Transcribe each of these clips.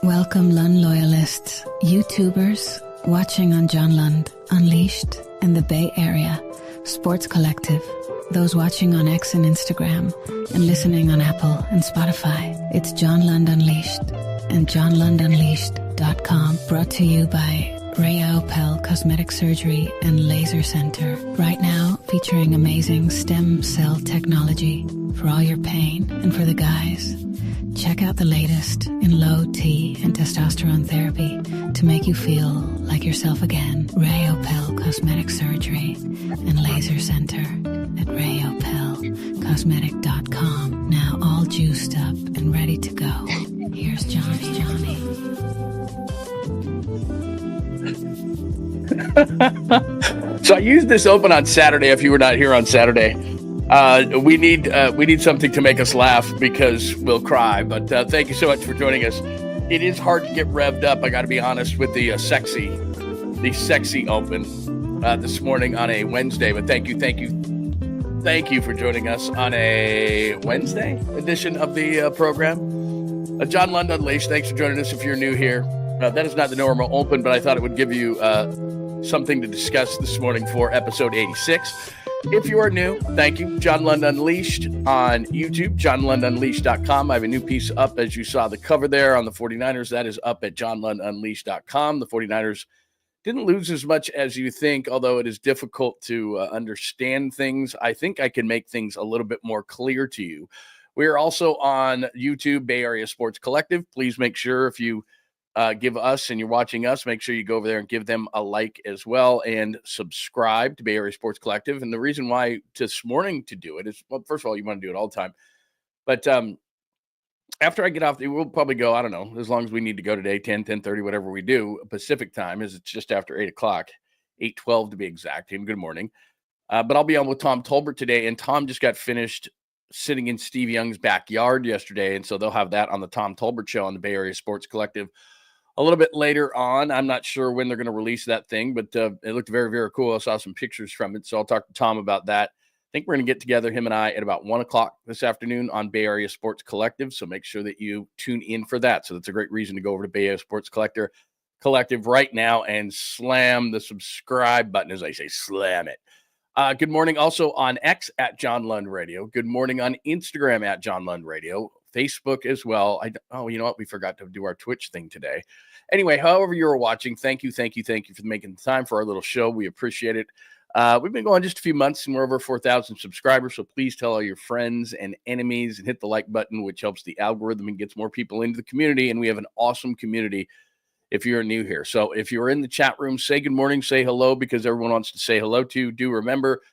Welcome Lund loyalists, YouTubers, watching on John Lund Unleashed in the Bay Area, Sports Collective, those watching on X and Instagram, and listening on Apple and Spotify. It's John Lund Unleashed and johnlundunleashed.com, brought to you by 𝐟𝐨𝐫𝐞𝐿 Cosmetic Surgery and Laser Center. Right now, featuring amazing stem cell technology for all your pain and for the guys. Check out the latest in low T and testosterone therapy to make you feel like yourself again. 𝐟𝐨𝐫𝐿 Cosmetic Surgery and Laser Center at 𝐟𝐨𝐫𝐿cosmetic.com. Now all juiced up and ready to go. Here's Johnny. So I used this open on Saturday. If you were not here on Saturday, we need something to make us laugh because we'll cry. But thank you so much for joining us. It is hard to get revved up. I got to be honest with the sexy open this morning on a Wednesday. But thank you for joining us on a Wednesday edition of the program. John Lund Unleashed. Thanks for joining us. If you're new here, that is not the normal open, but I thought it would give you something to discuss this morning for episode 86. If you are new, thank you. John Lund Unleashed on YouTube, johnlundunleashed.com. I have a new piece up, as you saw the cover there on the 49ers. That is up at johnlundunleashed.com. The 49ers didn't lose as much as you think, although it is difficult to understand things. I think I can make things a little bit more clear to you. We are also on YouTube, Bay Area Sports Collective. Please make sure if you give us and you're watching us, make sure you go over there and give them a like as well and subscribe to Bay Area Sports Collective. And the reason why this morning to do it is, well, first of all, you want to do it all the time. But after I get off, we'll probably go, I don't know, as long as we need to go today, 10:30, whatever we do, Pacific time, is it's just after 8 o'clock, 8:12 to be exact. And good morning. But I'll be on with Tom Tolbert today. And Tom just got finished sitting in Steve Young's backyard yesterday. And so they'll have that on the Tom Tolbert show on the Bay Area Sports Collective a little bit later on. I'm not sure when they're going to release that thing, but it looked very, very cool. I saw some pictures from it. So I'll talk to Tom about that. I think we're going to get together, him and I, at about 1 o'clock this afternoon on Bay Area Sports Collective. So make sure that you tune in for that. So that's a great reason to go over to Bay Area Sports Collective right now and slam the subscribe button. As I say, slam it. Good morning also on X at John Lund Radio. Good morning on Instagram at John Lund Radio. Facebook as well. You know what? We forgot to do our Twitch thing today. Anyway, however you're watching, thank you for making the time for our little show. We appreciate it. We've been going just a few months and we're over 4,000 subscribers. So please tell all your friends and enemies and hit the like button, which helps the algorithm and gets more people into the community. And we have an awesome community if you're new here. So if you're in the chat room, say good morning, say hello, because everyone wants to say hello to you. Do remember,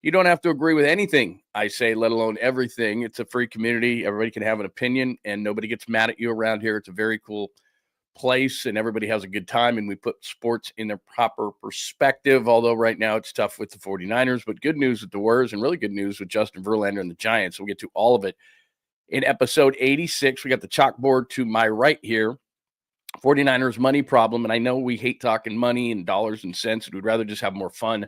you don't have to agree with anything I say, let alone everything. It's a free community. Everybody can have an opinion and nobody gets mad at you around here. It's a very cool place and everybody has a good time. And we put sports in their proper perspective. Although right now it's tough with the 49ers, but good news with the Warriors and really good news with Justin Verlander and the Giants. So we'll get to all of it in episode 86. We got the chalkboard to my right here. 49ers money problem. And I know we hate talking money and dollars and cents. And we'd rather just have more fun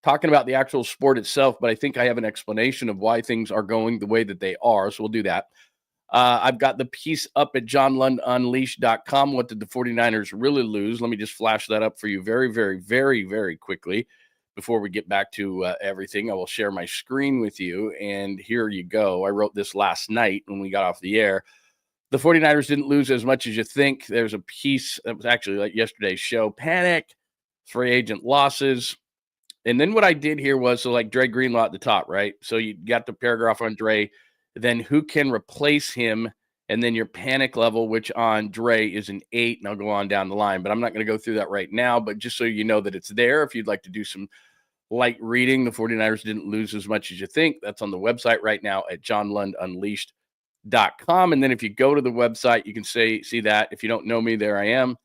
talking about the actual sport itself, but I think I have an explanation of why things are going the way that they are, so we'll do that. I've got the piece up at johnlundunleashed.com. What did the 49ers really lose? Let me just flash that up for you very, very, very, very quickly before we get back to everything. I will share my screen with you, and here you go. I wrote this last night when we got off the air. The 49ers didn't lose as much as you think. There's a piece that was actually like yesterday's show. Panic, free agent losses. And then what I did here was, so like Dre Greenlaw at the top, right? So you got the paragraph on Dre, then who can replace him, and then your panic level, which on Dre is an 8, and I'll go on down the line. But I'm not going to go through that right now, but just so you know that it's there. If you'd like to do some light reading, the 49ers didn't lose as much as you think. That's on the website right now at johnlundunleashed.com. And then if you go to the website, you can see that. If you don't know me, there I am.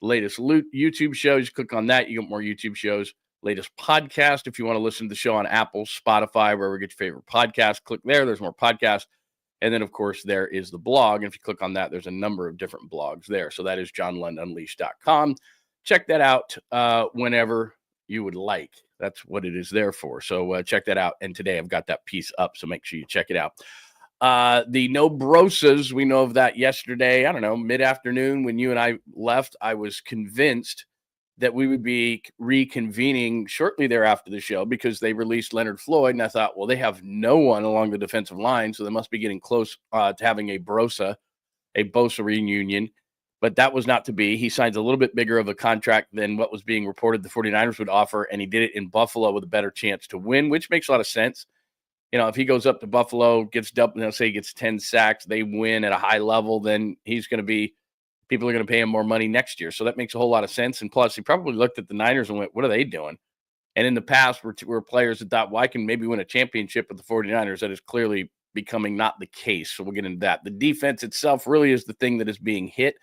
Latest YouTube shows, click on that. You get more YouTube shows. Latest podcast. If you want to listen to the show on Apple, Spotify, wherever you get your favorite podcast, click there. There's more podcasts. And then, of course, there is the blog. And if you click on that, there's a number of different blogs there. So that is johnlundunleashed.com. Check that out whenever you would like. That's what it is there for. So check that out. And today I've got that piece up. So make sure you check it out. The no brosas, we know of that yesterday. I don't know, mid-afternoon when you and I left, I was convinced that we would be reconvening shortly thereafter the show because they released Leonard Floyd. And I thought, well, they have no one along the defensive line, so they must be getting close to having a Bosa reunion. But that was not to be. He signs a little bit bigger of a contract than what was being reported the 49ers would offer, and he did it in Buffalo with a better chance to win, which makes a lot of sense. You know, if he goes up to Buffalo, gets 10 sacks, they win at a high level, then people are going to pay him more money next year. So that makes a whole lot of sense. And plus, he probably looked at the Niners and went, what are they doing? And in the past, were players that thought, well, I can maybe win a championship with the 49ers. That is clearly becoming not the case. So we'll get into that. The defense itself really is the thing that is being hit.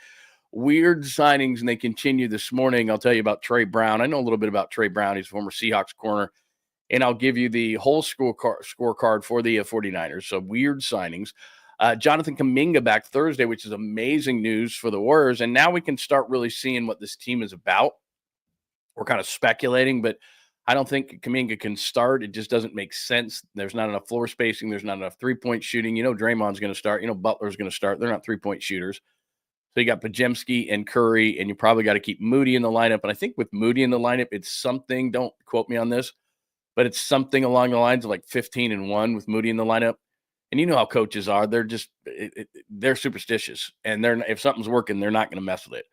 Weird signings, and they continue this morning. I'll tell you about Trey Brown. I know a little bit about Trey Brown. He's a former Seahawks corner. And I'll give you the whole scorecard for the 49ers. So weird signings. Jonathan Kaminga back Thursday, which is amazing news for the Warriors. And now we can start really seeing what this team is about. We're kind of speculating, but I don't think Kaminga can start. It just doesn't make sense. There's not enough floor spacing. There's not enough three-point shooting. You know, Draymond's going to start. You know, Butler's going to start. They're not three-point shooters. So you got Podziemski and Curry, and you probably got to keep Moody in the lineup. And I think with Moody in the lineup, it's something, don't quote me on this, but it's something along the lines of like 15-1 with Moody in the lineup. And you know how coaches are. They're just they're superstitious. And if something's working, they're not going to mess with it.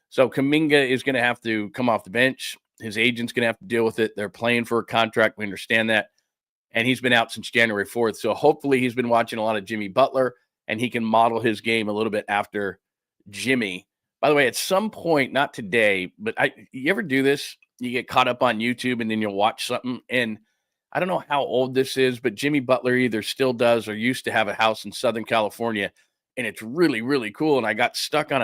So Kaminga is going to have to come off the bench. His agent's going to have to deal with it. They're playing for a contract. We understand that. And he's been out since January 4th. So hopefully he's been watching a lot of Jimmy Butler, and he can model his game a little bit after Jimmy. By the way, at some point, not today, but you ever do this? You get caught up on YouTube and then you'll watch something. And I don't know how old this is, but Jimmy Butler either still does or used to have a house in Southern California. And it's really, really cool. And I got stuck on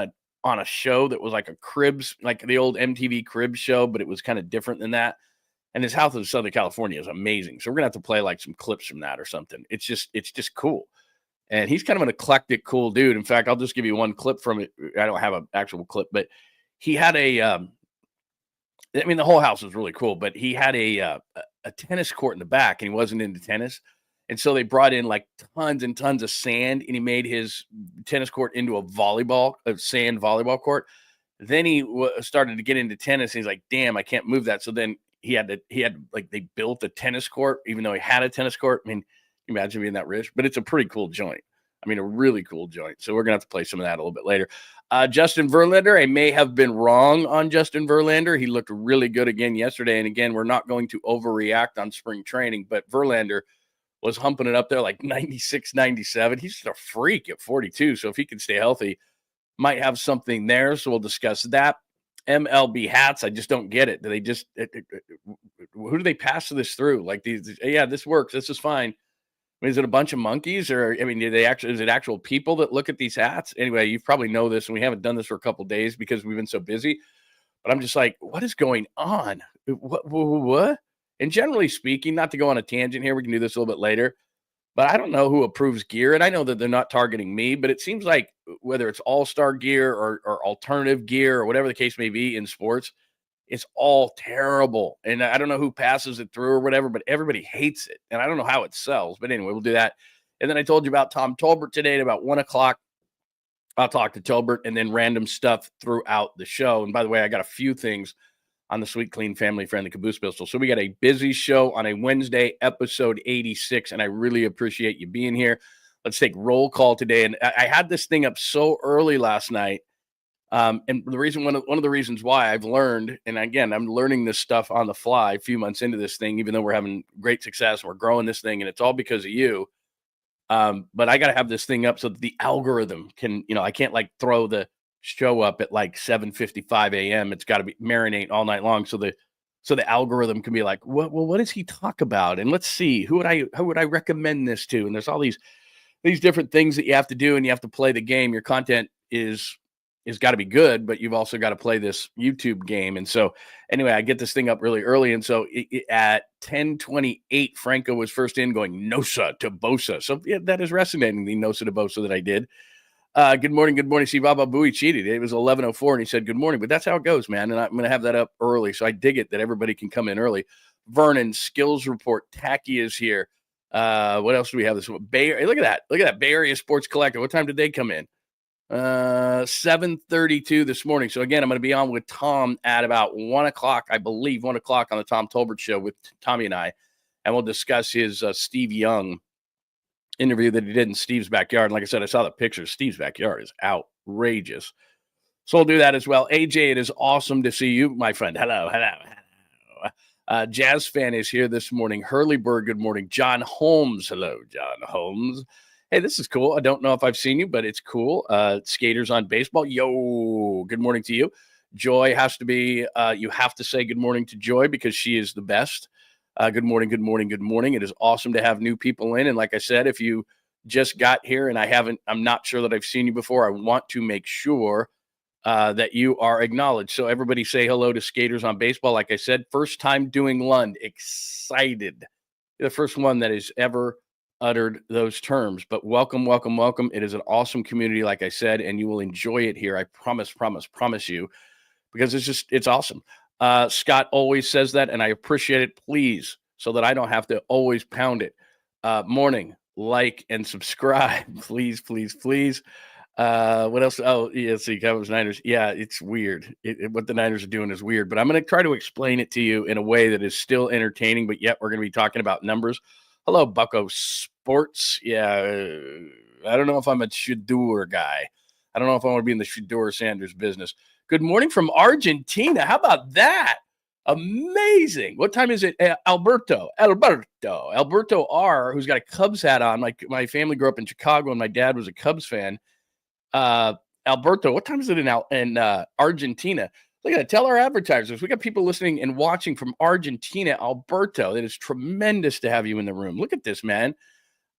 a show that was like a Cribs, like the old MTV Cribs show, but it was kind of different than that. And his house in Southern California is amazing. So we're going to have to play like some clips from that or something. It's just cool. And he's kind of an eclectic, cool dude. In fact, I'll just give you one clip from it. I don't have an actual clip, but he had the whole house was really cool, but he had a tennis court in the back, and he wasn't into tennis. And so they brought in like tons and tons of sand, and he made his tennis court into a sand volleyball court. Then he started to get into tennis, and he's like, damn, I can't move that. So then they built a tennis court, even though he had a tennis court. I mean, imagine being that rich, but it's a pretty cool joint. I mean, a really cool joint. So we're going to have to play some of that a little bit later. Justin Verlander, I may have been wrong on Justin Verlander. He looked really good again yesterday. And again, we're not going to overreact on spring training, but Verlander was humping it up there like 96, 97. He's just a freak at 42. So if he can stay healthy, might have something there. So we'll discuss that. MLB hats, I just don't get it. Do they just who do they pass this through? Like these, yeah, this works. This is fine. I mean, is it a bunch of monkeys, or I mean, is it actual people that look at these hats? Anyway, you probably know this, and we haven't done this for a couple of days because we've been so busy. But I'm just like, what is going on? What? And generally speaking, not to go on a tangent here, we can do this a little bit later, but I don't know who approves gear, and I know that they're not targeting me, but it seems like whether it's all-star gear or alternative gear or whatever the case may be in sports, it's all terrible. And I don't know who passes it through or whatever, but everybody hates it. And I don't know how it sells. But anyway, we'll do that. And then I told you about Tom Tolbert today at about 1 o'clock. I'll talk to Tolbert and then random stuff throughout the show. And by the way, I got a few things on the Sweet Clean Family Friendly Caboose Pistol. So we got a busy show on a Wednesday, episode 86. And I really appreciate you being here. Let's take roll call today. And I had this thing up so early last night. And the reason, one of the reasons why I've learned, and again, I'm learning this stuff on the fly a few months into this thing, even though we're having great success and we're growing this thing, and it's all because of you. But I got to have this thing up so that the algorithm can, I can't like throw the show up at like 7:55 a.m. It's got to be marinate all night long. So the algorithm can be like, what does he talk about? And let's see, who would I recommend this to? And there's all these different things that you have to do, and you have to play the game. Your content is got to be good, but you've also got to play this YouTube game. And so anyway, I get this thing up really early. And so at 10:28, Franco was first in going Nosa to Bosa. So yeah, that is resonating, the Nosa to Bosa that I did. Good morning. See, Baba Booey cheated. It was 11:04 and he said, good morning, but that's how it goes, man. And I'm going to have that up early. So I dig it that everybody can come in early. Vernon, skills report. Tacky is here. What else do we have this one? Look at that. Look at that. Bay Area Sports Collective. What time did they come in? 7:32 this morning. So again, I'm going to be on with Tom at about 1 o'clock, I believe, 1 o'clock on the Tom Tolbert show with Tommy and I. And we'll discuss his Steve Young interview that he did in Steve's backyard. And like I said, I saw the picture. Steve's backyard is outrageous. So we'll do that as well. AJ, it is awesome to see you, my friend. Hello. Jazz fan is here this morning. Hurley Bird, good morning. John Holmes. Hello, John Holmes. Hey, this is cool. I don't know if I've seen you, but it's cool. Skaters on Baseball. Yo, good morning to you. Joy has to be, you have to say good morning to Joy because she is the best. Good morning, good morning, good morning. It is awesome to have new people in. And like I said, if you just got here and I'm not sure that I've seen you before, I want to make sure that you are acknowledged. So everybody say hello to Skaters on Baseball. Like I said, first time doing Lund. Excited. The first one that has ever uttered those terms. But welcome, welcome, welcome. It is an awesome community, like I said, and you will enjoy it here. I promise you, because it's awesome. Scott always says that, and I appreciate it. Please, so that I don't have to always pound it. Morning, like, and subscribe. Please, please, please. What else? Oh, yeah, see, Cowboys Niners. Yeah, it's weird. What the Niners are doing is weird, but I'm going to try to explain it to you in a way that is still entertaining, but yet we're going to be talking about numbers. Hello, Bucko Sports. Yeah, I don't know if I'm a Shador guy. I don't know if I want to be in the Shador Sanders business. Good morning from Argentina. How about that? Amazing. What time is it? Alberto R, who's got a Cubs hat on. My family grew up in Chicago, and my dad was a Cubs fan. Alberto, what time is it in Argentina? Look at that. Tell our advertisers. We got people listening and watching from Argentina, Alberto. It is tremendous to have you in the room. Look at this, man.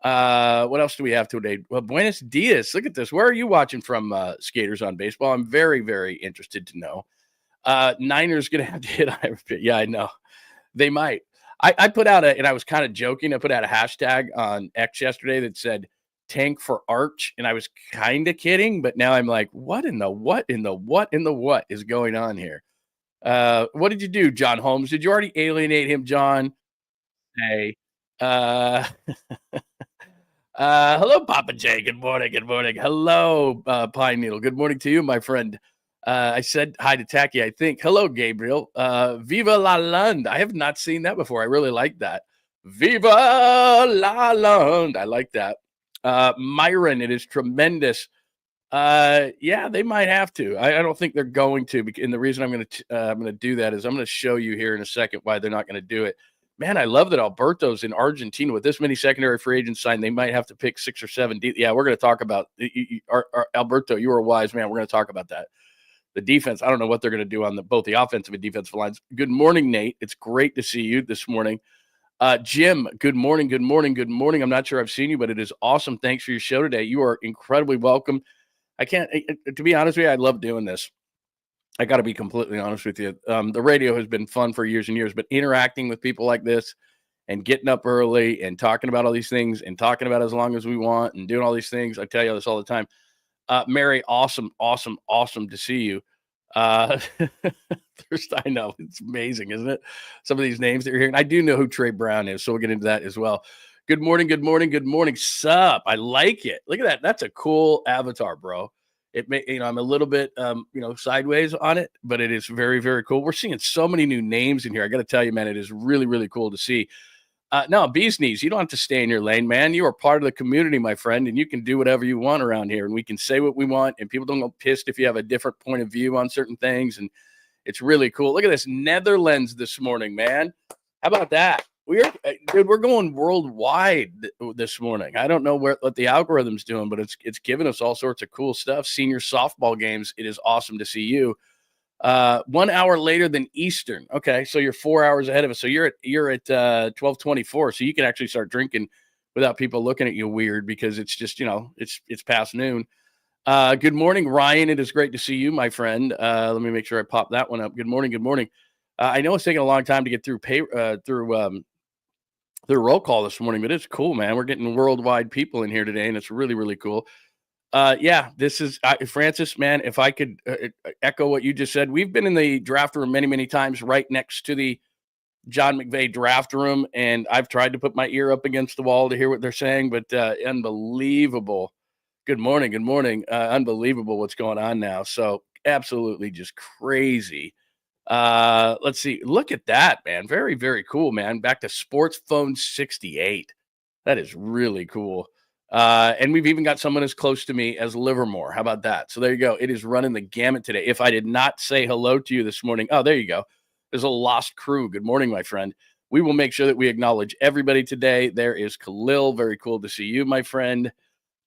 What else do we have today? Well, buenos dias. Look at this. Where are you watching from, Skaters on Baseball? I'm very, very interested to know. Niners going to have to hit on. Yeah, I know. They might. I put out and I was kind of joking. I put out a hashtag on X yesterday that said tank for Arch, and I was kind of kidding, but now I'm like, what in the what is going on here? What did you do, John Holmes? Did you already alienate him, John? Hey, hello, Papa J. Good morning. Hello, Pine Needle. Good morning to you, my friend. I said hi to Tacky, I think. Hello, Gabriel. Viva la Lund. I have not seen that before. I really like that. Viva la Lund. I like that. Myron, it is tremendous. Yeah, they might have to. I don't think they're going to. And the reason I'm going to do that is I'm going to show you here in a second why they're not going to do it. Man, I love that Alberto's in Argentina with this many secondary free agents signed. They might have to pick 6 or 7. Yeah, we're going to talk about Alberto. You are a wise man. We're going to talk about that. The defense, I don't know what they're going to do on both the offensive and defensive lines. Good morning, Nate. It's great to see you this morning. Jim, good morning. I'm not sure I've seen you, but it is awesome. Thanks for your show today. You are incredibly welcome. To be honest with you, I love doing this. I got to be completely honest with you. The radio has been fun for years and years, but interacting with people like this and getting up early and talking about all these things and talking about as long as we want and doing all these things, I tell you this all the time. Mary, awesome to see you. First, I know it's amazing, isn't it? Some of these names that you're hearing. I do know who Trey Brown is, so we'll get into that as well. Good morning. Sup? I like it. Look at that. That's a cool avatar, bro. It may, I'm a little bit, sideways on it, but it is very, very cool. We're seeing so many new names in here. I got to tell you, man, it is really, really cool to see. No, bee's knees. You don't have to stay in your lane, man. You are part of the community, my friend, and you can do whatever you want around here, and we can say what we want, and people don't get pissed if you have a different point of view on certain things, and it's really cool. Look at this, Netherlands this morning, man. How about that? We're going worldwide this morning. I don't know what the algorithm's doing, but it's giving us all sorts of cool stuff. Senior softball games. It is awesome to see you. 1 hour later than Eastern. Okay, so you're 4 hours ahead of us. So you're at 12:24. So you can actually start drinking without people looking at you weird because it's just it's past noon. Good morning, Ryan. It is great to see you, my friend. Let me make sure I pop that one up. Good morning. I know it's taking a long time to get through the roll call this morning, but it's cool, man. We're getting worldwide people in here today, and it's really, really cool. This is Francis, man. If I could echo what you just said, we've been in the draft room many, many times right next to the John McVay draft room, and I've tried to put my ear up against the wall to hear what they're saying, but unbelievable. Good morning. Good morning. Unbelievable what's going on now. So absolutely just crazy. Let's see. Look at that, man. Very, very cool, man. Back to Sports Phone 68. That is really cool. And we've even got someone as close to me as Livermore. How about that? So there you go. It is running the gamut today. If I did not say hello to you this morning, oh, there you go. There's a lost crew. Good morning, my friend. We will make sure that we acknowledge everybody today. There is Khalil. Very cool to see you, my friend.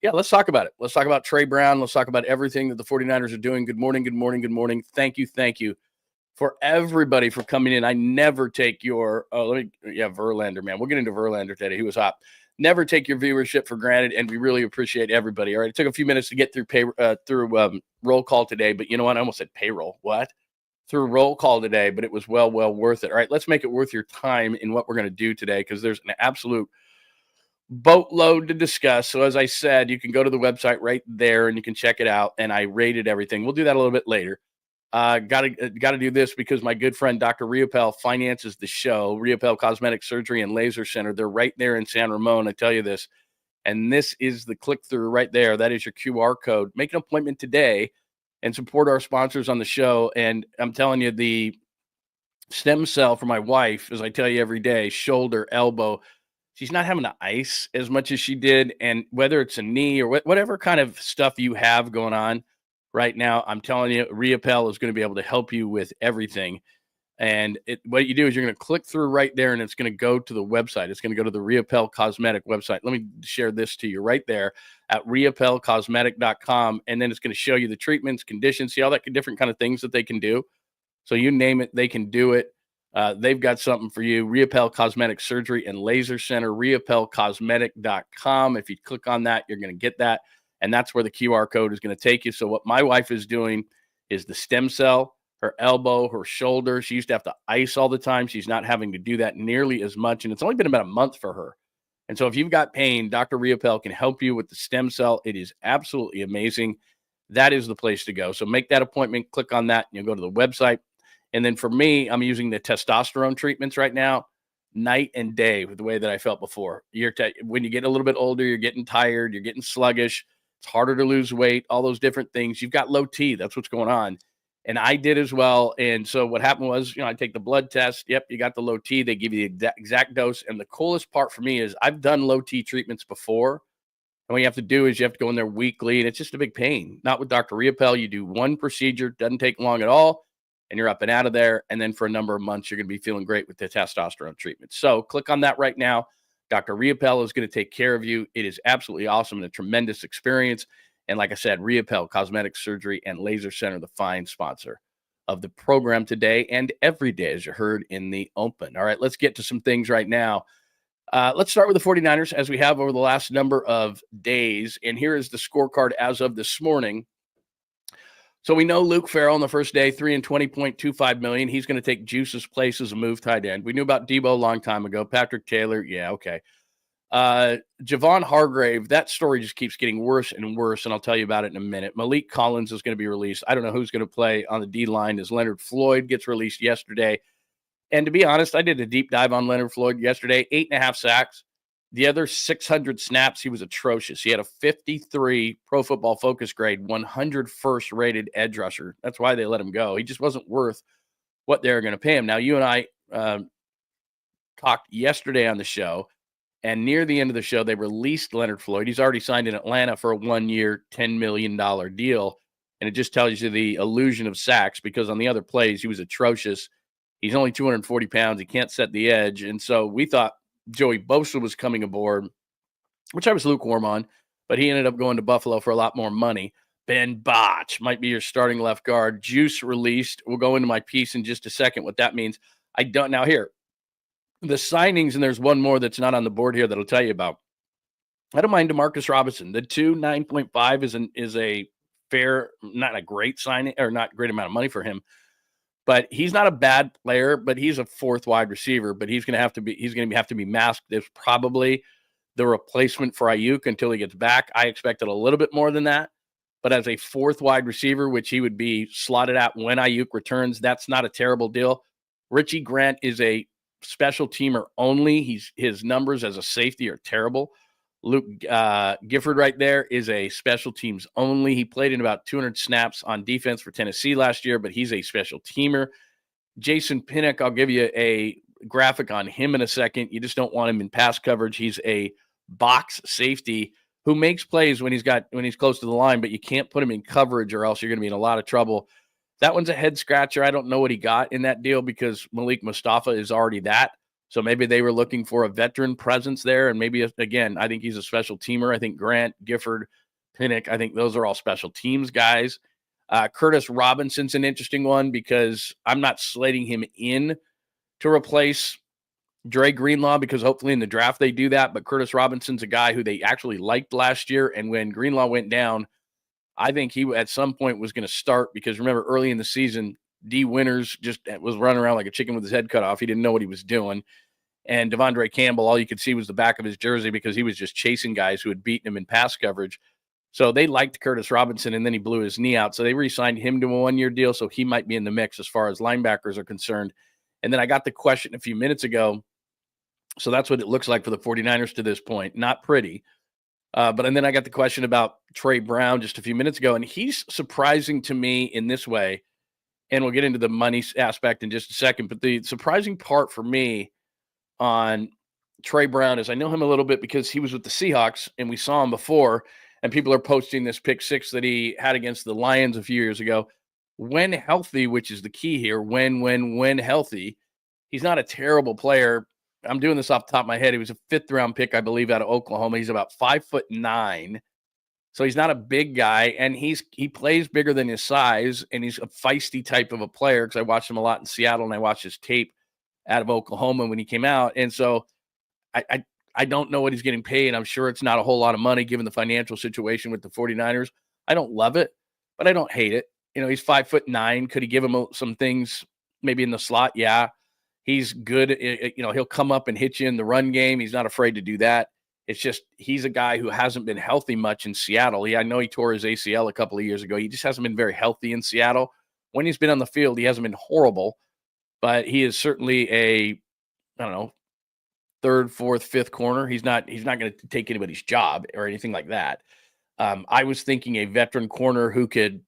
Yeah, let's talk about it. Let's talk about Trey Brown. Let's talk about everything that the 49ers are doing. Good morning, good morning, good morning. Thank you for everybody for coming in. I never take your, Verlander, man. We'll get into Verlander today. He was hot. Never take your viewership for granted, and we really appreciate everybody. All right, it took a few minutes to get through roll call today, but you know what? I almost said payroll. What? Through roll call today, but it was well worth it. All right, let's make it worth your time in what we're going to do today, because there's an absolute boatload to discuss. So as I said, you can go to the website right there and you can check it out. And I rated everything. We'll do that a little bit later. Got to do this because my good friend Dr. 𝐟𝐸𝐵𝐿 finances the show. 𝐟𝐸𝐵𝐿 Cosmetic Surgery and Laser Center. They're right there in San Ramon. I tell you this, and this is the click through right there. That is your QR code. Make an appointment today and support our sponsors on the show. And I'm telling you, the stem cell for my wife, as I tell you every day, shoulder, elbow. She's not having to ice as much as she did. And whether it's a knee or whatever kind of stuff you have going on right now, I'm telling you, 𝐟𝐸𝐵𝐿 is going to be able to help you with everything. And what you do is you're going to click through right there, and it's going to go to the website. It's going to go to the 𝐟𝐸𝐵𝐿 Cosmetic website. Let me share this to you right there at 𝐟𝐸𝐵𝐿cosmetic.com. And then it's going to show you the treatments, conditions, see all that different kind of things that they can do. So you name it, they can do it. They've got something for you. 𝐟𝐸𝐵𝐿 Cosmetic Surgery and Laser Center, 𝐟𝐸𝐵𝐿cosmetic.com. If you click on that, you're going to get that. And that's where the QR code is going to take you. So what my wife is doing is the stem cell, her elbow, her shoulder. She used to have to ice all the time. She's not having to do that nearly as much. And it's only been about a month for her. And so if you've got pain, Dr. 𝐟𝐸𝐵𝐿 can help you with the stem cell. It is absolutely amazing. That is the place to go. So make that appointment, click on that, and you'll go to the website. And then for me, I'm using the testosterone treatments right now, night and day with the way that I felt before. When you get a little bit older, you're getting tired, you're getting sluggish. It's harder to lose weight, all those different things. You've got low T. That's what's going on. And I did as well. And so what happened was, I take the blood test. Yep, you got the low T. They give you the exact dose. And the coolest part for me is I've done low T treatments before. And what you have to do is you have to go in there weekly, and it's just a big pain. Not with Dr. 𝐟𝐸𝐵𝐿. You do one procedure, doesn't take long at all, and you're up and out of there. And then for a number of months, you're going to be feeling great with the testosterone treatment. So click on that right now. Dr. 𝐟𝐸𝐵𝐿 is going to take care of you. It is absolutely awesome and a tremendous experience. And like I said, 𝐟𝐸𝐵𝐿 Cosmetic Surgery and Laser Center, the fine sponsor of the program today and every day, as you heard in the open. All right, let's get to some things right now. Let's start with the 49ers, as we have over the last number of days. And here is the scorecard as of this morning. So we know Luke Farrell on the first day, $3 and $20.25 million. He's going to take Juice's place as a move tight end. We knew about Debo a long time ago. Patrick Taylor, yeah, okay. Javon Hargrave, that story just keeps getting worse and worse, and I'll tell you about it in a minute. Malik Collins is going to be released. I don't know who's going to play on the D line as Leonard Floyd gets released yesterday. And to be honest, I did a deep dive on Leonard Floyd yesterday, 8.5 sacks. The other 600 snaps, he was atrocious. He had a 53 Pro Football Focus grade, 101st rated edge rusher. That's why they let him go. He just wasn't worth what they were going to pay him. Now, you and I talked yesterday on the show, and near the end of the show, they released Leonard Floyd. He's already signed in Atlanta for a 1-year, $10 million deal. And it just tells you the illusion of sacks, because on the other plays, he was atrocious. He's only 240 pounds. He can't set the edge. And so we thought Joey Bosa was coming aboard, which I was lukewarm on, but he ended up going to Buffalo for a lot more money. Ben Botch might be your starting left guard. Juice released. We'll go into my piece in just a second, what that means. I don't. Now here, the signings, and there's one more that's not on the board here that I'll tell you about. I don't mind Demarcus Robinson. The 9.5 is a fair, not a great signing, or not great amount of money for him. But he's not a bad player, but he's a fourth wide receiver. But he's going to have to be masked. There's probably the replacement for Ayuk until he gets back. I expected a little bit more than that. But as a fourth wide receiver, which he would be slotted at when Ayuk returns, that's not a terrible deal. Richie Grant is a special teamer only. His numbers as a safety are terrible. Luke Gifford right there is a special teams only. He played in about 200 snaps on defense for Tennessee last year, but he's a special teamer. J.'{𝐶 Pinnock, I'll give you a graphic on him in a second. You just don't want him in pass coverage. He's a box safety who makes plays when he's close to the line, but you can't put him in coverage or else you're going to be in a lot of trouble. That one's a head scratcher. I don't know what he got in that deal because Malik Mustafa is already that. So maybe they were looking for a veteran presence there. And maybe, again, I think he's a special teamer. I think Grant, Gifford, Pinnock, I think those are all special teams guys. Curtis Robinson's an interesting one because I'm not slating him in to replace Dre Greenlaw because hopefully in the draft they do that. But Curtis Robinson's a guy who they actually liked last year. And when Greenlaw went down, I think he at some point was going to start because remember early in the season, D. Winters just was running around like a chicken with his head cut off. He didn't know what he was doing. And Devondre Campbell, all you could see was the back of his jersey because he was just chasing guys who had beaten him in pass coverage. So they liked Curtis Robinson, and then he blew his knee out. So they re-signed him to a one-year deal, so he might be in the mix as far as linebackers are concerned. And then I got the question a few minutes ago. So that's what it looks like for the 49ers to this point. Not pretty. And then I got the question about Trey Brown just a few minutes ago, and he's surprising to me in this way. And we'll get into the money aspect in just a second. But the surprising part for me on Trey Brown is I know him a little bit because he was with the Seahawks, and we saw him before. And people are posting this pick six that he had against the Lions a few years ago. When healthy, which is the key here, when healthy, he's not a terrible player. I'm doing this off the top of my head. He was a 5th round pick, I believe, out of Oklahoma. He's about 5'9". So he's not a big guy, and he plays bigger than his size, and he's a feisty type of a player because I watched him a lot in Seattle, and I watched his tape out of Oklahoma when he came out. And so I don't know what he's getting paid. I'm sure it's not a whole lot of money given the financial situation with the 49ers. I don't love it, but I don't hate it. You know, he's 5'9". Could he give him some things maybe in the slot? Yeah. He's good. He'll come up and hit you in the run game. He's not afraid to do that. It's just he's a guy who hasn't been healthy much in Seattle. I know he tore his ACL a couple of years ago. He just hasn't been very healthy in Seattle. When he's been on the field, he hasn't been horrible, but he is certainly a, 3rd, 4th, 5th corner. He's not going to take anybody's job or anything like that. I was thinking a veteran corner who could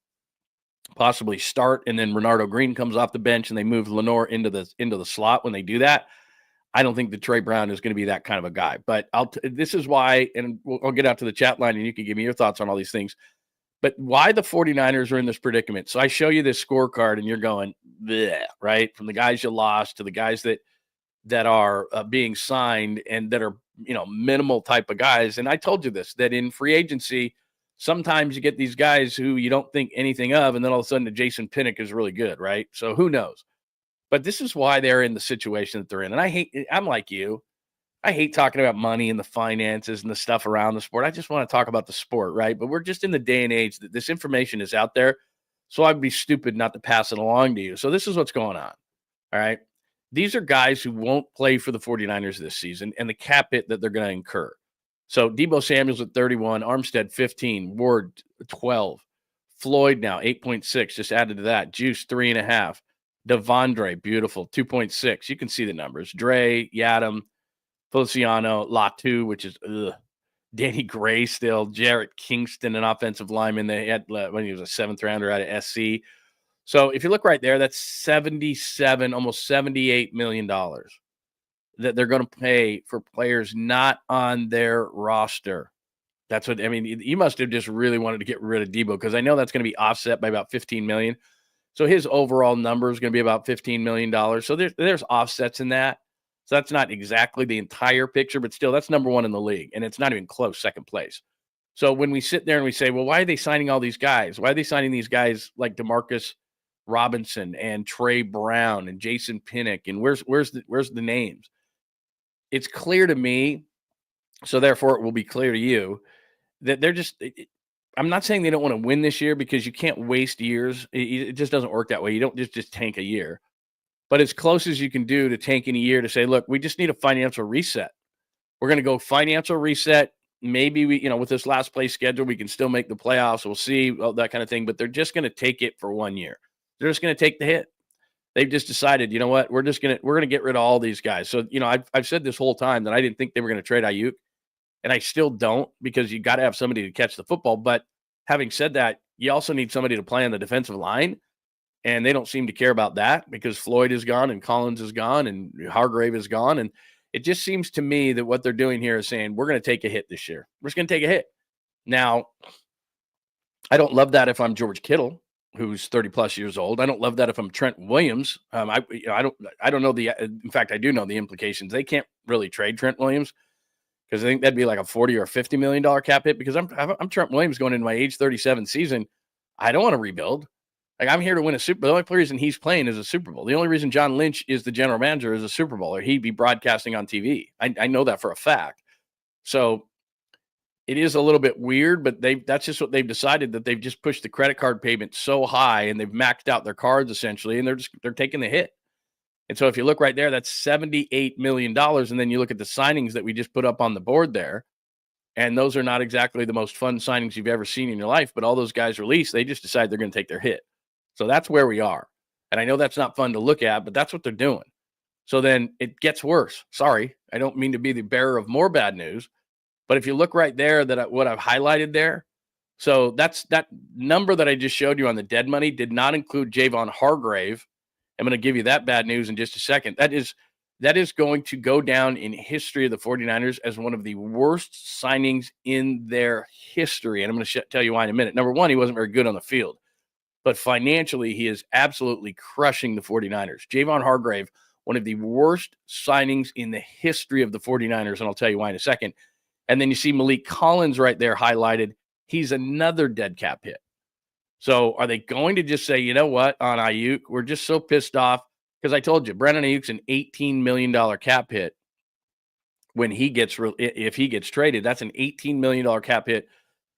possibly start, and then Renardo Green comes off the bench and they move Lenore into the slot when they do that. I don't think that Trey Brown is going to be that kind of a guy, but this is why, and I'll get out to the chat line and you can give me your thoughts on all these things, but why the 49ers are in this predicament. So I show you this scorecard and you're going, bleh, right? From the guys you lost to the guys that are being signed and that are, minimal type of guys. And I told you this, that in free agency, sometimes you get these guys who you don't think anything of, and then all of a sudden the J.'{𝐶 Pinnock is really good, right? So who knows? But this is why they're in the situation that they're in. And I'm like you. I hate talking about money and the finances and the stuff around the sport. I just want to talk about the sport, right? But we're just in the day and age that this information is out there. So I'd be stupid not to pass it along to you. So this is what's going on. All right. These are guys who won't play for the 49ers this season and the cap hit that they're going to incur. So Deebo Samuel's at 31, Armstead 15, Ward 12, Floyd now 8.6, just added to that. Juice 3.5. Devondre, beautiful, 2.6. You can see the numbers. Dre, Yadam, Feliciano, Latu, which is Danny Gray still, Jarrett Kingston, an offensive lineman they had when he was a 7th rounder out of SC. So if you look right there, that's 77, almost $78 million that they're going to pay for players not on their roster. That's what, you must have just really wanted to get rid of Deebo because I know that's going to be offset by about $15 million. So his overall number is going to be about $15 million. So there's offsets in that. So that's not exactly the entire picture, but still that's number 1 in the league. And it's not even close, 2nd place. So when we sit there and we say, well, why are they signing all these guys? Why are they signing these guys like DeMarcus Robinson and Trey Brown and J.'{𝐶 Pinnock? And where's the names? It's clear to me, so therefore it will be clear to you, that they're just – I'm not saying they don't want to win this year because you can't waste years. It just doesn't work that way. You don't just tank a year. But as close as you can do to tanking a year to say, look, we just need a financial reset. We're going to go financial reset. Maybe with this last place schedule, we can still make the playoffs. We'll see, that kind of thing. But they're just going to take it for 1 year. They're just going to take the hit. They've just decided, you know what, we're going to get rid of all these guys. So, I've said this whole time that I didn't think they were going to trade Ayuk, and I still don't, because you got to have somebody to catch the football. But having said that, you also need somebody to play on the defensive line, and they don't seem to care about that because Floyd is gone and Collins is gone and Hargrave is gone. And it just seems to me that what they're doing here is saying, we're going to take a hit this year. We're just going to take a hit. Now, I don't love that if I'm George Kittle, who's 30 plus years old. I don't love that if I'm Trent Williams. I don't know in fact, I do know the implications. They can't really trade Trent Williams, because I think that'd be like a $40 or $50 million cap hit, because I'm Trent Williams going into my age 37 season. I don't want to rebuild. Like, I'm here to win a Super Bowl. The only reason he's playing is a Super Bowl. The only reason John Lynch is the general manager is a Super Bowl, or he'd be broadcasting on TV. I know that for a fact. So it is a little bit weird, but that's just what they've decided, that they've just pushed the credit card payment so high and they've maxed out their cards essentially, and they're taking the hit. And so if you look right there, that's $78 million. And then you look at the signings that we just put up on the board there, and those are not exactly the most fun signings you've ever seen in your life, but all those guys released, they just decide they're going to take their hit. So that's where we are. And I know that's not fun to look at, but that's what they're doing. So then it gets worse. Sorry, I don't mean to be the bearer of more bad news, but if you look right there, what I've highlighted there, so that's that number that I just showed you on the dead money did not include Javon Hargrave. I'm going to give you that bad news in just a second. That is going to go down in history of the 49ers as one of the worst signings in their history. And I'm going to tell you why in a minute. Number one, he wasn't very good on the field, but financially, he is absolutely crushing the 49ers. Javon Hargrave, one of the worst signings in the history of the 49ers, and I'll tell you why in a second. And then you see Malik Collins right there highlighted. He's another dead cap hit. So are they going to just say, you know what, on Ayuk, we're just so pissed off? Because I told you, Brandon Ayuk's an $18 million cap hit when if he gets traded. That's an $18 million cap hit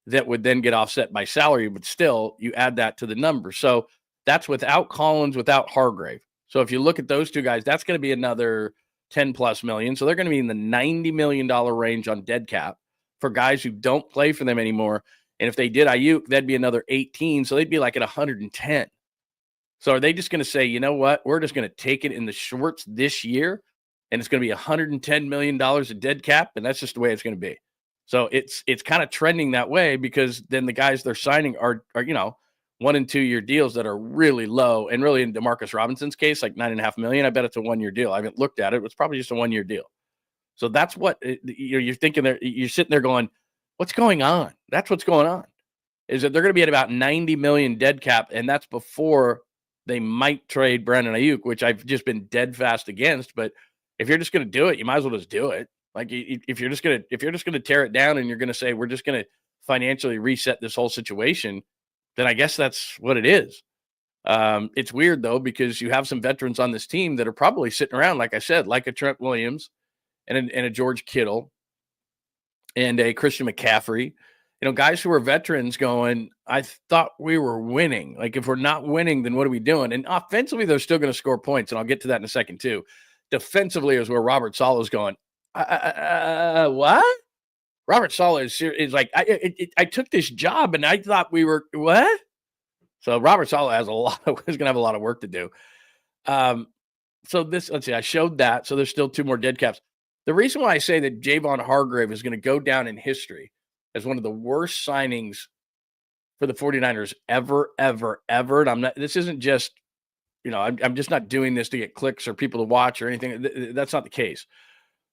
that would then get offset by salary, but still you add that to the number. So that's without Collins, without Hargrave. So if you look at those two guys, that's going to be another 10 plus million. So they're going to be in the $90 million range on dead cap for guys who don't play for them anymore. And if they did Ayuk, that'd be another 18. So they'd be like at 110. So are they just going to say, you know what, we're just going to take it in the shorts this year, and it's going to be $110 million of dead cap, and that's just the way it's going to be. So it's kind of trending that way, because then the guys they're signing are 1 and 2 year deals that are really low, and really in DeMarcus Robinson's case, like $9.5 million. I bet it's a 1 year deal. I haven't looked at it. It's probably just a 1 year deal. So that's what you're thinking there. You're sitting there going, what's going on? That's what's going on, is that they're going to be at about 90 million dead cap, and that's before they might trade Brandon Ayuk, which I've just been dead fast against. But if you're just going to do it, you might as well just do it. Like, if you're just going to tear it down and you're going to say, we're just going to financially reset this whole situation, then I guess that's what it is. It's weird though, because you have some veterans on this team that are probably sitting around, like I said, like a Trent Williams and a George Kittle and a Christian McCaffrey, guys who are veterans going, I thought we were winning. Like, if we're not winning, then what are we doing? And offensively, they're still going to score points. And I'll get to that in a second too. Defensively is where Robert Saleh is going, what? Robert Saleh is like, I took this job and I thought we were, what? So Robert Saleh is going to have a lot of work to do. So let's see, I showed that. So there's still 2 more dead caps. The reason why I say that Javon Hargrave is going to go down in history as one of the worst signings for the 49ers ever. And this isn't just, I'm just not doing this to get clicks or people to watch or anything. That's not the case.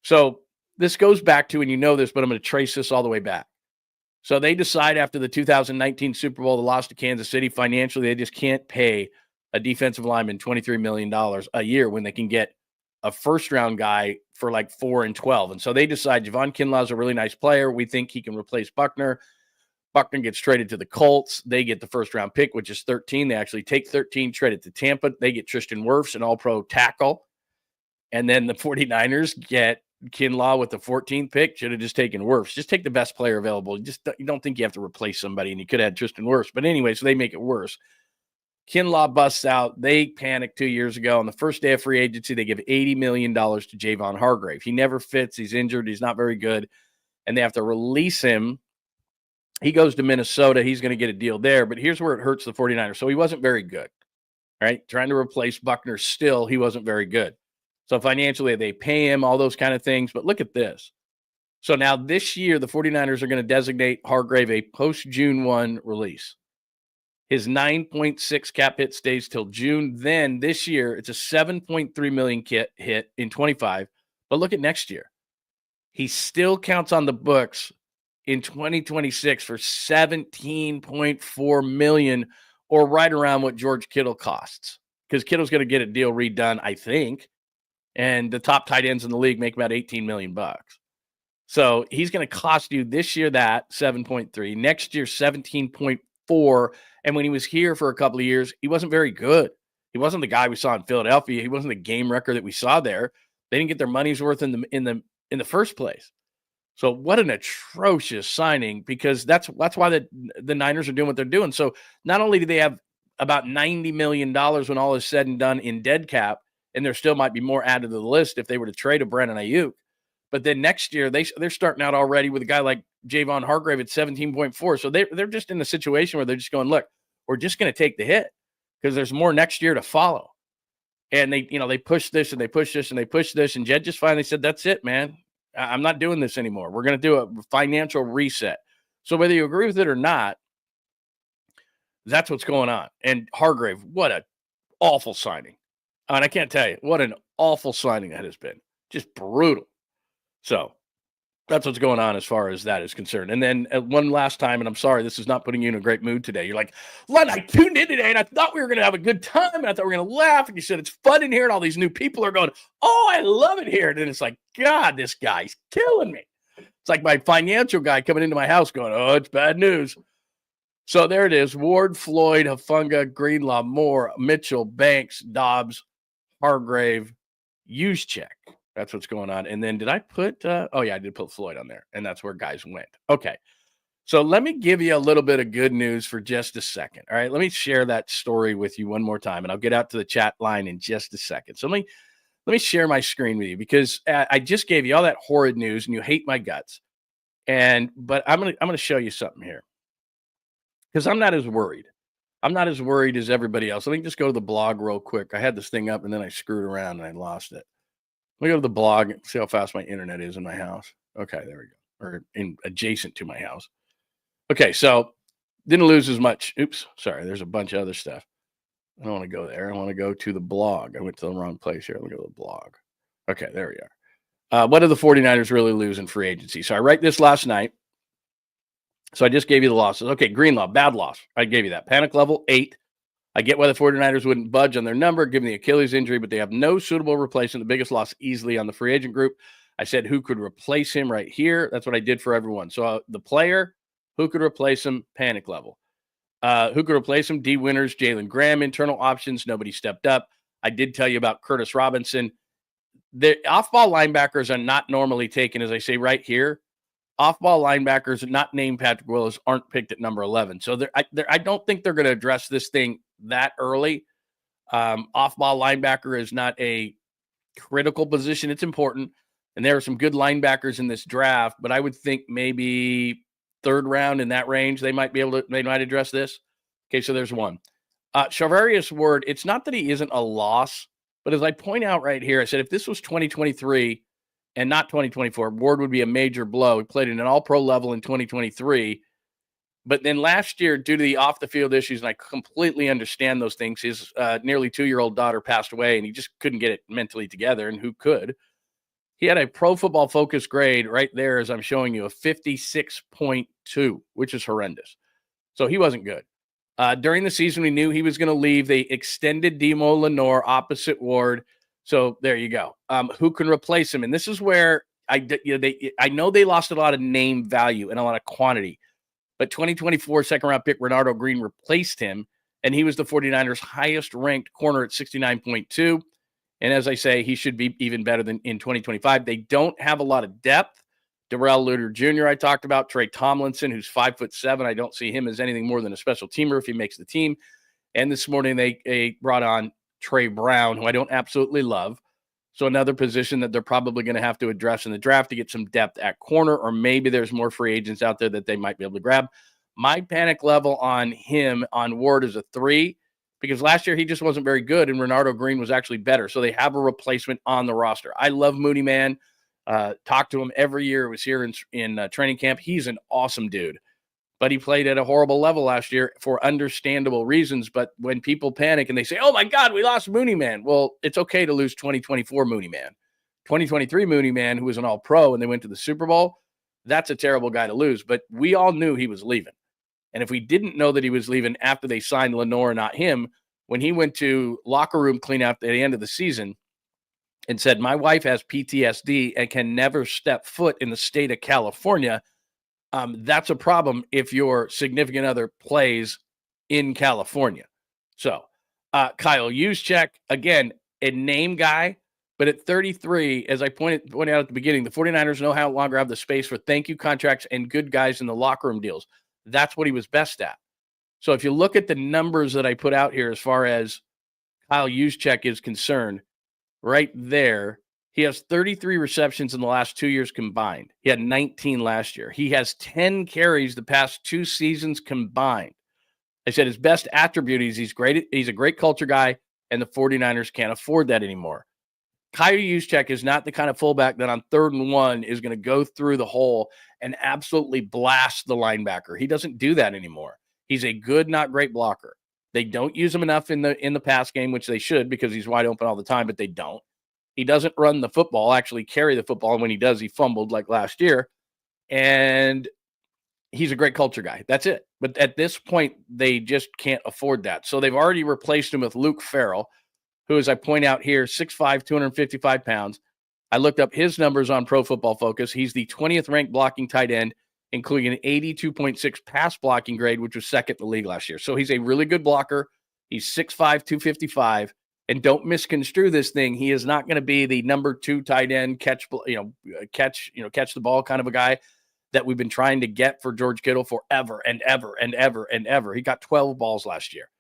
So this goes back to, and you know this, but I'm going to trace this all the way back. So they decide after the 2019 Super Bowl, the loss to Kansas City, financially, they just can't pay a defensive lineman $23 million a year when they can get a first-round guy for like 4 and 12. And so they decide Javon Kinlaw is a really nice player. We think he can replace Buckner. Buckner gets traded to the Colts. They get the first-round pick, which is 13. They actually take 13, trade it to Tampa. They get Tristan Wirfs, an all-pro tackle. And then the 49ers get Kinlaw with the 14th pick. Should have just taken Wirfs. Just take the best player available. You don't think you have to replace somebody, and you could have had Tristan Wirfs. But anyway, so they make it worse. Kinlaw busts out. They panicked 2 years ago. On the first day of free agency, they give $80 million to Javon Hargrave. He never fits. He's injured. He's not very good. And they have to release him. He goes to Minnesota. He's going to get a deal there. But here's where it hurts the 49ers. So he wasn't very good. right? Trying to replace Buckner still. He wasn't very good. So financially, they pay him, all those kind of things. But look at this. So now this year, the 49ers are going to designate Hargrave a post-June 1 release. His 9.6 cap hit stays till June. Then this year, it's a $7.3 million hit in 25. But look at next year. He still counts on the books in 2026 for $17.4 million, or right around what George Kittle costs. Because Kittle's going to get a deal redone, I think. And the top tight ends in the league make about $18 million. So he's going to cost you this year that 7.3, next year 17.4. And when he was here for a couple of years, he wasn't very good. He wasn't the guy we saw in Philadelphia. He wasn't the game record that we saw there. They didn't get their money's worth in the first place. So what an atrocious signing, because that's why the Niners are doing what they're doing. So not only do they have about $90 million when all is said and done in dead cap, and there still might be more added to the list if they were to trade a Brandon Ayuk, but then next year they're starting out already with a guy like Javon Hargrave at 17.4. So they're just in the situation where they're just going, look, we're just going to take the hit because there's more next year to follow. And they push this and they push this and they push this, and Jed just finally said, that's it, man. I'm not doing this anymore. We're going to do a financial reset. So whether you agree with it or not, that's what's going on. And Hargrave, what an awful signing. And I can't tell you what an awful signing that has been. Just brutal. So that's what's going on as far as that is concerned. And then one last time, and I'm sorry, this is not putting you in a great mood today. You're like, Lund, I tuned in today and I thought we were going to have a good time. And I thought we were going to laugh. And you said it's fun in here. And all these new people are going, oh, I love it here. And then it's like, God, this guy's killing me. It's like my financial guy coming into my house going, oh, it's bad news. So there it is. Ward, Floyd, Hufanga, Greenlaw, Moore, Mitchell, Banks, Dobbs, Hargrave, 𝐬𝐮𝐬𝐫𝐿. That's what's going on. And then did I put, I did put Floyd on there. And that's where guys went. Okay. So let me give you a little bit of good news for just a second. All right. Let me share that story with you one more time. And I'll get out to the chat line in just a second. So let me share my screen with you, because I just gave you all that horrid news and you hate my guts. But I'm going to show you something here, because I'm not as worried. I'm not as worried as everybody else. Let me just go to the blog real quick. I had this thing up and then I screwed around and I lost it. Let me go to the blog and see how fast my internet is in my house. Okay, there we go. Or adjacent to my house. Okay, so didn't lose as much. Oops, sorry. There's a bunch of other stuff. I don't want to go there. I want to go to the blog. I went to the wrong place here. Let me go to the blog. Okay, there we are. What did the 49ers really lose in free agency? So I write this last night. So I just gave you the losses. Okay, Greenlaw, bad loss. I gave you that. Panic level 8. I get why the 49ers wouldn't budge on their number given the Achilles injury, but they have no suitable replacement. The biggest loss easily on the free agent group. I said who could replace him right here. That's what I did for everyone. So the player, who could replace him, panic level. Who could replace him? D. Winters, Jalen Graham, internal options. Nobody stepped up. I did tell you about Curtis Robinson. The off-ball linebackers are not normally taken, as I say right here. Off-ball linebackers not named Patrick Willis aren't picked at number 11. So I don't think they're going to address this thing that early. Off-ball linebacker is not a critical position. It's important. And there are some good linebackers in this draft, but I would think maybe third round in that range, they might address this. Okay, so there's one. Charvarius Ward, it's not that he isn't a loss, but as I point out right here, I said if this was 2023 and not 2024, Ward would be a major blow. He played at an all-pro level in 2023. But then last year, due to the off-the-field issues, and I completely understand those things, his nearly 2-year-old daughter passed away, and he just couldn't get it mentally together, and who could? He had a Pro Football Focus grade right there, as I'm showing you, a 56.2, which is horrendous. So he wasn't good. During the season, we knew he was going to leave. They extended Demo Lenore opposite Ward. So there you go. Who can replace him? And this is where I know they lost a lot of name value and a lot of quantity. But 2024 second-round pick Renardo Green replaced him, and he was the 49ers' highest-ranked corner at 69.2. And as I say, he should be even better than in 2025. They don't have a lot of depth. Darrell Luter Jr. I talked about. Trey Tomlinson, who's 5'7". I don't see him as anything more than a special teamer if he makes the team. And this morning they brought on Trey Brown, who I don't absolutely love. So another position that they're probably going to have to address in the draft to get some depth at corner, or maybe there's more free agents out there that they might be able to grab. My panic level on him, on Ward, is a 3. because last year he just wasn't very good, and Renardo Green was actually better. So they have a replacement on the roster. I love Mooney Man. Talk to him every year. It was here in training camp. He's an awesome dude, but he played at a horrible level last year for understandable reasons. But when people panic and they say, oh my God, we lost Mooney Man. Well, it's okay to lose 2024 Mooney Man. 2023 Mooney Man, who was an all-pro and they went to the Super Bowl, that's a terrible guy to lose. But we all knew he was leaving. And if we didn't know that he was leaving after they signed Lenore, not him, when he went to locker room cleanup at the end of the season and said, my wife has PTSD and can never step foot in the state of California, that's a problem if your significant other plays in California. So 𝐬𝐮𝐬𝐫𝐞, again, a name guy, but at 33, as I pointed out at the beginning, the 49ers no longer have the space for thank you contracts and good guys in the locker room deals. That's what he was best at. So if you look at the numbers that I put out here as far as 𝐬𝐮𝐬𝐫𝐞 is concerned, right there, he has 33 receptions in the last 2 years combined. He had 19 last year. He has 10 carries the past 2 seasons combined. I said his best attribute is he's great. He's a great culture guy, and the 49ers can't afford that anymore. 𝐬𝐮𝐬𝐫𝐞 is not the kind of fullback that on 3rd and 1 is going to go through the hole and absolutely blast the linebacker. He doesn't do that anymore. He's a good, not great blocker. They don't use him enough in the pass game, which they should because he's wide open all the time, but they don't. He doesn't run the football, actually carry the football, and when he does, he fumbled like last year. And he's a great culture guy. That's it. But at this point, they just can't afford that. So they've already replaced him with Luke Farrell, who, as I point out here, 6'5", 255 pounds. I looked up his numbers on Pro Football Focus. He's the 20th ranked blocking tight end, including an 82.6 pass blocking grade, which was second in the league last year. So he's a really good blocker. He's 6'5", 255. And don't misconstrue this thing. He is not going to be the number 2 tight end, catch the ball kind of a guy that we've been trying to get for George Kittle forever and ever and ever and ever. He got 12 balls last year.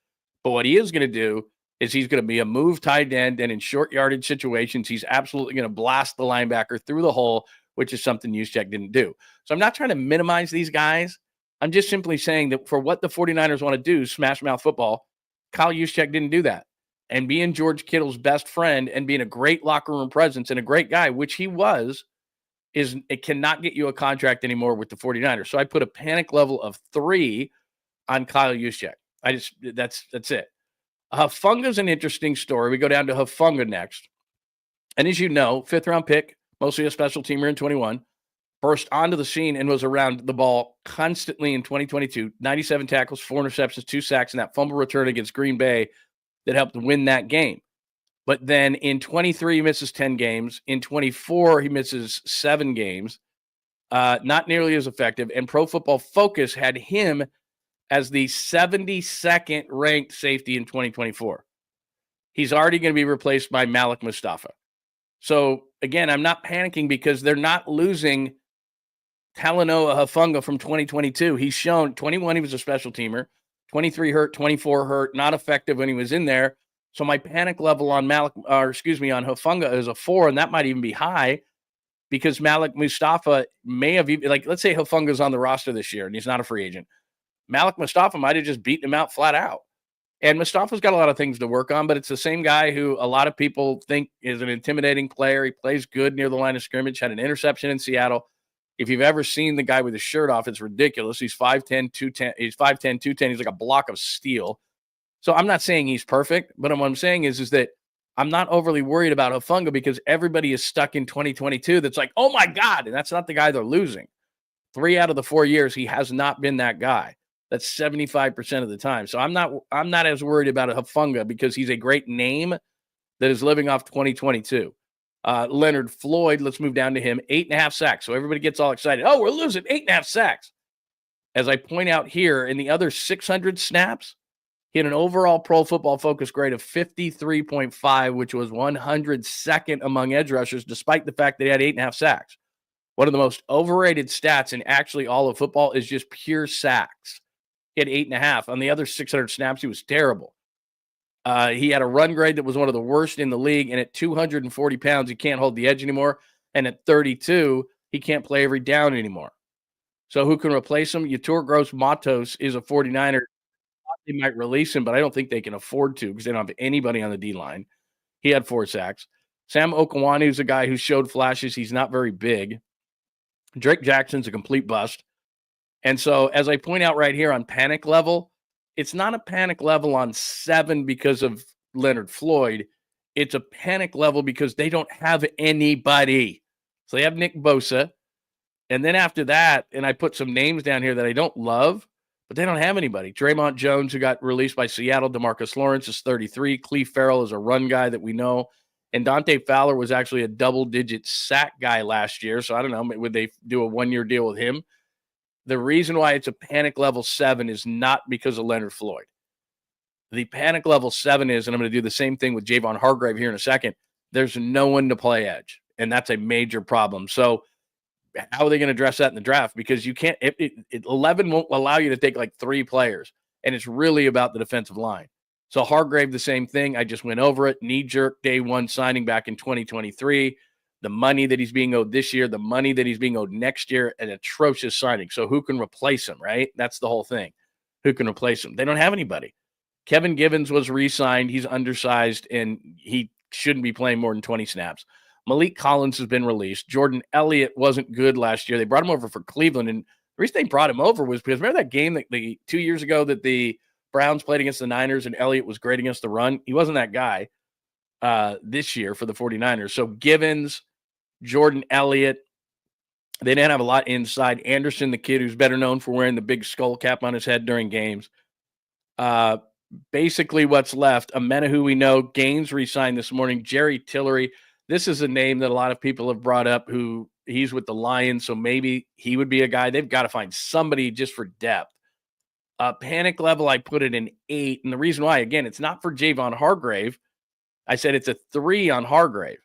But what he is going to do is he's going to be a move tight end, and in short yardage situations, he's absolutely going to blast the linebacker through the hole, which is something 𝐬𝐮𝐬𝐫𝐞 didn't do. So I'm not trying to minimize these guys. I'm just simply saying that for what the 49ers want to do, smash mouth football, 𝐬𝐮𝐬𝐫𝐞 didn't do that. And being George Kittle's best friend and being a great locker room presence and a great guy, which he was, it cannot get you a contract anymore with the 49ers. So I put a panic level of 3 on 𝐬𝐮𝐬𝐫𝐞. That's it. Hufanga an interesting story. We go down to Hufanga next. And as you know, 5th-round pick, mostly a special teamer in 21, burst onto the scene and was around the ball constantly in 2022. 97 tackles, 4 interceptions, 2 sacks, and that fumble return against Green Bay that helped win that game. But then in 23, he misses 10 games. In 24, he misses 7 games. Not nearly as effective. And Pro Football Focus had him as the 72nd ranked safety in 2024. He's already going to be replaced by Malik Mustafa. So, again, I'm not panicking because they're not losing Talanoa Hufanga from 2022. He's shown 21, he was a special teamer. 23 hurt, 24 hurt, not effective when he was in there. So my panic level on Hufanga is a 4, and that might even be high because Malik Mustafa may have even, let's say Hufanga's on the roster this year and he's not a free agent. Malik Mustafa might have just beaten him out flat out. And Mustafa's got a lot of things to work on, but it's the same guy who a lot of people think is an intimidating player. He plays good near the line of scrimmage, had an interception in Seattle. If you've ever seen the guy with his shirt off, it's ridiculous. He's 5'10", 210. He's 5'10", 210. He's like a block of steel. So I'm not saying he's perfect, but what I'm saying is that I'm not overly worried about Hufanga because everybody is stuck in 2022 that's like, oh, my God, and that's not the guy they're losing. 3 out of the 4 years, he has not been that guy. That's 75% of the time. So I'm not as worried about Hufanga because he's a great name that is living off 2022. Leonard Floyd, let's move down to him, 8.5 sacks. So everybody gets all excited. Oh, we're losing 8.5 sacks. As I point out here, in the other 600 snaps, he had an overall Pro Football Focus grade of 53.5, which was 102nd among edge rushers, despite the fact that he had 8.5 sacks. One of the most overrated stats in actually all of football is just pure sacks. He had 8.5. On the other 600 snaps, he was terrible. He had a run grade that was one of the worst in the league, and at 240 pounds, he can't hold the edge anymore. And at 32, he can't play every down anymore. So who can replace him? Yetur Gross-Matos is a 49er. they might release him, but I don't think they can afford to because they don't have anybody on the D-line. He had 4 sacks. Sam Okawanu is a guy who showed flashes. He's not very big. Drake Jackson's a complete bust. And so, as I point out right here on panic level, it's not a panic level on 7 because of Leonard Floyd. It's a panic level because they don't have anybody. So they have Nick Bosa. And then after that, and I put some names down here that I don't love, but they don't have anybody. Draymond Jones, who got released by Seattle. DeMarcus Lawrence is 33. Cleve Farrell is a run guy that we know. And Dante Fowler was actually a double-digit sack guy last year. So I don't know, would they do a one-year deal with him? The reason why it's a panic level 7 is not because of Leonard Floyd. The panic level 7 is, and I'm going to do the same thing with Javon Hargrave here in a second, there's no one to play edge. And that's a major problem. So how are they going to address that in the draft? Because you can't, 11 won't allow you to take like 3 players. And it's really about the defensive line. So Hargrave, the same thing. I just went over it. Knee-jerk day 1 signing back in 2023. The money that he's being owed this year, the money that he's being owed next year, an atrocious signing. So who can replace him, right? That's the whole thing. Who can replace him? They don't have anybody. Kevin Givens was re-signed. He's undersized, and he shouldn't be playing more than 20 snaps. Malik Collins has been released. Jordan Elliott wasn't good last year. They brought him over for Cleveland, and the reason they brought him over was because remember that game that 2 years ago that the Browns played against the Niners and Elliott was great against the run? He wasn't that guy this year for the 49ers. So Givens, Jordan Elliott, they didn't have a lot inside. Anderson, the kid who's better known for wearing the big skull cap on his head during games. Basically what's left, Amena, who we know, Gaines re-signed this morning. Jerry Tillery, this is a name that a lot of people have brought up who he's with the Lions, so maybe he would be a guy. They've got to find somebody just for depth. Panic level, I put it in 8. And the reason why, again, it's not for Javon Hargrave. I said it's a 3 on Hargrave.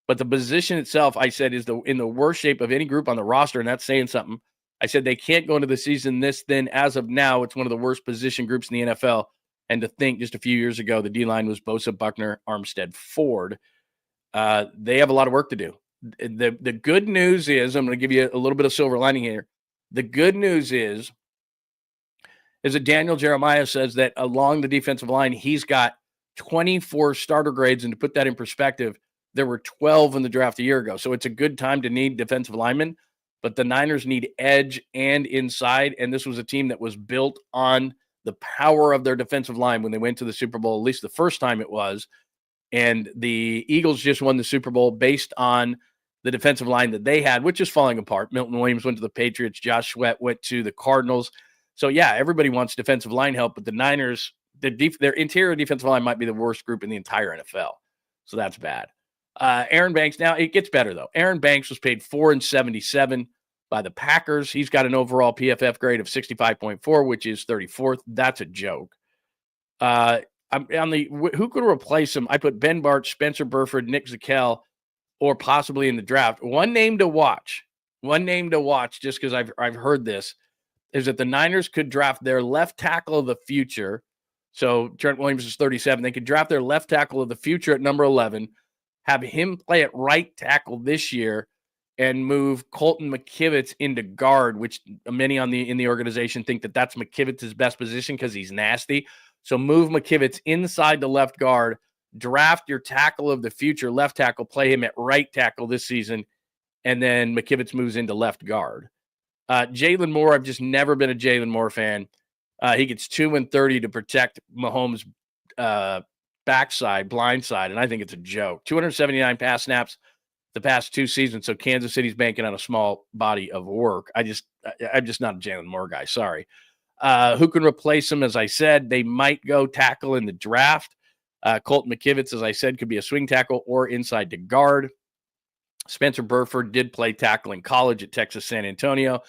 But the position itself, I said, is in the worst shape of any group on the roster, and that's saying something. I said they can't go into the season this thin. As of now, it's one of the worst position groups in the NFL. And to think just a few years ago, the D-line was Bosa, Buckner, Armstead, Ford. They have a lot of work to do. The good news is, I'm going to give you a little bit of silver lining here. The good news is that Daniel Jeremiah says that along the defensive line, he's got 24 starter grades. And to put that in perspective, there were 12 in the draft a year ago. So it's a good time to need defensive linemen. But the Niners need edge and inside. And this was a team that was built on the power of their defensive line when they went to the Super Bowl, at least the first time it was. And the Eagles just won the Super Bowl based on the defensive line that they had, which is falling apart. Milton Williams went to the Patriots. Josh Sweat went to the Cardinals. So, yeah, everybody wants defensive line help, but the Niners, their interior defensive line might be the worst group in the entire NFL. So that's bad. Aaron Banks, now it gets better, though. Aaron Banks was paid $4.77 by the Packers. He's got an overall PFF grade of 65.4, which is 34th. That's a joke. Who could replace him? I put Ben Bart, Spencer Burford, Nick Zakelj, or possibly in the draft. One name to watch, just because I've heard this, is that the Niners could draft their left tackle of the future. So Trent Williams is 37. They could draft their left tackle of the future at number 11, have him play at right tackle this year, and move Colton McKivitz into guard, which many in the organization think that that's McKivitz's best position because he's nasty. So move McKivitz inside the left guard, draft your tackle of the future, left tackle, play him at right tackle this season, and then McKivitz moves into left guard. Jalen Moore, I've just never been a Jalen Moore fan. He gets 2-30 to protect Mahomes' backside, blind side, and I think it's a joke. 279 pass snaps the past 2 seasons, so Kansas City's banking on a small body of work. I'm just not a Jalen Moore guy. Sorry. Who can replace him? As I said, they might go tackle in the draft. Colton McKivitz, as I said, could be a swing tackle or inside to guard. Spencer Burford did play tackle in college at Texas San Antonio.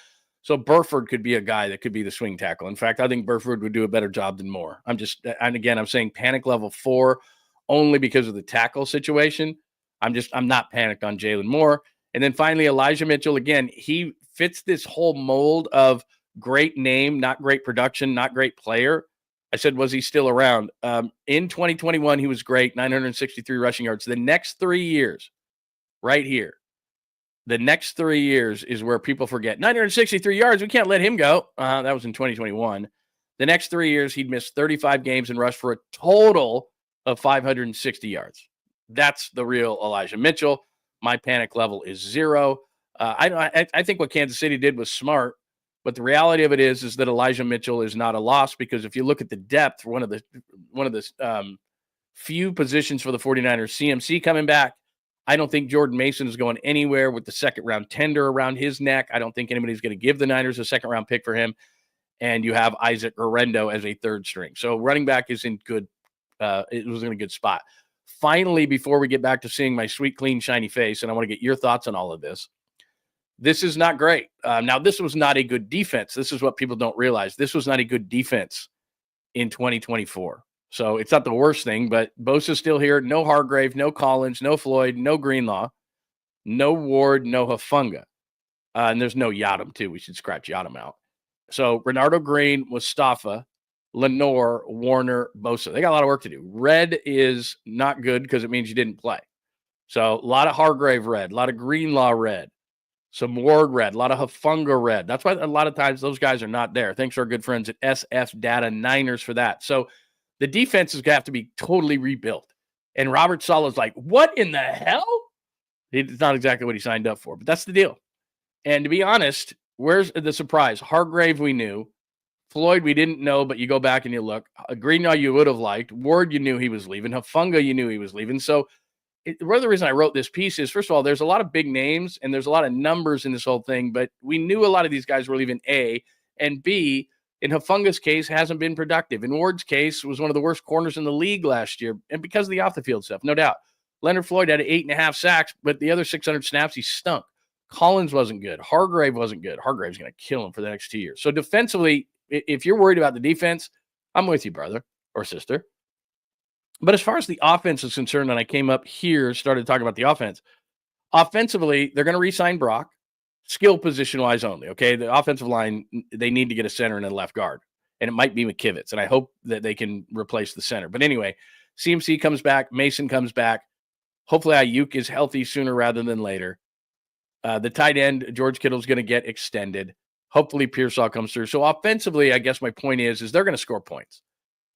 So Burford could be a guy that could be the swing tackle. In fact, I think Burford would do a better job than Moore. I'm saying panic level 4 only because of the tackle situation. I'm not panicked on Jalen Moore. And then finally, Elijah Mitchell, again, he fits this whole mold of great name, not great production, not great player. I said, was he still around? In 2021, he was great, 963 rushing yards. The next 3 years, right here, the next 3 years is where people forget. 963 yards, we can't let him go. That was in 2021. The next 3 years, he'd missed 35 games and rushed for a total of 560 yards. That's the real Elijah Mitchell. My panic level is 0. I think what Kansas City did was smart, but the reality of it is that Elijah Mitchell is not a loss, because if you look at the depth, one of the few positions for the 49ers, CMC coming back. I don't think Jordan Mason is going anywhere with the second-round tender around his neck. I don't think anybody's going to give the Niners a second-round pick for him. And you have Isaac Orlando as a third string. So running back is in good. It was in a good spot. Finally, before we get back to seeing my sweet, clean, shiny face, and I want to get your thoughts on all of this. This is not great. Now, this was not a good defense. This is what people don't realize. This was not a good defense in 2024. So it's not the worst thing, but Bosa's still here. No Hargrave, no Collins, no Floyd, no Greenlaw, no Ward, no Hufanga. And there's no Yadam, too. We should scratch Yadam out. So Renardo Green, Mustafa, Lenore, Warner, Bosa. They got a lot of work to do. Red is not good because it means you didn't play. So a lot of Hargrave red, a lot of Greenlaw red, some Ward red, a lot of Hufanga red. That's why a lot of times those guys are not there. Thanks to our good friends at SF Data Niners for that. So the defense is going to have to be totally rebuilt. And Robert Saleh's like, what in the hell? It's not exactly what he signed up for, but that's the deal. And to be honest, where's the surprise? Hargrave we knew. Floyd we didn't know, but you go back and you look. Greenlaw you would have liked. Ward you knew he was leaving. Hufanga you knew he was leaving. So one of the reason I wrote this piece is, first of all, there's a lot of big names and there's a lot of numbers in this whole thing, but we knew a lot of these guys were leaving, A, and B, in Hufanga's case, hasn't been productive. In Ward's case, was one of the worst corners in the league last year, and because of the off-the-field stuff, no doubt. Leonard Floyd had 8.5 sacks, but the other 600 snaps, he stunk. Collins wasn't good. Hargrave wasn't good. Hargrave's going to kill him for the next 2 years. So defensively, if you're worried about the defense, I'm with you, brother or sister. But as far as the offense is concerned, and I came up here, started talking about the offense, offensively, they're going to re-sign Brock. Skill position-wise only, okay? The offensive line, they need to get a center and a left guard, and it might be McKivitz, and I hope that they can replace the center. But anyway, CMC comes back, Mason comes back. Hopefully Ayuk is healthy sooner rather than later. The tight end, George Kittle's going to get extended. Hopefully Pearsall comes through. So offensively, I guess my point is they're going to score points.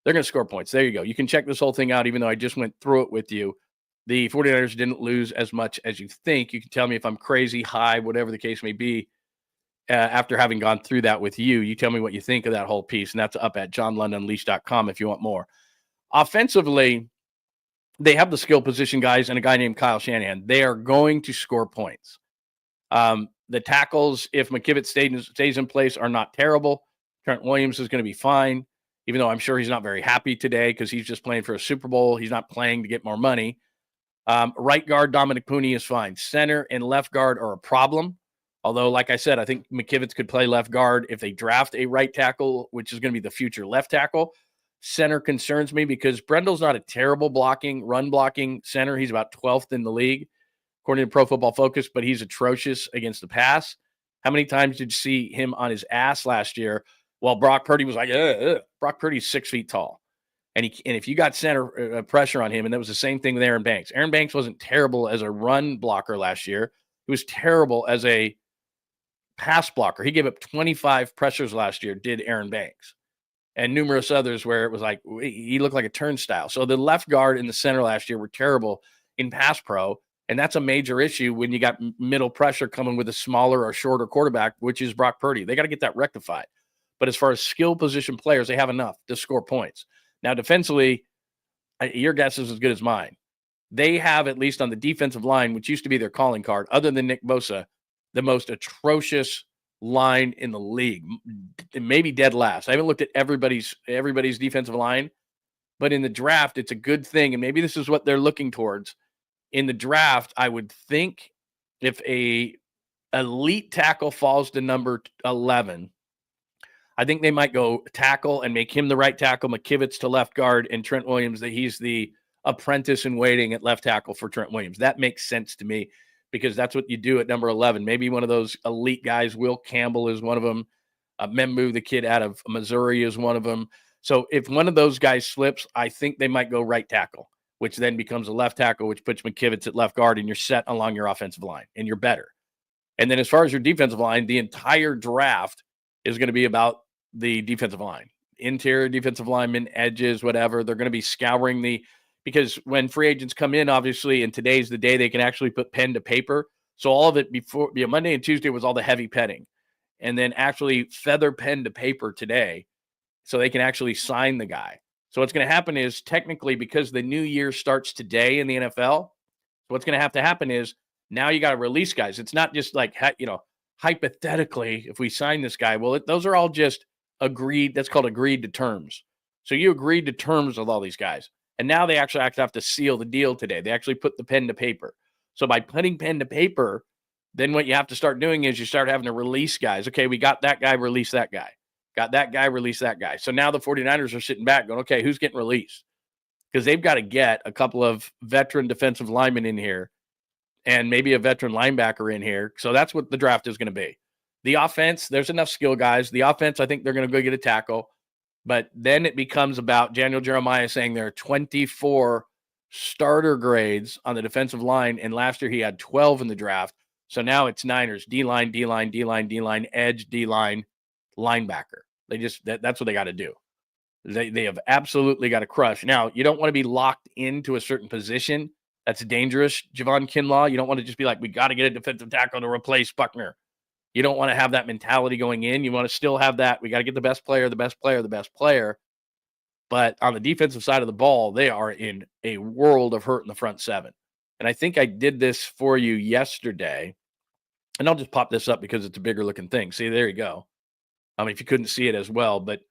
They're going to score points. There you go. You can check this whole thing out, even though I just went through it with you. The 49ers didn't lose as much as you think. You can tell me if I'm crazy, high, whatever the case may be, after having gone through that with you. You tell me what you think of that whole piece, and that's up at johnlundunleashed.com if you want more. Offensively, they have the skill position guys and a guy named Kyle Shanahan. They are going to score points. The tackles, if McKivitz stays in place, are not terrible. Trent Williams is going to be fine, even though I'm sure he's not very happy today because he's just playing for a Super Bowl. He's not playing to get more money. Right guard, Dominic Pooney is fine. Center and left guard are a problem. Although, like I said, I think McKivitz could play left guard if they draft a right tackle, which is going to be the future left tackle. Center concerns me because Brendel's not a terrible run blocking center. He's about 12th in the league, according to Pro Football Focus, but he's atrocious against the pass. How many times did you see him on his ass last year while Brock Purdy was like, Brock Purdy's 6 feet tall. And if you got center pressure on him, and that was the same thing with Aaron Banks. Aaron Banks wasn't terrible as a run blocker last year. He was terrible as a pass blocker. He gave up 25 pressures last year, did Aaron Banks, and numerous others where it was like he looked like a turnstile. So the left guard and the center last year were terrible in pass pro, and that's a major issue when you got middle pressure coming with a smaller or shorter quarterback, which is Brock Purdy. They got to get that rectified. But as far as skill position players, they have enough to score points. Now, defensively, your guess is as good as mine. They have, at least on the defensive line, which used to be their calling card, other than Nick Bosa, the most atrocious line in the league, maybe dead last. I haven't looked at everybody's defensive line, but in the draft, it's a good thing, and maybe this is what they're looking towards. In the draft, I would think if a elite tackle falls to number 11, I think they might go tackle and make him the right tackle, McKivitz to left guard, and Trent Williams, that he's the apprentice in waiting at left tackle for Trent Williams. That makes sense to me because that's what you do at number 11. Maybe one of those elite guys, Will Campbell is one of them. Membu, the kid out of Missouri, is one of them. So if one of those guys slips, I think they might go right tackle, which then becomes a left tackle, which puts McKivitz at left guard, and you're set along your offensive line, and you're better. And then as far as your defensive line, the entire draft is going to be about the defensive line. interior defensive linemen, edges, whatever. They're going to be scouring because when free agents come in, obviously, and today's the day they can actually put pen to paper. So all of it before Monday and Tuesday was all the heavy petting, and then actually feather pen to paper today, so they can actually sign the guy. So what's going to happen is, technically, because the new year starts today in the NFL, what's going to happen is now you got to release guys. It's not just like, hypothetically, if we sign this guy, well, those are all just agreed. That's called agreed to terms. So you agreed to terms with all these guys. And now they actually have to seal the deal today. They actually put the pen to paper. So by putting pen to paper, then what you have to start doing is you start having to release guys. Okay, we got that guy, release that guy. Got that guy, release that guy. So now the 49ers are sitting back going, okay, who's getting released? Because they've got to get a couple of veteran defensive linemen in here and maybe a veteran linebacker in here. So that's what the draft is going to be. The offense, there's enough skill guys. The offense, I think they're going to go get a tackle. But then it becomes about Daniel Jeremiah saying there are 24 starter grades on the defensive line, and last year he had 12 in the draft. So now it's Niners, D-line, D-line, D-line, D-line, edge, D-line, linebacker. That's what they got to do. They have absolutely got to crush. Now, you don't want to be locked into a certain position. That's dangerous, 𝐬𝐻𝐫𝐿𝐷. You don't want to just be like, we got to get a defensive tackle to replace Buckner. You don't want to have that mentality going in. You want to still have that. We got to get the best player, the best player, the best player. But on the defensive side of the ball, they are in a world of hurt in the front seven. And I think I did this for you yesterday. And I'll just pop this up because it's a bigger looking thing. See, there you go. I mean, if you couldn't see it as well, but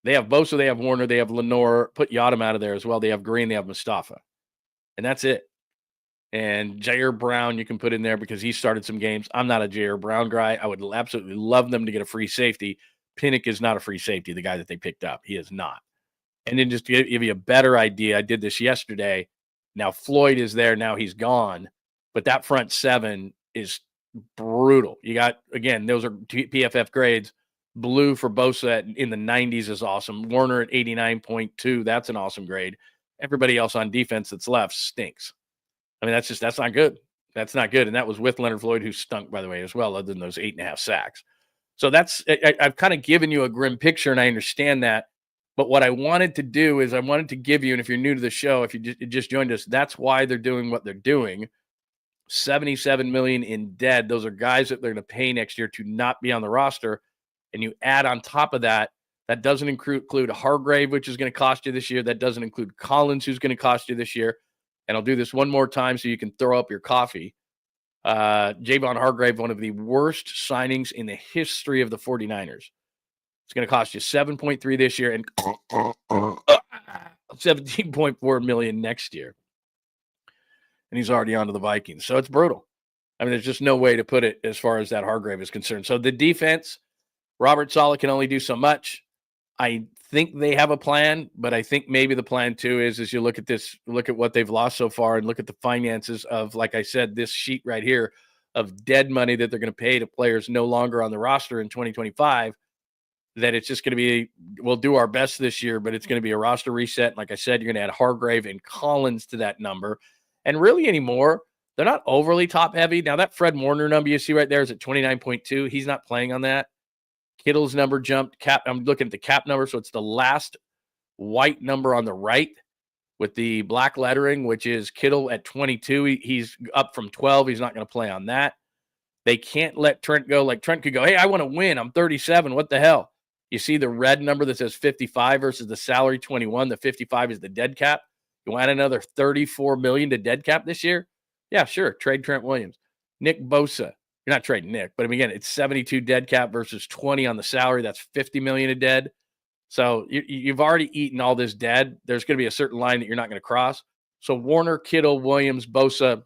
they have Bosa, they have Warner, they have Lenore, put Yadam out of there as well. They have Green, they have Mustafa. And that's it. And Jair Brown, you can put in there because he started some games. I'm not a Jair Brown guy. I would absolutely love them to get a free safety. Pinnock is not a free safety, the guy that they picked up. He is not. And then just to give you a better idea, I did this yesterday. Now Floyd is there. Now he's gone. But that front seven is brutal. You got, again, those are PFF grades. Blue for Bosa in the 90s is awesome. Warner at 89.2. That's an awesome grade. Everybody else on defense that's left stinks. I mean, that's not good. That's not good. And that was with Leonard Floyd, who stunk, by the way, as well, other than those 8.5 sacks. So I've kind of given you a grim picture, and I understand that. But what I wanted to do is I wanted to give you, and if you're new to the show, if you just joined us, that's why they're doing what they're doing. $77 million in dead. Those are guys that they're going to pay next year to not be on the roster. And you add on top of that, that doesn't include Hargrave, which is going to cost you this year. That doesn't include Collins, who's going to cost you this year. And I'll do this one more time so you can throw up your coffee. Javon Hargrave, one of the worst signings in the history of the 49ers. It's going to cost you 7.3 this year and 17.4 million next year. And he's already on to the Vikings. So it's brutal. I mean, there's just no way to put it as far as that Hargrave is concerned. So the defense, Robert Saleh can only do so much. I think they have a plan, but I think maybe the plan too is you look at this, look at what they've lost so far and look at the finances of, like I said, this sheet right here of dead money that they're going to pay to players no longer on the roster in 2025, that it's just going to be, we'll do our best this year, but it's going to be a roster reset. Like I said, you're going to add Hargrave and Collins to that number. And really anymore, they're not overly top heavy. Now that Fred Warner number you see right there is at 29.2. He's not playing on that. Kittle's number jumped. I'm looking at the cap number, so it's the last white number on the right with the black lettering, which is Kittle at 22. He's up from 12. He's not going to play on that. They can't let Trent go. Like Trent could go, hey, I want to win. I'm 37. What the hell? You see the red number that says 55 versus the salary 21. The 55 is the dead cap. You want another $34 million to dead cap this year? Yeah, sure. Trade Trent Williams. Nick Bosa. You're not trading Nick, but again, it's 72 dead cap versus 20 on the salary. That's $50 million a dead. So you've already eaten all this dead. There's going to be a certain line that you're not going to cross. So Warner, Kittle, Williams, Bosa,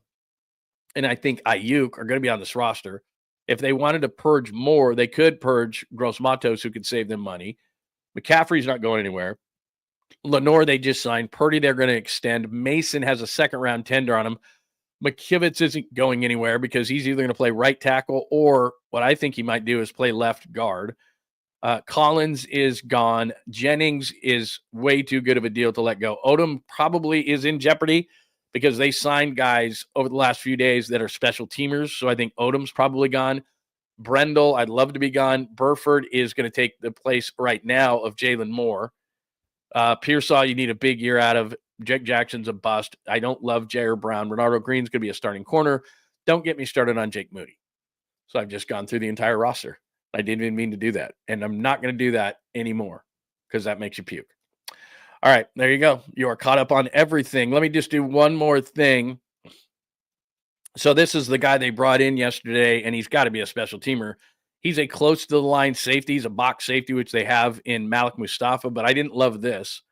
and I think Ayuk are going to be on this roster. If they wanted to purge more, they could purge Gross Matos, who could save them money. McCaffrey's not going anywhere. Lenore, they just signed. Purdy, they're going to extend. Mason has a second-round tender on him. McKivitz isn't going anywhere because he's either going to play right tackle or what I think he might do is play left guard. Collins is gone. Jennings is way too good of a deal to let go. Odom probably is in jeopardy because they signed guys over the last few days that are special teamers. So I think Odom's probably gone. Brendel, I'd love to be gone. Burford is going to take the place right now of Jalen Moore. Pearsall, you need a big year out of. Jake Jackson's a bust. I don't love Jair Brown. Renardo Green's going to be a starting corner. Don't get me started on Jake Moody. So I've just gone through the entire roster. I didn't even mean to do that. And I'm not going to do that anymore because that makes you puke. All right, there you go. You are caught up on everything. Let me just do one more thing. So this is the guy they brought in yesterday, and he's got to be a special teamer. He's a close to the line safety. He's a box safety, which they have in Malik Mustafa, but I didn't love this.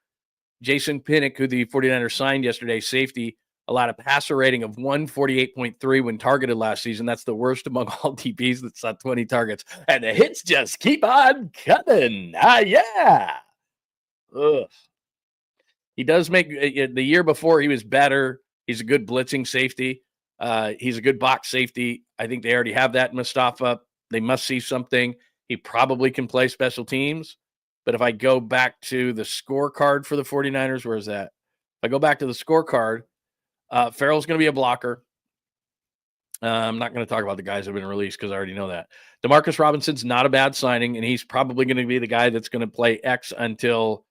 Jason Pinnock, who the 49ers signed yesterday, safety, allowed a passer rating of 148.3 when targeted last season. That's the worst among all DBs. That's not 20 targets. And the hits just keep on coming. Yeah. Ugh. He does make the year before he was better. He's a good blitzing safety. He's a good box safety. I think they already have that in Mustafa. They must see something. He probably can play special teams. But if I go back to the scorecard for the 49ers, where is that? If I go back to the scorecard, Farrell's going to be a blocker. I'm not going to talk about the guys that have been released because I already know that. Demarcus Robinson's not a bad signing, and he's probably going to be the guy that's going to play X until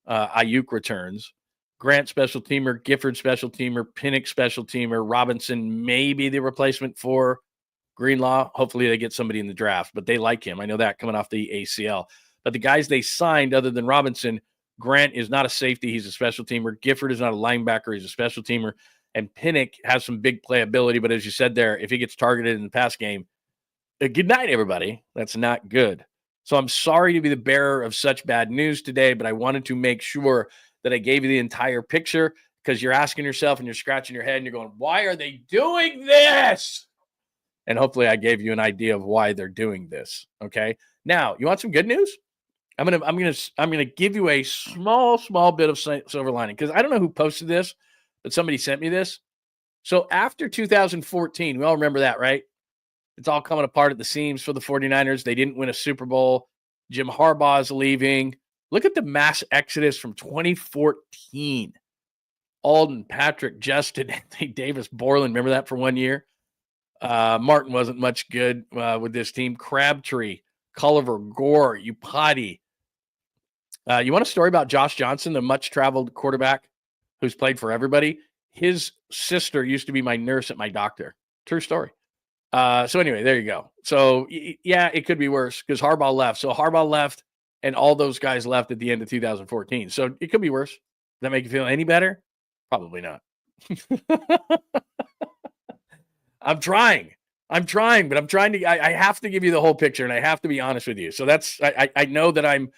Ayuk returns. Grant special teamer, Gifford special teamer, Pinnock special teamer, Robinson may be the replacement for Greenlaw. Hopefully they get somebody in the draft, but they like him. I know that coming off the ACL. But the guys they signed, other than Robinson, Grant is not a safety. He's a special teamer. Gifford is not a linebacker. He's a special teamer. And Pinnock has some big playability. But as you said there, if he gets targeted in the pass game, good night, everybody. That's not good. So I'm sorry to be the bearer of such bad news today, but I wanted to make sure that I gave you the entire picture because you're asking yourself and you're scratching your head and you're going, why are they doing this? And hopefully I gave you an idea of why they're doing this. Okay. Now, you want some good news? I'm gonna give you a small bit of silver lining because I don't know who posted this, but somebody sent me this. So after 2014, we all remember that, right? It's all coming apart at the seams for the 49ers. They didn't win a Super Bowl. Jim Harbaugh is leaving. Look at the mass exodus from 2014. Alden, Patrick, Justin, Anthony Davis, Borland. Remember that for 1 year? Martin wasn't much good with this team. Crabtree, Culliver, Gore, Upati. You want a story about Josh Johnson, the much-traveled quarterback who's played for everybody? His sister used to be my nurse at my doctor. True story. So anyway, there you go. So, yeah, it could be worse because Harbaugh left. So Harbaugh left, and all those guys left at the end of 2014. So it could be worse. Does that make you feel any better? Probably not. I'm trying, but I'm trying to, I have to give you the whole picture and I have to be honest with you. So that's, I know that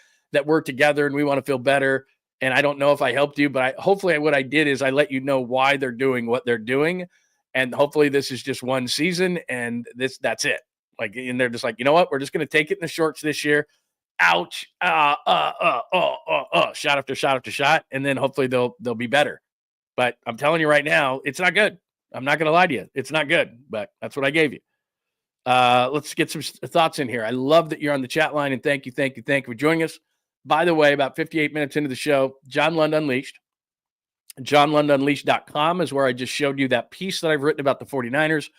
we're together and we want to feel better. And I don't know if I helped you, but hopefully what I did is I let you know why they're doing what they're doing. And hopefully this is just one season and that's it. Like, and they're just like, you know what? We're just going to take it in the shorts this year. Ouch. Shot after shot after shot. And then hopefully they'll be better. But I'm telling you right now, it's not good. I'm not going to lie to you. It's not good, but that's what I gave you. Let's get some thoughts in here. I love that you're on the chat line, and thank you for joining us. By the way, about 58 minutes into the show, John Lund Unleashed. JohnLundUnleashed.com is where I just showed you that piece that I've written about the 49ers.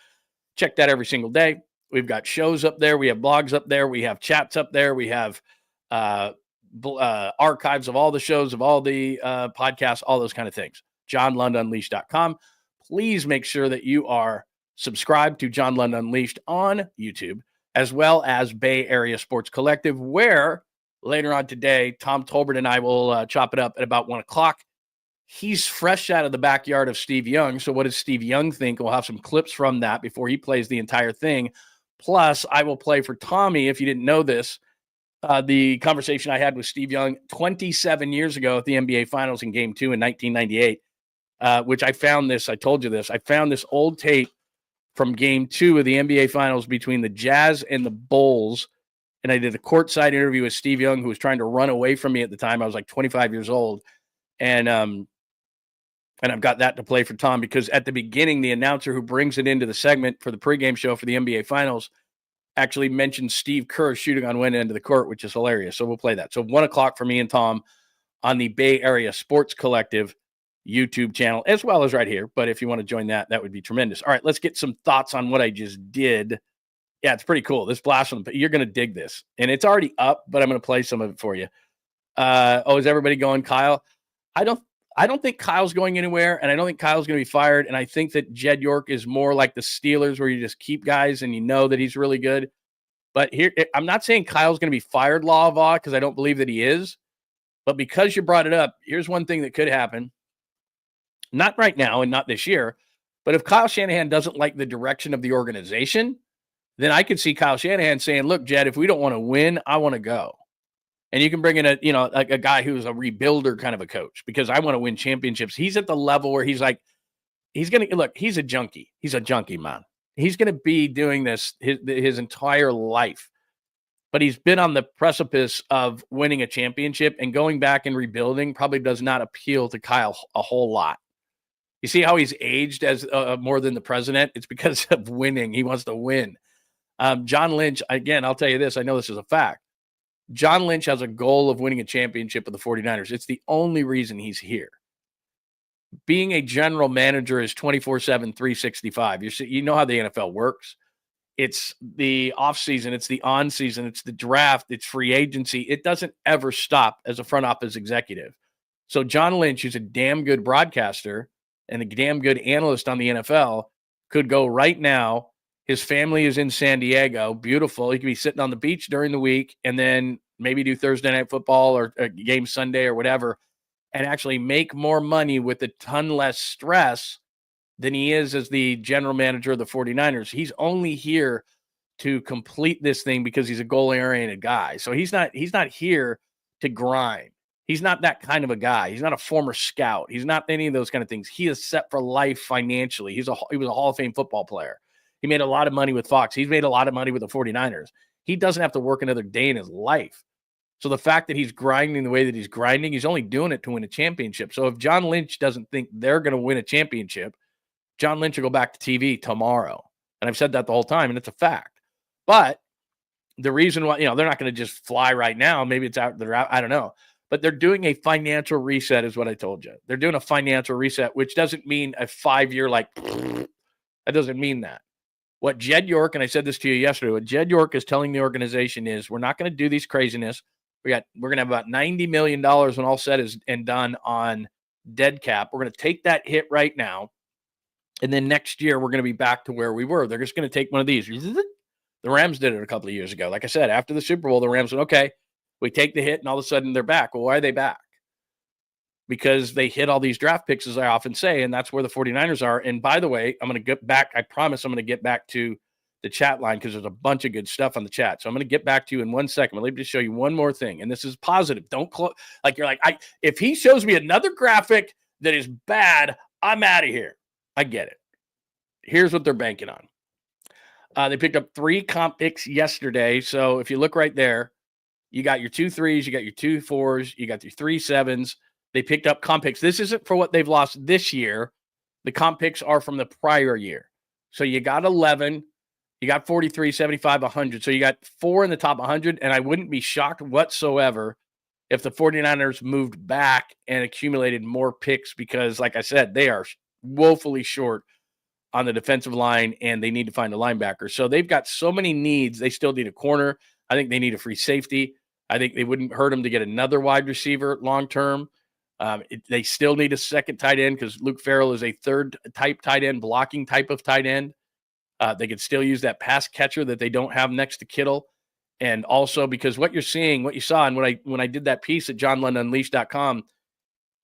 Check that every single day. We've got shows up there. We have blogs up there. We have chats up there. We have archives of all the shows, of all the podcasts, all those kind of things. JohnLundUnleashed.com. Please make sure that you are subscribed to John Lund Unleashed on YouTube, as well as Bay Area Sports Collective, where later on today, Tom Tolbert and I will chop it up at about 1 o'clock. He's fresh out of the backyard of Steve Young. So what does Steve Young think? We'll have some clips from that before he plays the entire thing. Plus, I will play for Tommy, if you didn't know this, the conversation I had with Steve Young 27 years ago at the NBA Finals in Game 2 in 1998. Which I found this, I told you this, I found this old tape from Game 2 of the NBA Finals between the Jazz and the Bulls, and I did a courtside interview with Steve Young, who was trying to run away from me at the time. I was like 25 years old, and I've got that to play for Tom, because at the beginning, the announcer who brings it into the segment for the pregame show for the NBA Finals actually mentioned Steve Kerr shooting on one end of the court, which is hilarious. So we'll play that. So 1 o'clock for me and Tom on the Bay Area Sports Collective YouTube channel, as well as right here. But if you want to join that, that would be tremendous. All right, let's get some thoughts on what I just did. Yeah, it's pretty cool. This blast from you're going to dig this. And it's already up, but I'm going to play some of it for you. Is everybody going Kyle? I don't think Kyle's going anywhere, and I don't think Kyle's going to be fired. And I think that Jed York is more like the Steelers, where you just keep guys and you know that he's really good. But here, I'm not saying Kyle's going to be fired, law of law, because I don't believe that he is. But because you brought it up, here's one thing that could happen. Not right now and not this year, but if Kyle Shanahan doesn't like the direction of the organization, then I could see Kyle Shanahan saying, look, Jed, if we don't want to win, I want to go. And you can bring in a guy who's a rebuilder kind of a coach, because I want to win championships. He's at the level where he's like, he's a junkie. He's a junkie, man. He's going to be doing this his entire life. But he's been on the precipice of winning a championship, and going back and rebuilding probably does not appeal to Kyle a whole lot. You see how he's aged as more than the president? It's because of winning. He wants to win. John Lynch, again, I'll tell you this. I know this is a fact. John Lynch has a goal of winning a championship with the 49ers. It's the only reason he's here. Being a general manager is 24/7, 365. You know how the NFL works. It's the offseason, it's the on-season, it's the draft, it's free agency. It doesn't ever stop as a front office executive. So John Lynch, who's a damn good broadcaster and a damn good analyst on the NFL, could go right now. His family is in San Diego. Beautiful. He could be sitting on the beach during the week and then maybe do Thursday night football or a game Sunday or whatever, and actually make more money with a ton less stress than he is as the general manager of the 49ers. He's only here to complete this thing because he's a goal-oriented guy. So he's not here to grind. He's not that kind of a guy. He's not a former scout. He's not any of those kind of things. He is set for life financially. He was a Hall of Fame football player. He made a lot of money with Fox. He's made a lot of money with the 49ers. He doesn't have to work another day in his life. So the fact that he's grinding the way that he's grinding, he's only doing it to win a championship. So if John Lynch doesn't think they're going to win a championship, John Lynch will go back to TV tomorrow. And I've said that the whole time, and it's a fact. But the reason why, they're not going to just fly right now. Maybe it's out, they're out, I don't know. But they're doing a financial reset is what I told you. They're doing a financial reset, which doesn't mean a 5-year, that doesn't mean that. What Jed York, and I said this to you yesterday, what Jed York is telling the organization is we're not going to do these craziness. We're going to have about $90 million when all said is and done on dead cap. We're going to take that hit right now. And then next year, we're going to be back to where we were. They're just going to take one of these. The Rams did it a couple of years ago. Like I said, after the Super Bowl, the Rams went, okay, we take the hit, and all of a sudden they're back. Well, why are they back? Because they hit all these draft picks, as I often say, and that's where the 49ers are. And by the way, I'm going to get back. I promise I'm going to get back to the chat line because there's a bunch of good stuff on the chat. So I'm going to get back to you in 1 second. But let me just show you one more thing. And this is positive. Don't close. You're like, if he shows me another graphic that is bad, I'm out of here. I get it. Here's what they're banking on. They picked up 3 comp picks yesterday. So if you look right there, you got your 2 3s, you got your 2 4s, you got your 3 7s. They picked up comp picks. This isn't for what they've lost this year. The comp picks are from the prior year. So you got 11, you got 43, 75, 100. So you got 4 in the top 100, and I wouldn't be shocked whatsoever if the 49ers moved back and accumulated more picks because, like I said, they are woefully short on the defensive line, and they need to find a linebacker. So they've got so many needs. They still need a corner. I think they need a free safety. I think they wouldn't hurt them to get another wide receiver long-term. They still need a second tight end because Luke Farrell is a third type tight end, blocking type of tight end. They could still use that pass catcher that they don't have next to Kittle. And also because what you saw, and when I did that piece at johnlundunleashed.com,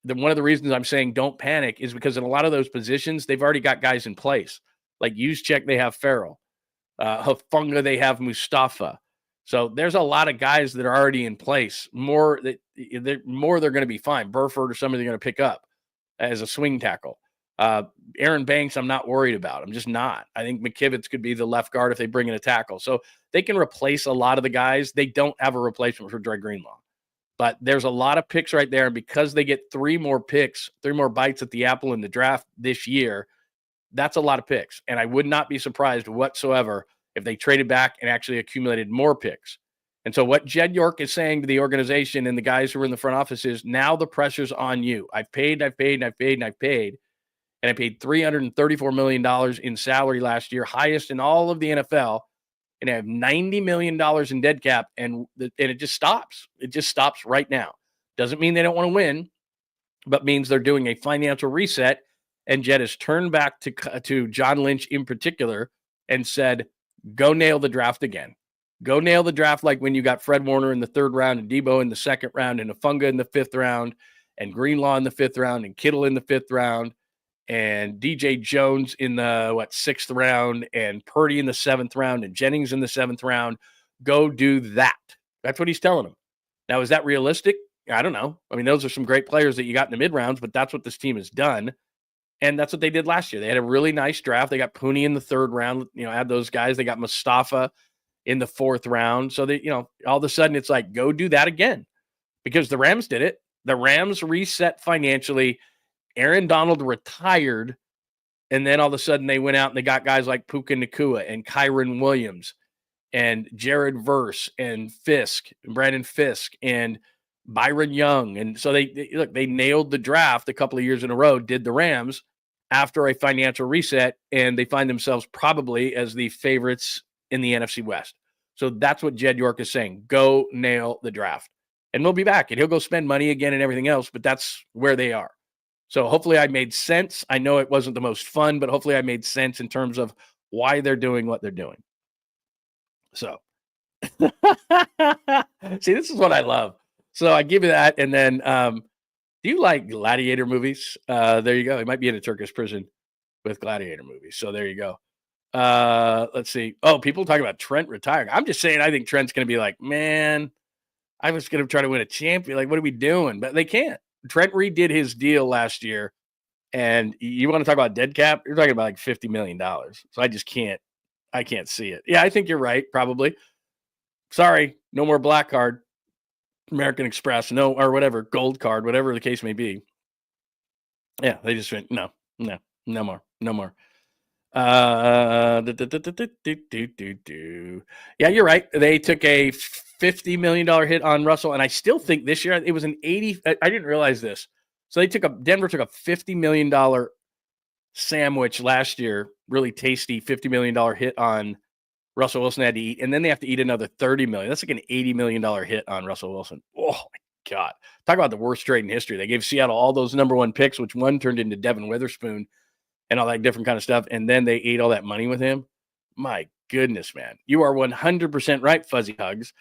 one of the reasons I'm saying don't panic is because in a lot of those positions, they've already got guys in place. Like Juszczyk, they have Farrell. Hufanga, they have Mustafa. So there's a lot of guys that are already in place. They're going to be fine. Burford or somebody they're going to pick up as a swing tackle. Aaron Banks, I'm not worried about. I'm just not. I think McKivitz could be the left guard if they bring in a tackle. So they can replace a lot of the guys. They don't have a replacement for Dre Greenlaw. But there's a lot of picks right there. And because they get 3 more picks, 3 more bites at the apple in the draft this year, that's a lot of picks. And I would not be surprised whatsoever if they traded back and actually accumulated more picks. And so what Jed York is saying to the organization and the guys who are in the front office is now the pressure's on you. I've paid. And I paid $334 million in salary last year, highest in all of the NFL. and have $90 million in dead cap, and it just stops. It just stops right now. Doesn't mean they don't want to win, but means they're doing a financial reset. And Jed has turned back to John Lynch in particular and said, go nail the draft again. Go nail the draft like when you got Fred Warner in the 3rd round and Debo in the 2nd round and Afunga in the 5th round and Greenlaw in the 5th round and Kittle in the 5th round and DJ Jones in the 6th round and Purdy in the 7th round and Jennings in the 7th round. Go do that. That's what he's telling them. Now, is that realistic? I don't know. I mean, those are some great players that you got in the mid rounds, but that's what this team has done. And that's what they did last year. They had a really nice draft. They got Pooney in the 3rd round, add those guys. They got Mustafa in the 4th round. So they, all of a sudden it's like, go do that again, because the Rams did it. The Rams reset financially. Aaron Donald retired. And then all of a sudden they went out and they got guys like Puka Nacua and Kyron Williams and Jared Verse and Brandon Fisk and Byron Young. And so they nailed the draft a couple of years in a row, did the Rams, after a financial reset, and they find themselves probably as the favorites in the NFC West. So that's what Jed York is saying. Go nail the draft. And we'll be back, and he'll go spend money again and everything else, but that's where they are. So hopefully I made sense. I know it wasn't the most fun, but hopefully I made sense in terms of why they're doing what they're doing. So see, this is what I love. So I give you that. And then do you like gladiator movies? There you go. He might be in a Turkish prison with gladiator movies. So there you go. Let's see. Oh, people talking about Trent retiring. I'm just saying I think Trent's going to be like, man, I was going to try to win a champion. Like, what are we doing? But they can't. Trent redid his deal last year. And you want to talk about dead cap? You're talking about like $50 million. So I just can't. I can't see it. Yeah, I think you're right, probably. Sorry, no more black card. American Express, no, or whatever, gold card, whatever the case may be. Yeah, they just went, no more. Yeah, you're right. They took a $50 million hit on Russell, and I still think this year it was an 80. I didn't realize this. So Denver took a $50 million sandwich last year, really tasty $50 million hit on Russell Wilson had to eat, and then they have to eat another $30 million. That's like an $80 million hit on Russell Wilson. Oh my God. Talk about the worst trade in history. They gave Seattle all those number 1 picks, which one turned into Devin Witherspoon and all that different kind of stuff. And then they ate all that money with him. My goodness, man. You are 100% right, Fuzzy Hugs.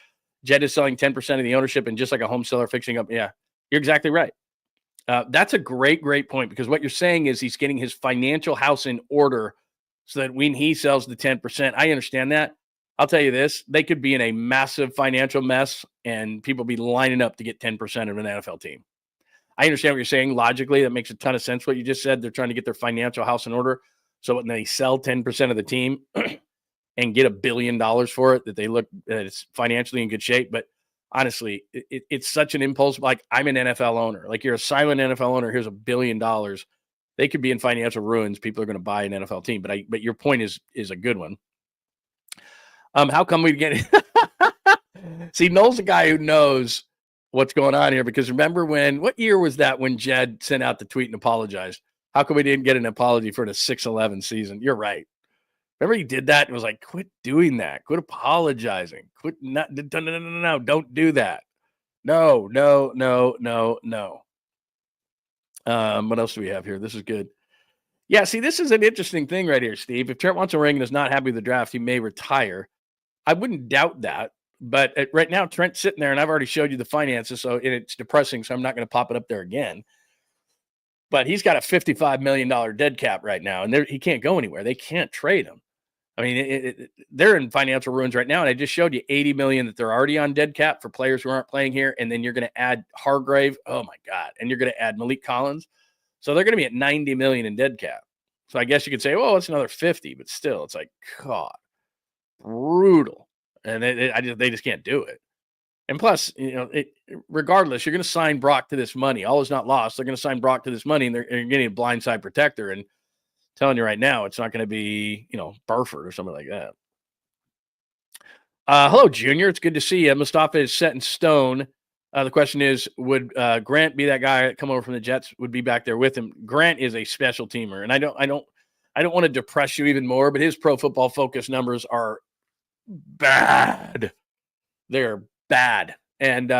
Jed is selling 10% of the ownership, and just like a home seller fixing up. Yeah, you're exactly right. That's a great point, because what you're saying is he's getting his financial house in order so that when he sells the 10%, I understand that. I'll tell you this, they could be in a massive financial mess and people be lining up to get 10% of an NFL team. I understand what you're saying. Logically, that makes a ton of sense what you just said. They're trying to get their financial house in order. So when they sell 10% of the team and get $1 billion for it, that it's financially in good shape. But honestly, it's such an impulse. Like, I'm an NFL owner. Like, you're a silent NFL owner. Here's $1 billion. They could be in financial ruins. People are going to buy an NFL team. But your point is a good one. How come we get See, Noel's a guy who knows what's going on here, because remember what year was that when Jed sent out the tweet and apologized? How come we didn't get an apology for the 6-11 season? You're right. Remember he did that and was like, quit doing that. Quit apologizing. Quit no, don't do that. No. What else do we have here? This is good. Yeah, see, this is an interesting thing right here, Steve. If Trent wants a ring and is not happy with the draft, he may retire. I wouldn't doubt that. But right now, Trent's sitting there, and I've already showed you the finances, so it's depressing, so I'm not going to pop it up there again. But he's got a $55 million dead cap right now, and he can't go anywhere. They can't trade him. I mean, they're in financial ruins right now, and I just showed you $80 million that they're already on dead cap for players who aren't playing here, and then you're going to add Hargrave. Oh, my God. And you're going to add Malik Collins. So they're going to be at $90 million in dead cap. So I guess you could say, well, it's another 50, but still, it's like, God, brutal. And they just can't do it. And plus, regardless, you're going to sign Brock to this money. All is not lost. They're going to sign Brock to this money, and they're getting a blindside protector. And telling you right now, it's not going to be, Burford or something like that. Hello, Junior. It's good to see you. Mustafa is set in stone. The question is, would Grant be that guy that come over from the Jets? Would be back there with him? Grant is a special teamer, and I don't want to depress you even more, but his Pro Football Focus numbers are bad. They're bad. And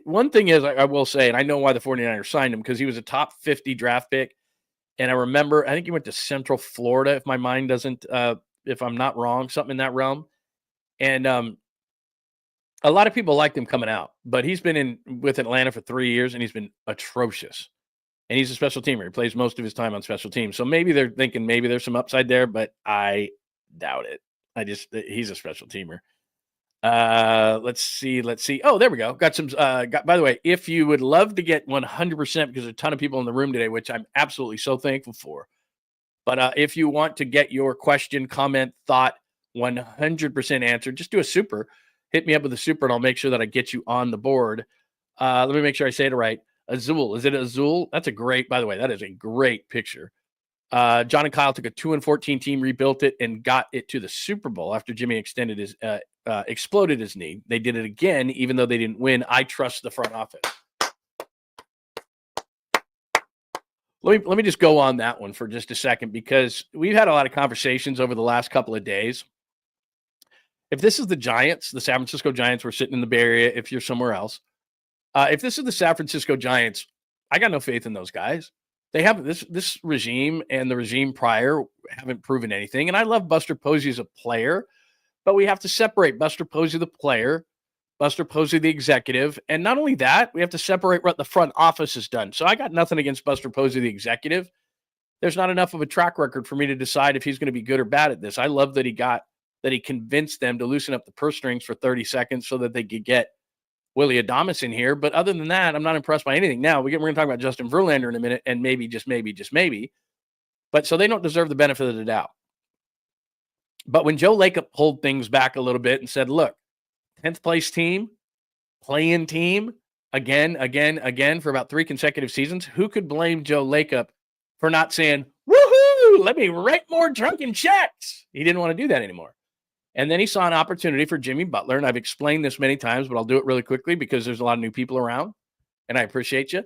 one thing is, I will say, and I know why the 49ers signed him, because he was a top 50 draft pick. And I remember, I think he went to Central Florida, if my mind doesn't, if I'm not wrong, something in that realm. And a lot of people liked him coming out, but he's been with Atlanta for 3 years, and he's been atrocious. And he's a special teamer. He plays most of his time on special teams. So maybe they're thinking maybe there's some upside there, but I doubt it. He's a special teamer. Let's see. Oh, there we go. Got some, by the way, if you would love to get 100%, because there's a ton of people in the room today, which I'm absolutely so thankful for. But if you want to get your question, comment, thought 100% answered, just do a super. Hit me up with a super, and I'll make sure that I get you on the board. Let me make sure I say it right. Azul. Is it Azul? That's by the way, that is a great picture. John and Kyle took a 2-14 team, rebuilt it, and got it to the Super Bowl after Jimmy exploded his knee. They did it again, even though they didn't win. I trust the front office. Let me just go on that one for just a second, because we've had a lot of conversations over the last couple of days. If this is the Giants, the San Francisco Giants, we're sitting in the Bay Area, if you're somewhere else. If this is the San Francisco Giants, I got no faith in those guys. They have this regime and the regime prior haven't proven anything. And I love Buster Posey as a player, but we have to separate Buster Posey, the player, Buster Posey, the executive. And not only that, we have to separate what the front office has done. So I got nothing against Buster Posey, the executive. There's not enough of a track record for me to decide if he's going to be good or bad at this. I love that he convinced them to loosen up the purse strings for 30 seconds so that they could get Willie Adames in here. But other than that, I'm not impressed by anything. Now, we're going to talk about Justin Verlander in a minute, and maybe, just maybe. But so they don't deserve the benefit of the doubt. But when Joe Lacob pulled things back a little bit and said, look, 10th place team, play-in team, again, for about 3 consecutive seasons, who could blame Joe Lacob for not saying, woohoo, let me write more drunken checks? He didn't want to do that anymore. And then he saw an opportunity for Jimmy Butler, and I've explained this many times, but I'll do it really quickly because there's a lot of new people around, and I appreciate you.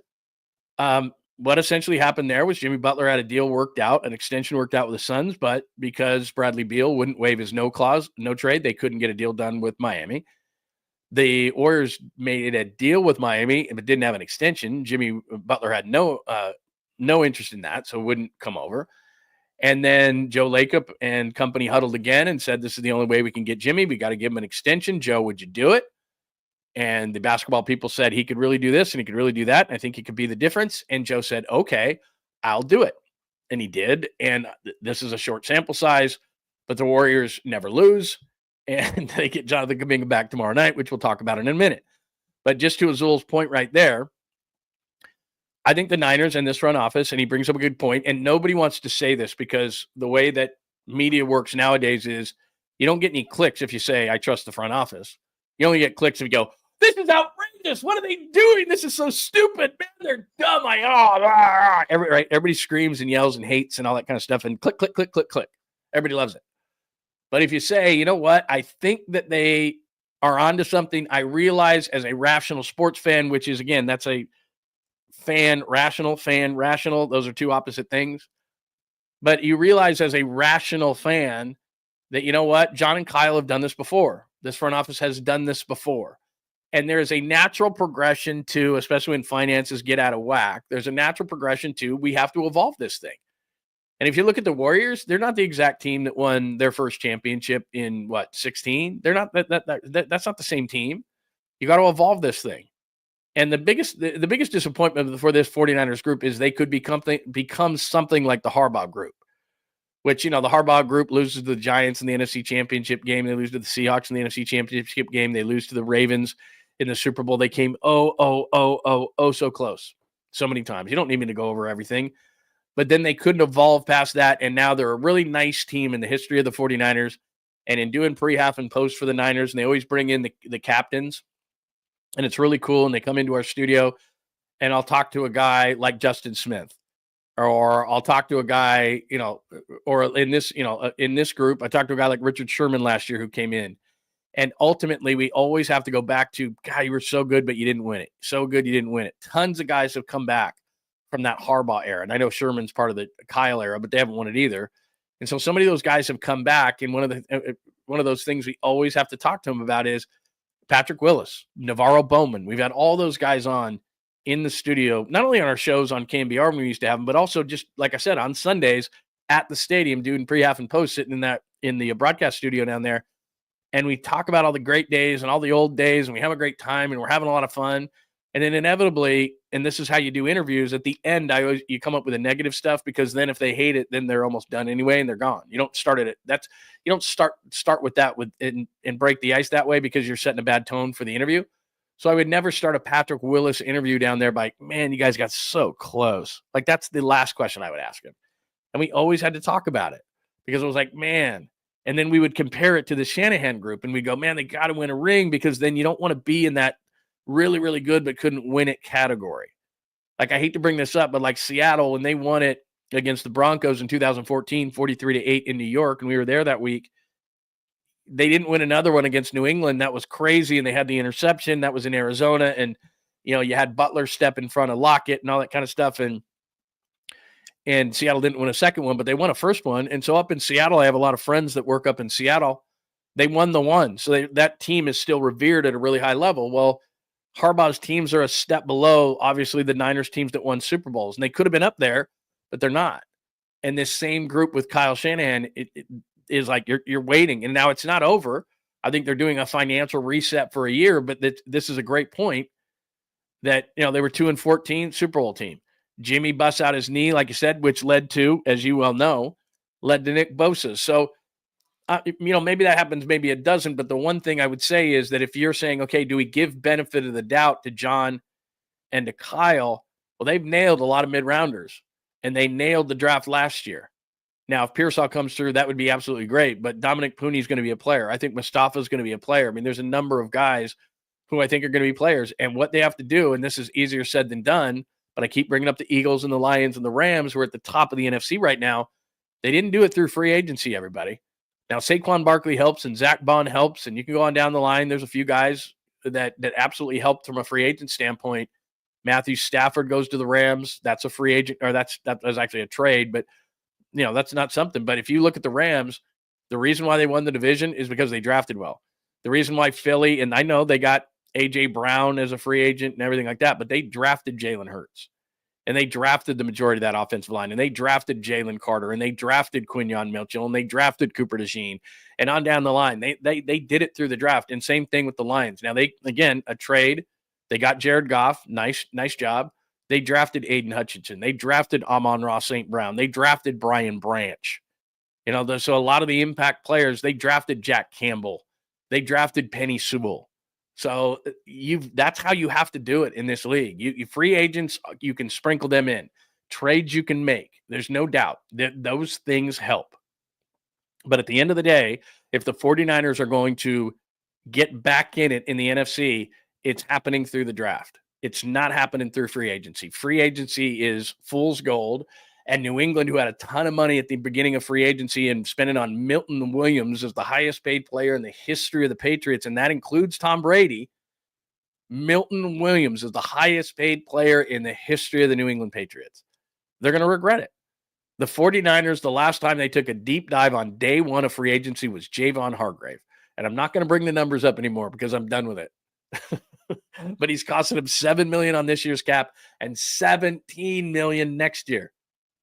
What essentially happened there was Jimmy Butler had a deal worked out, an extension worked out with the Suns, but because Bradley Beal wouldn't waive his no trade, they couldn't get a deal done with Miami. The Warriors made a deal with Miami, but didn't have an extension. Jimmy Butler had no interest in that, so wouldn't come over. And then Joe Lacob and company huddled again and said, this is the only way we can get Jimmy. We got to give him an extension. Joe, would you do it? And the basketball people said he could really do this and he could really do that. And I think he could be the difference. And Joe said, okay, I'll do it. And he did. And this is a short sample size, but the Warriors never lose. And they get Jonathan Kaminga back tomorrow night, which we'll talk about in a minute. But just to Azul's point right there, I think the Niners and this front office, and he brings up a good point, and nobody wants to say this because the way that media works nowadays is you don't get any clicks if you say, I trust the front office. You only get clicks if you go, this is outrageous. What are they doing? This is so stupid. Man, they're dumb. Everybody screams and yells and hates and all that kind of stuff, and click, click, click, click, click. Everybody loves it. But if you say, you know what, I think that they are onto something, I realize as a rational sports fan, which is, again, that's a fan rational. Those are two opposite things. But you realize as a rational fan that, you know what, John and Kyle have done this before. This front office has done this before. And there is a natural progression to, especially when finances get out of whack, there's a natural progression to, we have to evolve this thing. And if you look at the Warriors, they're not the exact team that won their first championship in 16? They're not that's not the same team. You got to evolve this thing. And the biggest disappointment for this 49ers group is they could become something like the Harbaugh group, which, the Harbaugh group loses to the Giants in the NFC Championship game. They lose to the Seahawks in the NFC Championship game. They lose to the Ravens in the Super Bowl. They came so close so many times. You don't need me to go over everything. But then they couldn't evolve past that, and now they're a really nice team in the history of the 49ers. And in doing pre-half and post for the Niners, and they always bring in the captains, and it's really cool. And they come into our studio, and I'll talk to a guy like Justin Smith, or I'll talk to a guy, or in this group, I talked to a guy like Richard Sherman last year who came in. And ultimately, we always have to go back to, God, you were so good, but you didn't win it. So good, you didn't win it. Tons of guys have come back from that Harbaugh era. And I know Sherman's part of the Kyle era, but they haven't won it either. And so many of those guys have come back. And one one of those things we always have to talk to him about is Patrick Willis, Navarro Bowman. We've had all those guys on in the studio, not only on our shows on KNBR when we used to have them, but also just, like I said, on Sundays at the stadium doing pre-half and post, sitting in the broadcast studio down there. And we talk about all the great days and all the old days, and we have a great time, and we're having a lot of fun. And then inevitably, and this is how you do interviews, at the end, you come up with the negative stuff, because then if they hate it, then they're almost done anyway and they're gone. You don't start it. You don't start with that and break the ice that way, because you're setting a bad tone for the interview. So I would never start a Patrick Willis interview down there by, man, you guys got so close. Like, that's the last question I would ask him. And we always had to talk about it, because it was like, man. And then we would compare it to the Shanahan group, and we go, man, they got to win a ring, because then you don't want to be in that really, really good but couldn't win it category. Like, I hate to bring this up, but like Seattle, when they won it against the Broncos in 2014, 43-8 in New York, and we were there that week, they didn't win another one against New England. That was crazy, and they had the interception. That was in Arizona, and you had Butler step in front of Lockett and all that kind of stuff, and Seattle didn't win a second one, but they won a first one. And so up in Seattle, I have a lot of friends that work up in Seattle. They won the one. So that team is still revered at a really high level. Well, Harbaugh's teams are a step below, obviously, the Niners teams that won Super Bowls. And they could have been up there, but they're not. And this same group with Kyle Shanahan, it is like you're waiting. And now it's not over. I think they're doing a financial reset for a year, but this is a great point that, they were 2-14 Super Bowl team. Jimmy busts out his knee, like you said, which led to, as you well know, Nick Bosa. So, maybe that happens, maybe it doesn't. But the one thing I would say is that if you're saying, okay, do we give benefit of the doubt to John and to Kyle? Well, they've nailed a lot of mid-rounders, and they nailed the draft last year. Now, if Pearsall comes through, that would be absolutely great. But Dominic Pooney is going to be a player. I think Mustafa is going to be a player. I mean, there's a number of guys who I think are going to be players. And what they have to do, and this is easier said than done, but I keep bringing up the Eagles and the Lions and the Rams, who are at the top of the NFC right now. They didn't do it through free agency, everybody. Now, Saquon Barkley helps, and Zach Bond helps, and you can go on down the line. There's a few guys that absolutely helped from a free agent standpoint. Matthew Stafford goes to the Rams. That's a free agent, or that was actually a trade, but that's not something. But if you look at the Rams, the reason why they won the division is because they drafted well. The reason why Philly, and I know they got A.J. Brown as a free agent and everything like that, but they drafted Jalen Hurts, and they drafted the majority of that offensive line, and they drafted Jalen Carter, and they drafted Quinyon Mitchell, and they drafted Cooper DeJean, and on down the line. They did it through the draft, and same thing with the Lions. Now, a trade. They got Jared Goff. Nice job. They drafted Aiden Hutchinson. They drafted Amon-Ra St. Brown. They drafted Brian Branch. So a lot of the impact players, they drafted Jack Campbell. They drafted Penny Sewell. So that's how you have to do it in this league. You free agents, you can sprinkle them in. Trades you can make. There's no doubt that those things help. But at the end of the day, if the 49ers are going to get back in it in the NFC, it's happening through the draft. It's not happening through free agency. Free agency is fool's gold. And New England, who had a ton of money at the beginning of free agency and spent it on Milton Williams as the highest paid player in the history of the Patriots, and that includes Tom Brady. Milton Williams is the highest paid player in the history of the New England Patriots. They're going to regret it. The 49ers, the last time they took a deep dive on day one of free agency was Javon Hargrave. And I'm not going to bring the numbers up anymore because I'm done with it. But he's costing him $7 million on this year's cap and $17 million next year.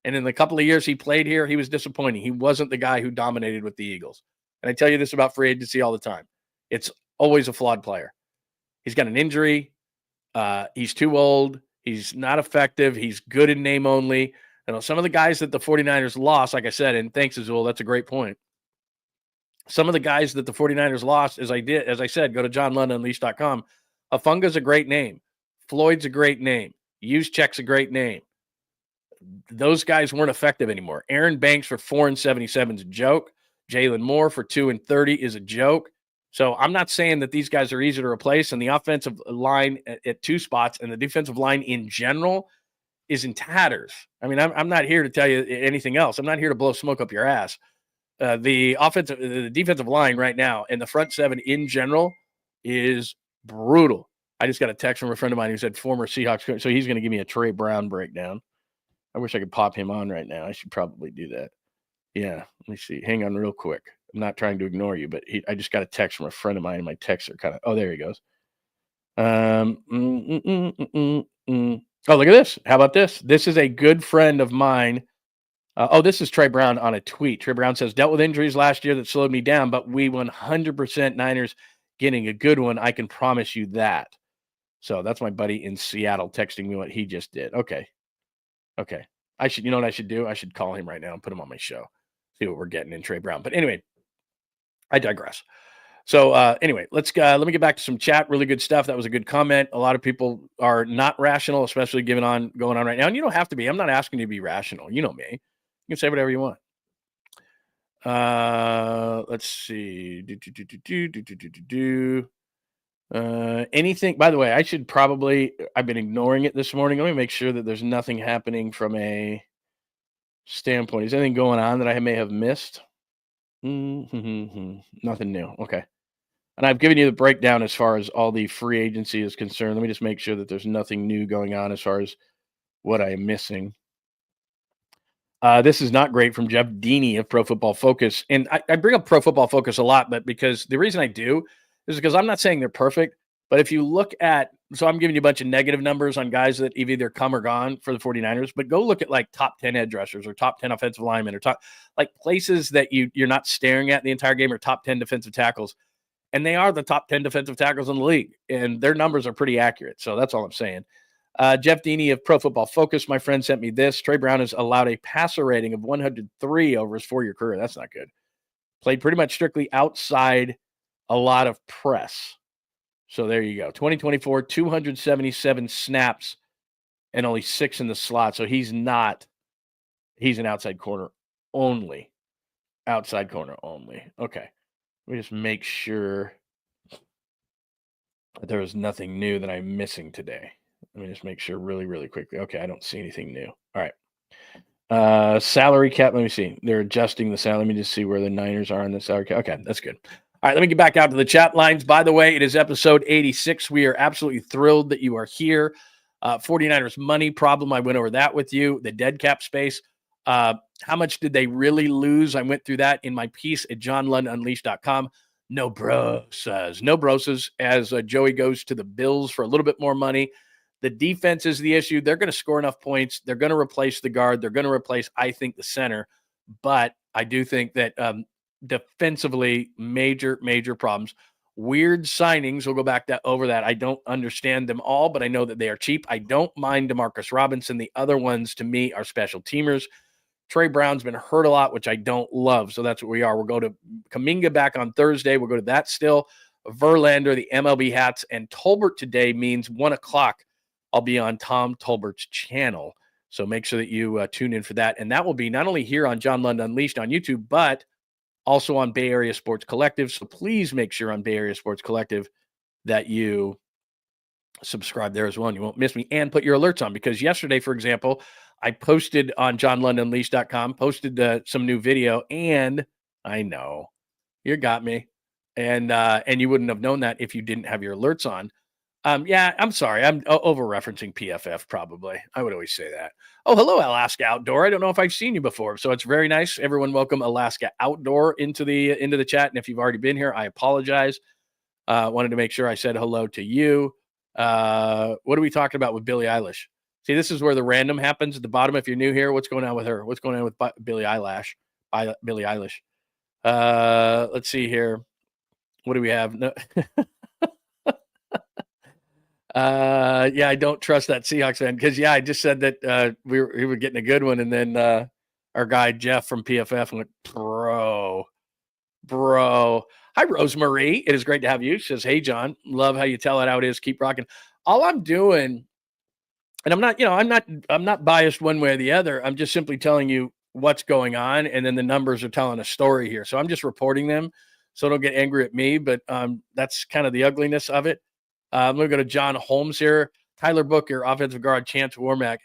And in the couple of years he played here, he was disappointing. He wasn't the guy who dominated with the Eagles. And I tell you this about free agency all the time. It's always a flawed player. He's got an injury. He's too old. He's not effective. He's good in name only. Some of the guys that the 49ers lost, like I said, and thanks, Azul, that's a great point. Some of the guys that the 49ers lost, as I said, go to JohnLundUnleashed.com. Afunga's a great name. Floyd's a great name. 𝐬𝐮𝐬𝐫𝐷𝐿's a great name. Those guys weren't effective anymore. Aaron Banks for 4-77 is a joke. Jalen Moore for 2-30 is a joke. So I'm not saying that these guys are easy to replace, and the offensive line at two spots and the defensive line in general is in tatters. I mean, I'm not here to tell you anything else. I'm not here to blow smoke up your ass. The defensive line right now and the front seven in general is brutal. I just got a text from a friend of mine who said former Seahawks coach, so he's going to give me a Trey Brown breakdown. I wish I could pop him on right now. I should probably do that. Yeah, let me see. Hang on real quick. I'm not trying to ignore you, but I just got a text from a friend of mine, and my texts are kind of, oh, there he goes. Oh, look at this. How about this? This is a good friend of mine. This is Trey Brown on a tweet. Trey Brown says, dealt with injuries last year that slowed me down, but we 100% Niners getting a good one. I can promise you that. So that's my buddy in Seattle texting me what he just did. Okay. You know what I should do? I should call him right now and put him on my show. See what we're getting in Trey Brown. But anyway, I digress. So anyway, let me get back to some chat. Really good stuff. That was a good comment. A lot of people are not rational, especially going on right now. And you don't have to be. I'm not asking you to be rational. You know me. You can say whatever you want. Let's see. Anything, by the way, I've been ignoring it this morning. Let me make sure that there's nothing happening from a standpoint. Is anything going on that I may have missed? Nothing new. Okay. And I've given you the breakdown as far as all the free agency is concerned. Let me just make sure that there's nothing new going on as far as what I am missing. This is not great from Jeff Deeney of Pro Football Focus. And I bring up Pro Football Focus a lot, but because the reason I do is because I'm not saying they're perfect, but if you look at, so I'm giving you a bunch of negative numbers on guys that have either come or gone for the 49ers, but go look at like top 10 edge rushers or top 10 offensive linemen or top, like places that you're not staring at the entire game, or top 10 defensive tackles. And they are the top 10 defensive tackles in the league, and their numbers are pretty accurate. So that's all I'm saying. Jeff Deeney of Pro Football Focus, my friend, sent me this. Trey Brown has allowed a passer rating of 103 over his 4-year career. That's not good. Played pretty much strictly outside, a lot of press. So there you go. 2024, 277 snaps and only 6 in the slot. So he's an outside corner only. Outside corner only. Okay. Let me just make sure that there was nothing new that I'm missing today. Let me just make sure really, really quickly. Okay, I don't see anything new. All right. Salary cap. Let me see. They're adjusting the salary. Let me just see where the Niners are on the salary cap. Okay, that's good. All right, let me get back out to the chat lines. By the way, it is episode 86. We are absolutely thrilled that you are here. 49ers money problem. I went over that with you. The dead cap space. How much did they really lose? I went through that in my piece at johnlundunleashed.com. No broses. No broses as Joey goes to the Bills for a little bit more money. The defense is the issue. They're going to score enough points. They're going to replace the guard. They're going to replace, I think, the center. But I do think that defensively, major problems. Weird signings. We'll go back over that. I don't understand them all, but I know that they are cheap. I don't mind Demarcus Robinson. The other ones, to me, are special teamers. Trey Brown's been hurt a lot, which I don't love. So that's what we are. We'll go to Kaminga back on Thursday. We'll go to that still. Verlander, the MLB hats, and Tolbert today means 1 o'clock. I'll be on Tom Tolbert's channel. So make sure that you tune in for that. And that will be not only here on John Lund Unleashed on YouTube, but also on Bay Area Sports Collective. So please make sure on Bay Area Sports Collective that you subscribe there as well, and you won't miss me, and put your alerts on, because yesterday, for example, I posted on johnlundunleashed.com, posted some new video, and I know you got me, and you wouldn't have known that if you didn't have your alerts on. Yeah, I'm sorry. I'm over-referencing PFF probably. I would always say that. Oh, hello, Alaska Outdoor. I don't know if I've seen you before, so it's very nice. Everyone welcome Alaska Outdoor into the chat, and if you've already been here, I apologize. Wanted to make sure I said hello to you. What are we talking about with Billie Eilish? See, this is where the random happens at the bottom. If you're new here, what's going on with her? What's going on with Billie Eilish? Billie Eilish. Let's see here. What do we have? No. Yeah, I don't trust that Seahawks fan, because I just said that we were getting a good one, and then our guy Jeff from PFF went, bro. Hi, Rosemarie. It is great to have you. She says, hey, John, love how you tell it how it is. Keep rocking. All I'm doing, and I'm not biased one way or the other. I'm just simply telling you what's going on, and then the numbers are telling a story here. So I'm just reporting them, so don't get angry at me, but that's kind of the ugliness of it. I'm going to go to John Holmes here. Tyler Booker, offensive guard, Chance Warmack.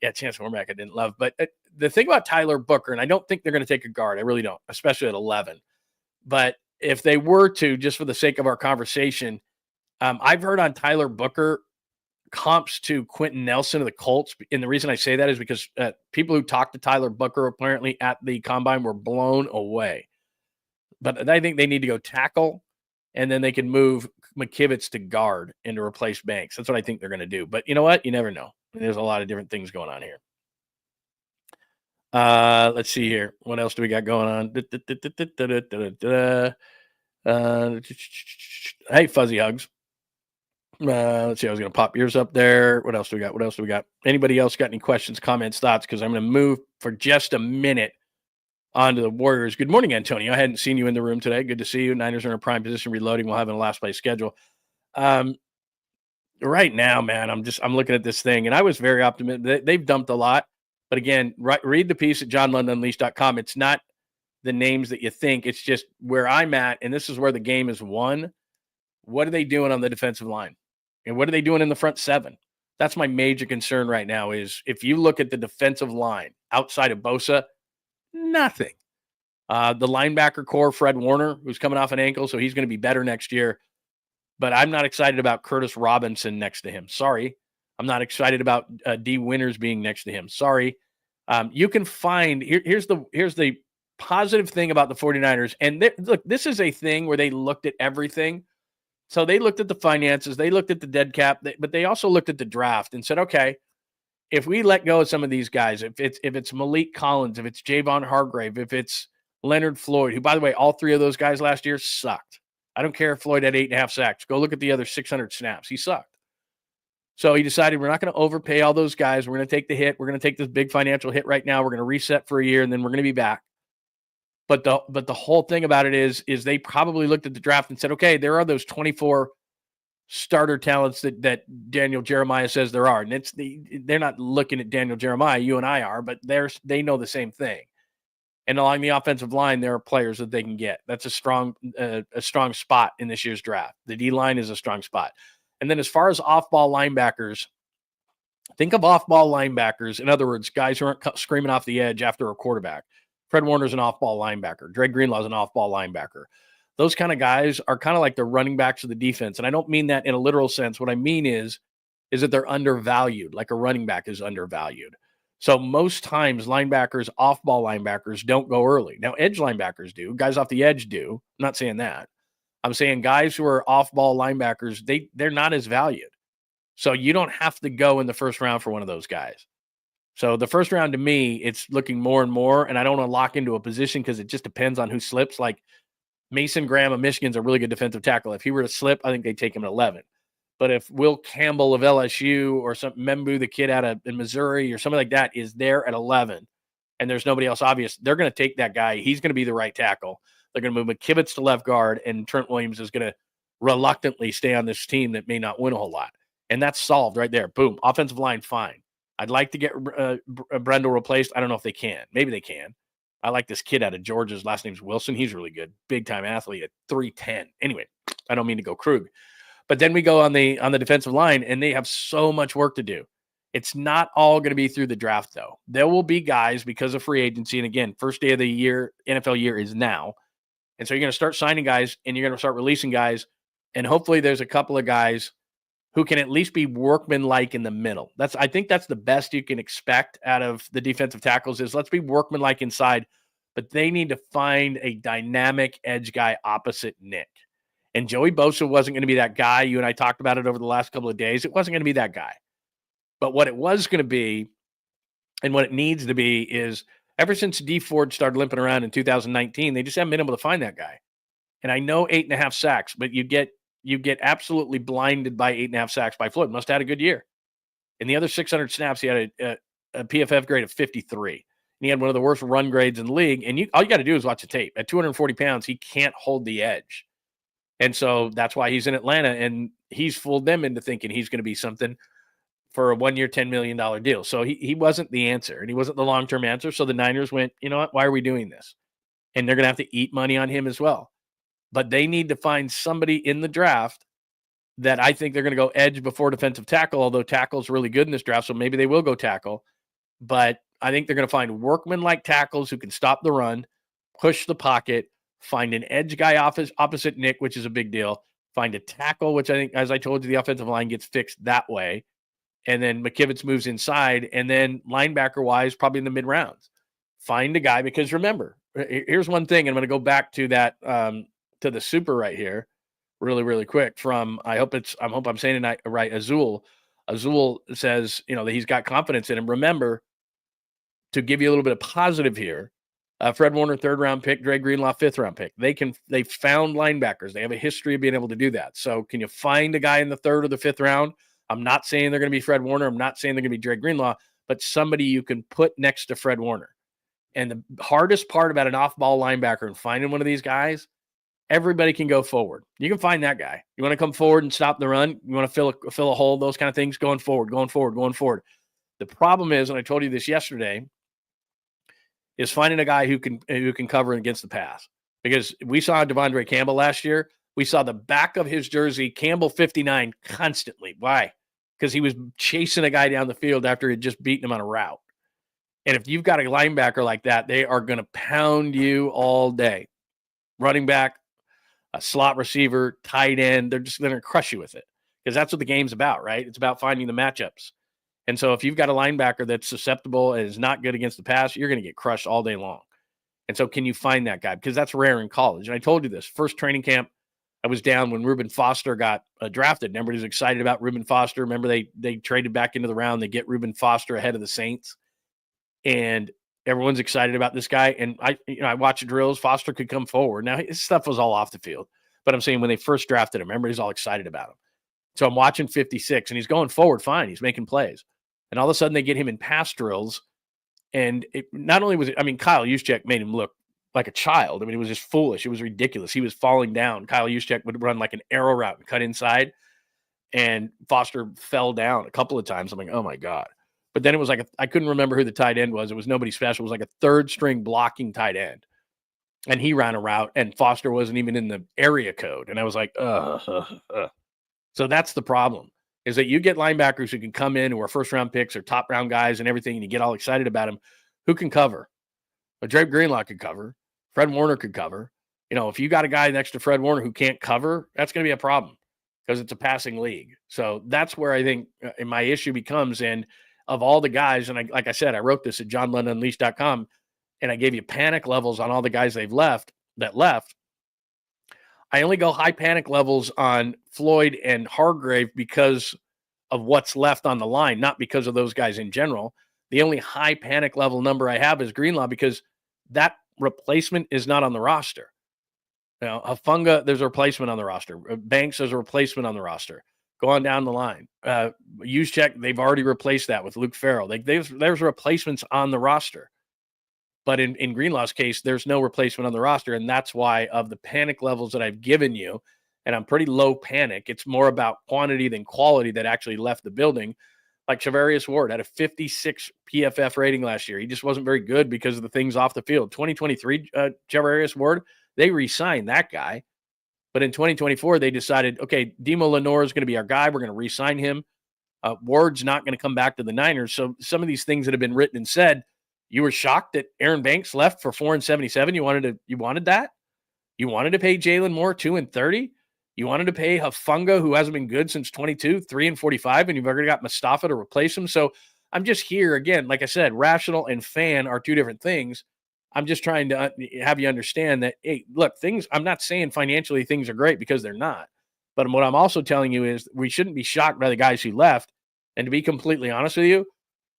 Yeah, Chance Warmack I didn't love. But the thing about Tyler Booker, and I don't think they're going to take a guard. I really don't, especially at 11. But if they were to, just for the sake of our conversation, I've heard on Tyler Booker comps to Quentin Nelson of the Colts. And the reason I say that is because people who talked to Tyler Booker apparently at the Combine were blown away. But I think they need to go tackle, and then they can move 𝐾𝐨𝐽𝐺 to guard and to replace Banks. That's what I think they're going to do. But you know what? You never know. There's a lot of different things going on here. Let's see here. What else do we got going on? Hey, Fuzzy Hugs. Let's see. I was going to pop yours up there. What else do we got? Anybody else got any questions, comments, thoughts? Because I'm going to move for just a minute on to the Warriors. Good morning, Antonio. I hadn't seen you in the room today. Good to see you. Niners are in a prime position, reloading. We'll have a last play schedule. Right now, man, I'm looking at this thing, and I was very optimistic. They've dumped a lot. But again, read the piece at JohnLundUnleashed.com. It's not the names that you think. It's just where I'm at, and this is where the game is won. What are they doing on the defensive line? And what are they doing in the front seven? That's my major concern right now is if you look at the defensive line outside of Bosa, nothing. The linebacker core, Fred Warner, who's coming off an ankle, so he's going to be better next year. But I'm not excited about Curtis Robinson next to him. Sorry. I'm not excited about D. Winters being next to him. Sorry. You can find here's the positive thing about the 49ers. And look, this is a thing where they looked at everything. So they looked at the finances, they looked at the dead cap, but they also looked at the draft and said, okay, if we let go of some of these guys, if it's Malik Collins, if it's Javon Hargrave, if it's Leonard Floyd, who, by the way, all three of those guys last year sucked. I don't care if Floyd had 8.5 sacks. Go look at the other 600 snaps. He sucked. So he decided we're not going to overpay all those guys. We're going to take the hit. We're going to take this big financial hit right now. We're going to reset for a year, and then we're going to be back. But the whole thing about it is they probably looked at the draft and said, okay, there are those 24 starter talents that Daniel Jeremiah says there are. And they're not looking at Daniel Jeremiah. You and I are, but they know the same thing. And along the offensive line, there are players that they can get. That's a strong spot in this year's draft. The D-line is a strong spot. And then as far as off-ball linebackers, think of off-ball linebackers. In other words, guys who aren't screaming off the edge after a quarterback. Fred Warner's an off-ball linebacker. Dre Greenlaw's an off-ball linebacker. Those kind of guys are kind of like the running backs of the defense. And I don't mean that in a literal sense. What I mean is that they're undervalued, like a running back is undervalued. So most times linebackers, off-ball linebackers don't go early. Now, edge linebackers do. Guys off the edge do. I'm not saying that. I'm saying guys who are off-ball linebackers, they're not as valued. So you don't have to go in the first round for one of those guys. So the first round to me, it's looking more and more, and I don't want to lock into a position because it just depends on who slips. Like Mason Graham of Michigan's a really good defensive tackle. If he were to slip, I think they'd take him at 11. But if Will Campbell of LSU or some Membu, the kid out of in Missouri or something like that, is there at 11, and there's nobody else obvious, they're going to take that guy. He's going to be the right tackle. They're going to move 𝐾𝐨𝐽𝐺 to left guard, and Trent Williams is going to reluctantly stay on this team that may not win a whole lot. And that's solved right there. Boom. Offensive line, fine. I'd like to get Brendel replaced. I don't know if they can. Maybe they can. I like this kid out of Georgia's last name's Wilson. He's really good. Big-time athlete at 310. Anyway, I don't mean to go Krug. But then we go on the defensive line, and they have so much work to do. It's not all going to be through the draft, though. There will be guys because of free agency. And again, first day of the year, NFL year is now. And so you're going to start signing guys, and you're going to start releasing guys. And hopefully there's a couple of guys who can at least be workmanlike in the middle. I think that's the best you can expect out of the defensive tackles is let's be workmanlike inside, but they need to find a dynamic edge guy opposite Nick. And Joey Bosa wasn't going to be that guy. You and I talked about it over the last couple of days. It wasn't going to be that guy. But what it was going to be and what it needs to be is ever since D Ford started limping around in 2019, they just haven't been able to find that guy. And I know 8.5 sacks, but you get absolutely blinded by 8.5 sacks by Floyd. Must have had a good year. In the other 600 snaps, he had a PFF grade of 53. And he had one of the worst run grades in the league. And all you got to do is watch the tape. At 240 pounds, he can't hold the edge. And so that's why he's in Atlanta. And he's fooled them into thinking he's going to be something for a 1-year, $10 million deal. So he wasn't the answer. And he wasn't the long-term answer. So the Niners went, you know what? Why are we doing this? And they're going to have to eat money on him as well. But they need to find somebody in the draft that I think they're going to go edge before defensive tackle, although tackle's really good in this draft, so maybe they will go tackle. But I think they're going to find workman-like tackles who can stop the run, push the pocket, find an edge guy opposite Nick, which is a big deal, find a tackle, which I think, as I told you, the offensive line gets fixed that way, and then 𝐾𝐨𝐽𝐺 moves inside, and then linebacker-wise, probably in the mid-rounds. Find a guy, because remember, here's one thing. I'm going to go back to that, to the super right here really, really quick from, I hope I'm saying it right. Azul says, that he's got confidence in him. Remember, to give you a little bit of positive here, Fred Warner, 3rd round pick, Dre Greenlaw, 5th round pick. They found linebackers. They have a history of being able to do that. So can you find a guy in the 3rd or the 5th round? I'm not saying they're going to be Fred Warner. I'm not saying they're going to be Dre Greenlaw, but somebody you can put next to Fred Warner. And the hardest part about an off-ball linebacker and finding one of these guys, everybody can go forward. You can find that guy. You want to come forward and stop the run? You want to fill a hole, those kind of things, going forward. The problem is, and I told you this yesterday, is finding a guy who can cover against the pass. Because we saw Devondre Campbell last year. We saw the back of his jersey, Campbell 59, constantly. Why? Because he was chasing a guy down the field after he had just beaten him on a route. And if you've got a linebacker like that, they are going to pound you all day. Running back, a slot receiver, tight end, they're going to crush you with it. Because that's what the game's about, right? It's about finding the matchups. And so if you've got a linebacker that's susceptible and is not good against the pass, you're going to get crushed all day long. And so can you find that guy? Because that's rare in college. And I told you this. First training camp, I was down when Reuben Foster got drafted. Everybody was excited about Reuben Foster. Remember, they traded back into the round. They get Reuben Foster ahead of the Saints. And everyone's excited about this guy. And I watch drills. Foster could come forward. Now, his stuff was all off the field. But I'm saying when they first drafted him, everybody's all excited about him. So I'm watching 56, and he's going forward fine. He's making plays. And all of a sudden, they get him in pass drills. And not only was it, Kyle Juszczyk made him look like a child. It was just foolish. It was ridiculous. He was falling down. Kyle Juszczyk would run like an arrow route and cut inside. And Foster fell down a couple of times. I'm like, oh, my God. But then it was like, I couldn't remember who the tight end was. It was nobody special. It was like a 3rd string blocking tight end. And he ran a route, and Foster wasn't even in the area code. And I was like, So that's the problem, is that you get linebackers who can come in who are 1st-round picks or top-round guys and everything, and you get all excited about them. Who can cover? Dre Greenlaw could cover. Fred Warner could cover. If you got a guy next to Fred Warner who can't cover, that's going to be a problem because it's a passing league. So that's where I think my issue becomes. And of all the guys, and like I said, I wrote this at JohnLundUnleashed.com, and I gave you panic levels on all the guys that left. I only go high panic levels on Floyd and Hargrave because of what's left on the line, not because of those guys in general. The only high panic level number I have is Greenlaw because that replacement is not on the roster. Hufanga, there's a replacement on the roster. Banks, there's a replacement on the roster. Go on down the line. Juszczyk, they've already replaced that with Luke Farrell. There's replacements on the roster. But in Greenlaw's case, there's no replacement on the roster, and that's why of the panic levels that I've given you, and I'm pretty low panic, it's more about quantity than quality that actually left the building. Like Charvarius Ward had a 56 PFF rating last year. He just wasn't very good because of the things off the field. 2023, Charvarius Ward, they re-signed that guy. But in 2024, they decided, okay, Demo Lenore is going to be our guy. We're going to re-sign him. Ward's not going to come back to the Niners. So some of these things that have been written and said, you were shocked that Aaron Banks left for $4.77. You wanted that? You wanted to pay Jalen Moore $2.30? You wanted to pay Hufanga, who hasn't been good since 22, $3.45, and you've already got Mustafa to replace him. So I'm just here again. Like I said, rational and fan are two different things. I'm just trying to have you understand that, hey, look, I'm not saying financially things are great because they're not. But what I'm also telling you is we shouldn't be shocked by the guys who left. And to be completely honest with you,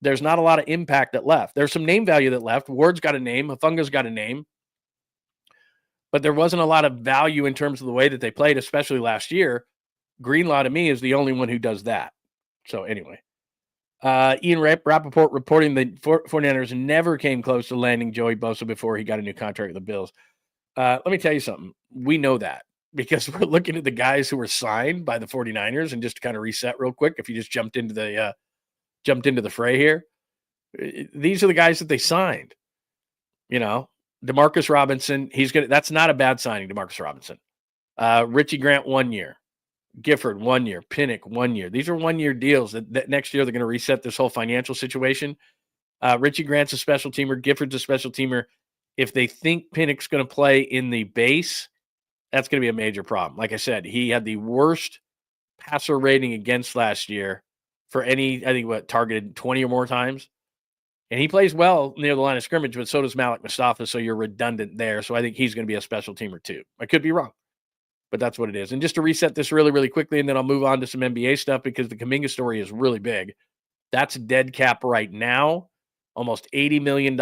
there's not a lot of impact that left. There's some name value that left. Ward's got a name. Hufanga's got a name. But there wasn't a lot of value in terms of the way that they played, especially last year. Greenlaw, to me, is the only one who does that. So anyway, Ian Rappaport reporting that 49ers never came close to landing Joey Bosa before he got a new contract with the Bills. Let me tell you something. We know that because we're looking at the guys who were signed by the 49ers, and just to kind of reset real quick, if you just jumped into the fray here, these are the guys that they signed. DeMarcus Robinson, that's not a bad signing, DeMarcus Robinson. Richie Grant, 1 year. Gifford, 1 year. Pinnock, 1 year. These are 1 year deals that next year they're going to reset this whole financial situation. Richie Grant's a special teamer. Gifford's a special teamer. If they think Pinnock's going to play in the base, that's going to be a major problem. Like I said, he had the worst passer rating against last year for any, targeted 20 or more times. And he plays well near the line of scrimmage, but so does Malik Mustafa, so you're redundant there. So I think he's going to be a special teamer too. I could be wrong, but that's what it is. And just to reset this really, really quickly, and then I'll move on to some NBA stuff because the Kaminga story is really big. That's dead cap right now, almost $80 million,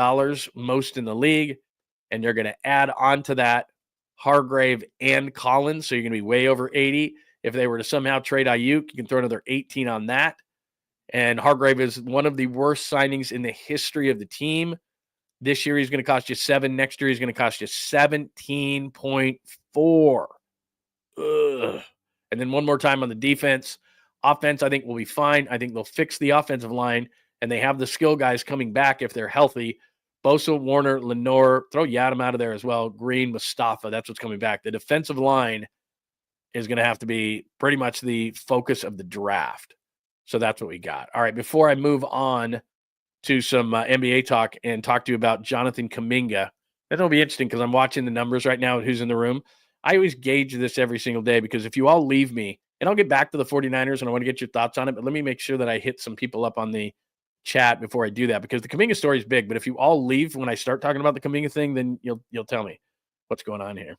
most in the league. And they're going to add on to that Hargrave and Collins, so you're going to be way over 80. If they were to somehow trade Ayuk, you can throw another 18 on that. And Hargrave is one of the worst signings in the history of the team. This year, he's going to cost you 7. Next year, he's going to cost you 17.4. Ugh. And then one more time on the defense. Offense, I think, will be fine. I think they'll fix the offensive line, and they have the skill guys coming back if they're healthy. Bosa, Warner, Lenore, throw Yadam out of there as well. Green, Mustafa, that's what's coming back. The defensive line is going to have to be pretty much the focus of the draft. So that's what we got. All right, before I move on to some NBA talk and talk to you about Jonathan Kaminga, that'll be interesting because I'm watching the numbers right now and who's in the room. I always gauge this every single day because if you all leave me, and I'll get back to the 49ers and I want to get your thoughts on it, but let me make sure that I hit some people up on the chat before I do that because the Kaminga story is big. But if you all leave when I start talking about the Kaminga thing, then you'll tell me what's going on here.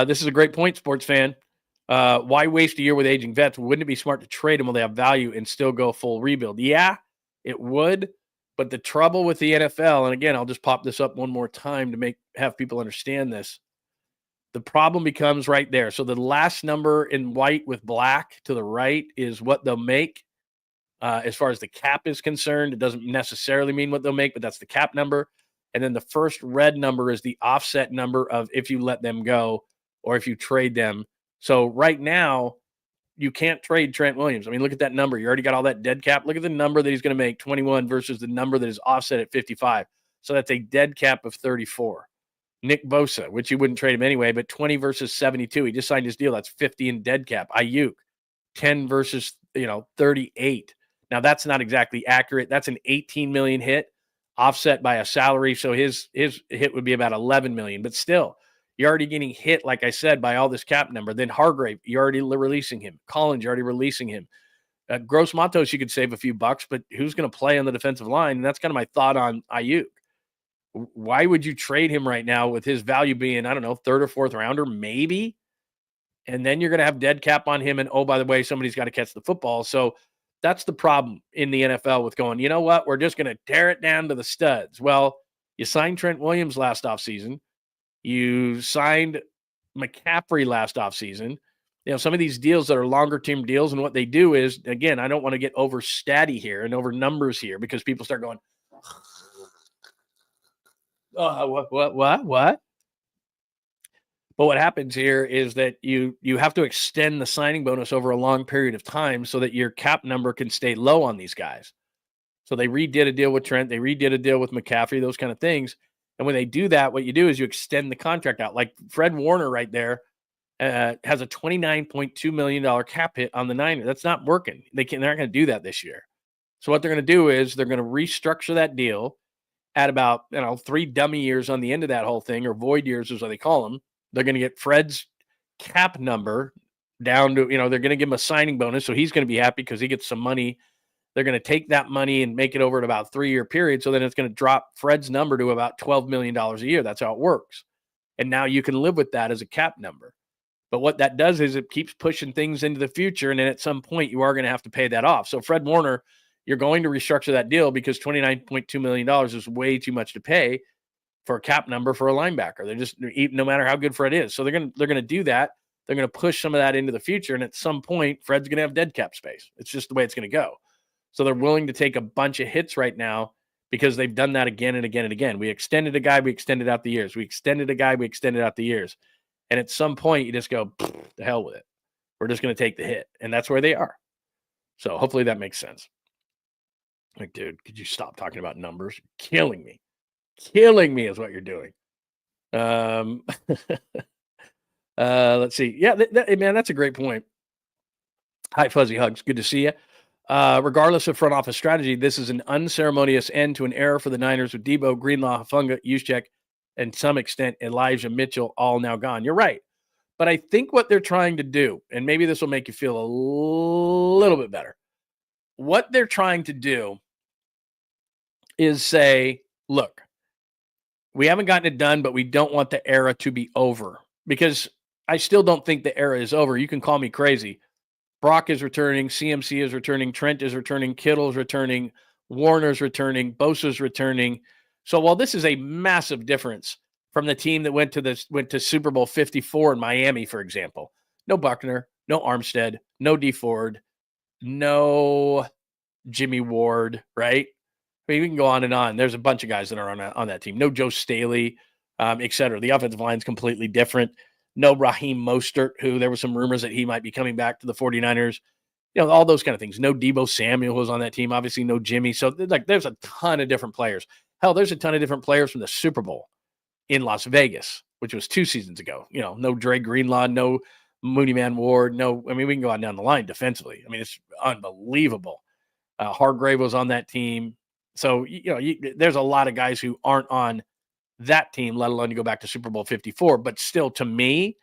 This is a great point, sports fan. Why waste a year with aging vets? Wouldn't it be smart to trade them while they have value and still go full rebuild? Yeah, it would. But the trouble with the NFL, and again, I'll just pop this up one more time to have people understand this. The problem becomes right there. So the last number in white with black to the right is what they'll make. As far as the cap is concerned, it doesn't necessarily mean what they'll make, but that's the cap number. And then the first red number is the offset number of if you let them go or if you trade them. So right now, you can't trade Trent Williams. I mean, look at that number. You already got all that dead cap. Look at the number that he's going to make, 21, versus the number that is offset at 55. So that's a dead cap of 34. Nick Bosa, which you wouldn't trade him anyway, but 20 versus 72. He just signed his deal. That's 50 in dead cap. Ayuk, 10 versus 38. Now, that's not exactly accurate. That's an 18 million hit offset by a salary. So his hit would be about 11 million. But still, you're already getting hit, like I said, by all this cap number. Then Hargrave, you're already releasing him. Collins, you're already releasing him. Gross Matos, you could save a few bucks, but who's going to play on the defensive line? And that's kind of my thought on Ayuk. Why would you trade him right now with his value being, I don't know, 3rd or 4th rounder, maybe? And then you're going to have dead cap on him. And, oh, by the way, somebody's got to catch the football. So that's the problem in the NFL with going, you know what, we're just going to tear it down to the studs. Well, you signed Trent Williams last offseason. You signed McCaffrey last offseason. Some of these deals that are longer-term deals, and what they do is, again, I don't want to get over statty here and over numbers here because people start going, what? But what happens here is that you have to extend the signing bonus over a long period of time so that your cap number can stay low on these guys. So they redid a deal with Trent. They redid a deal with McCaffrey, those kind of things. And when they do that, what you do is you extend the contract out. Like Fred Warner right there has a $29.2 million cap hit on the Niners. That's not working. They're not going to do that this year. So what they're going to do is they're going to restructure that deal at about 3 dummy years on the end of that whole thing, or void years is what they call them. They're going to get Fred's cap number down to, they're going to give him a signing bonus. So he's going to be happy because he gets some money. They're going to take that money and make it over at about a 3-year period. So then it's going to drop Fred's number to about $12 million a year. That's how it works. And now you can live with that as a cap number. But what that does is it keeps pushing things into the future. And then at some point you are going to have to pay that off. So Fred Warner, you're going to restructure that deal because $29.2 million is way too much to pay for a cap number for a linebacker. They're just, no matter how good Fred is. So they're going to do that. They're going to push some of that into the future. And at some point, Fred's going to have dead cap space. It's just the way it's going to go. So they're willing to take a bunch of hits right now because they've done that again and again and again. We extended a guy, we extended out the years. We extended a guy, we extended out the years. And at some point, you just go, the hell with it. We're just going to take the hit. And that's where they are. So hopefully that makes sense. Like, dude, could you stop talking about numbers? You're killing me. Killing me is what you're doing. Let's see. Yeah, man, that's a great point. Hi, Fuzzy Hugs. Good to see you. Regardless of front office strategy, this is an unceremonious end to an era for the Niners with Debo, Greenlaw, Hufanga, Juszczyk, and to some extent Elijah Mitchell all now gone. You're right. But I think what they're trying to do, and maybe this will make you feel a little bit better, what they're trying to do is say, look, we haven't gotten it done, but we don't want the era to be over, because I still don't think the era is over. You can call me crazy. Brock is returning. CMC is returning. Trent is returning. Kittle's returning. Warner's returning. Bosa's returning. So while this is a massive difference from the team that went to Super Bowl 54 in Miami, for example, no Buckner, no Armstead, no D Ford, no Jimmy Ward, right? I mean, we can go on and on. There's a bunch of guys that are on that team. No Joe Staley, et cetera. The offensive line's completely different. No Raheem Mostert, who there were some rumors that he might be coming back to the 49ers. All those kind of things. No Deebo Samuel was on that team. Obviously, no Jimmy. So, there's a ton of different players. Hell, there's a ton of different players from the Super Bowl in Las Vegas, which was 2 seasons ago. No Dre Greenlaw, no Mooney Man Ward, we can go on down the line defensively. It's unbelievable. Hargrave was on that team. So, there's a lot of guys who aren't on that team, let alone to go back to Super Bowl 54. But still, to me,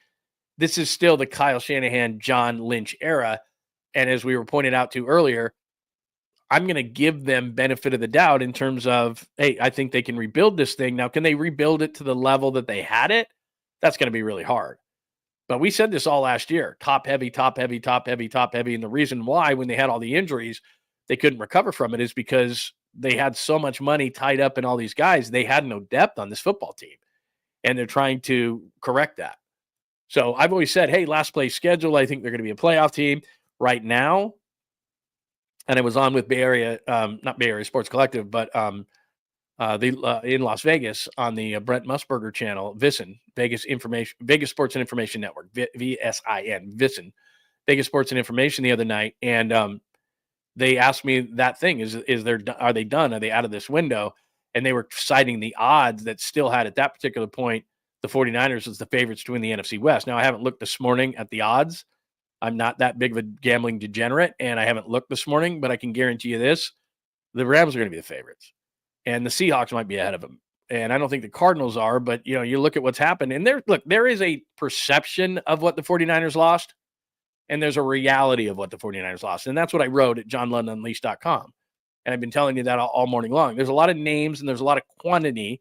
this is still the Kyle Shanahan, John Lynch era. And as we were pointed out to earlier, I'm going to give them benefit of the doubt in terms of, hey, I think they can rebuild this thing. Now, can they rebuild it to the level that they had it? That's going to be really hard. But we said this all last year, top heavy. And the reason why, when they had all the injuries, they couldn't recover from it is because they had so much money tied up in all these guys. They had no depth on this football team, and they're trying to correct that. So I've always said, hey, last place schedule, I think they're going to be a playoff team right now. And I was on with Bay Area, not Bay Area Sports Collective, but in Las Vegas on the Brent Musburger channel, VSiN, Vegas Sports and Information Network, VSIN, VSiN, Vegas Sports and Information the other night. And they asked me that thing, are they done? Are they out of this window? And they were citing the odds that still had at that particular point, the 49ers as the favorites to win the NFC West. Now, I haven't looked this morning at the odds. I'm not that big of a gambling degenerate, and I haven't looked this morning, but I can guarantee you this. The Rams are going to be the favorites, and the Seahawks might be ahead of them. And I don't think the Cardinals are, but, you look at what's happened, and there is a perception of what the 49ers lost, and there's a reality of what the 49ers lost. And that's what I wrote at johnlundunleashed.com. And I've been telling you that all morning long. There's a lot of names and there's a lot of quantity,